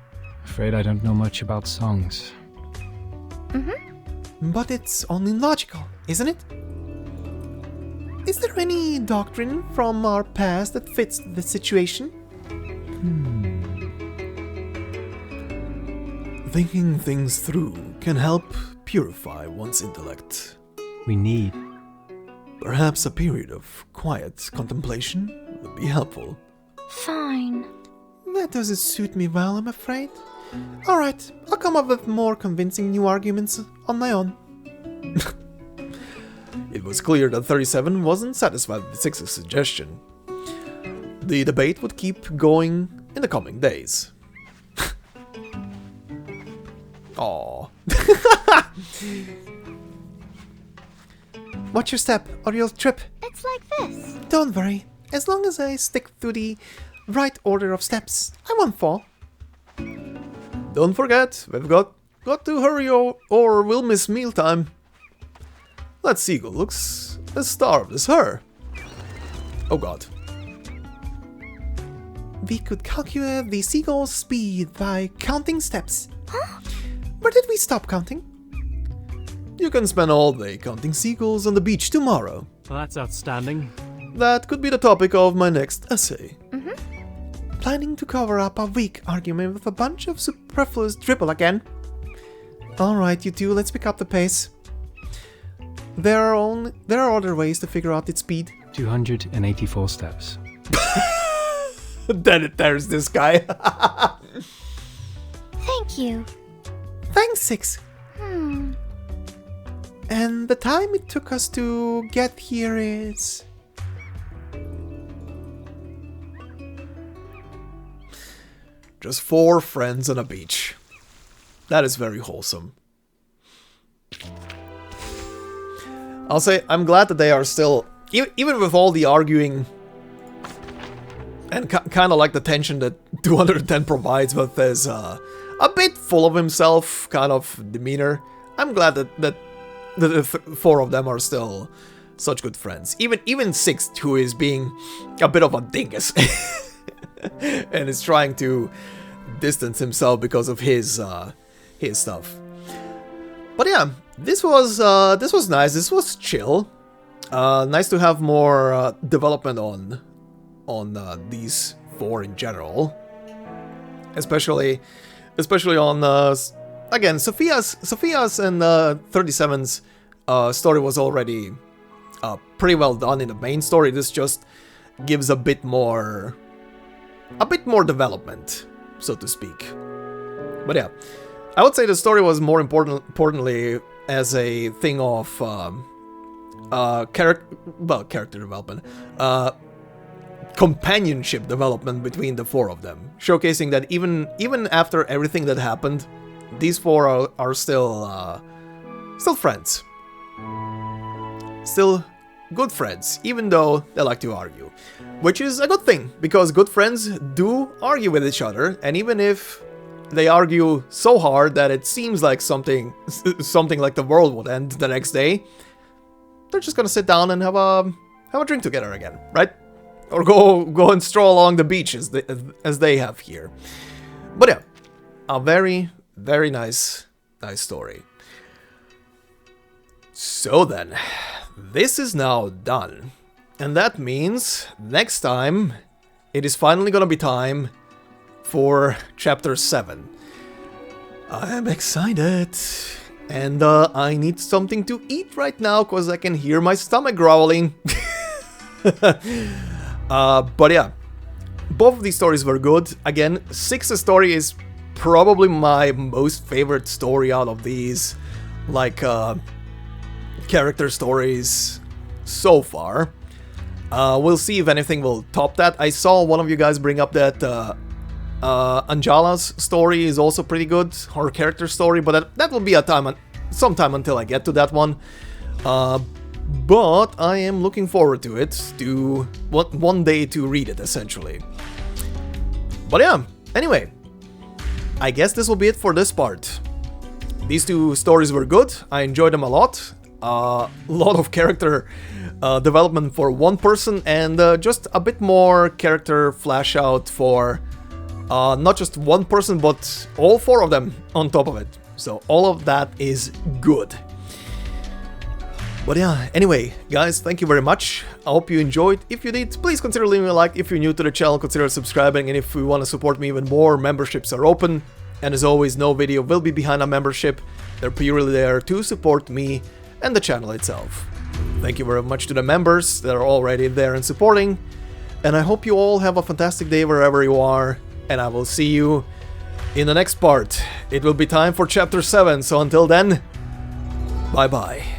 Afraid I don't know much about songs. But it's only logical, isn't it? Is there any doctrine from our past that fits the situation? Thinking things through can help purify one's intellect. We need. Perhaps a period of quiet contemplation would be helpful. fine. That doesn't suit me well, I'm afraid. Alright, I'll come up with more convincing new arguments on my own. It was clear that 37 wasn't satisfied with 6's suggestion. The debate would keep going in the coming days. Aww. Watch your step, or you'll trip. It's like this. Don't worry, as long as I stick to the right order of steps, I won't fall. Don't forget, we've got to hurry or we'll miss mealtime. That seagull looks as starved as her. Oh god. We could calculate the seagull's speed by counting steps. Where did we stop counting? You can spend all day counting seagulls on the beach tomorrow. Well, that's outstanding. That could be the topic of my next essay. Planning to cover up a weak argument with a bunch of superfluous dribble again. Alright, you two, let's pick up the pace. There are other ways to figure out its speed. 284 steps. Then there's this guy. Thank you. Thanks, 6. And the time it took us to get here is... Just 4 friends on a beach. That is very wholesome. I'll say I'm glad that they are still, even with all the arguing and kind of like the tension that 210 provides with his a bit full of himself kind of demeanor. I'm glad that the 4 of them are still such good friends. Even Sixth, who is being a bit of a dingus and is trying to distance himself because of his stuff. But yeah, this was nice. This was chill. Nice to have more development on these 4 in general, especially on again Sophia's and 37's story was already pretty well done in the main story. This just gives a bit more development, so to speak. But yeah, I would say the story was more importantly as a thing of character development, companionship development between the 4 of them, showcasing that even after everything that happened, these 4 are still friends, still good friends, even though they like to argue, which is a good thing, because good friends do argue with each other, and even if they argue so hard that it seems like something like the world would end the next day, they're just gonna sit down and have a drink together again, right? Or go and stroll along the beach as they have here. But yeah, a very, very nice story. So then, this is now done. And that means next time it is finally gonna be time for Chapter 7. I'm excited. And I need something to eat right now because I can hear my stomach growling. But yeah, both of these stories were good. Again, Six's story is probably my most favorite story out of these, like, character stories so far. We'll see if anything will top that. I saw one of you guys bring up that Anjala's story is also pretty good, her character story, but that will be some time until I get to that one. But I am looking forward to it, to one day to read it, essentially. But yeah, anyway, I guess this will be it for this part. These 2 stories were good, I enjoyed them a lot. A lot of character development for one person, and just a bit more character flash out for not just one person, but all 4 of them on top of it. So all of that is good. But yeah, anyway, guys, thank you very much. I hope you enjoyed. If you did, please consider leaving a like. If you're new to the channel, consider subscribing. And if you want to support me even more, memberships are open. And as always, no video will be behind a membership. They're purely there to support me and the channel itself. Thank you very much to the members that are already there and supporting. And I hope you all have a fantastic day wherever you are. And I will see you in the next part. It will be time for Chapter 7. So until then, bye-bye.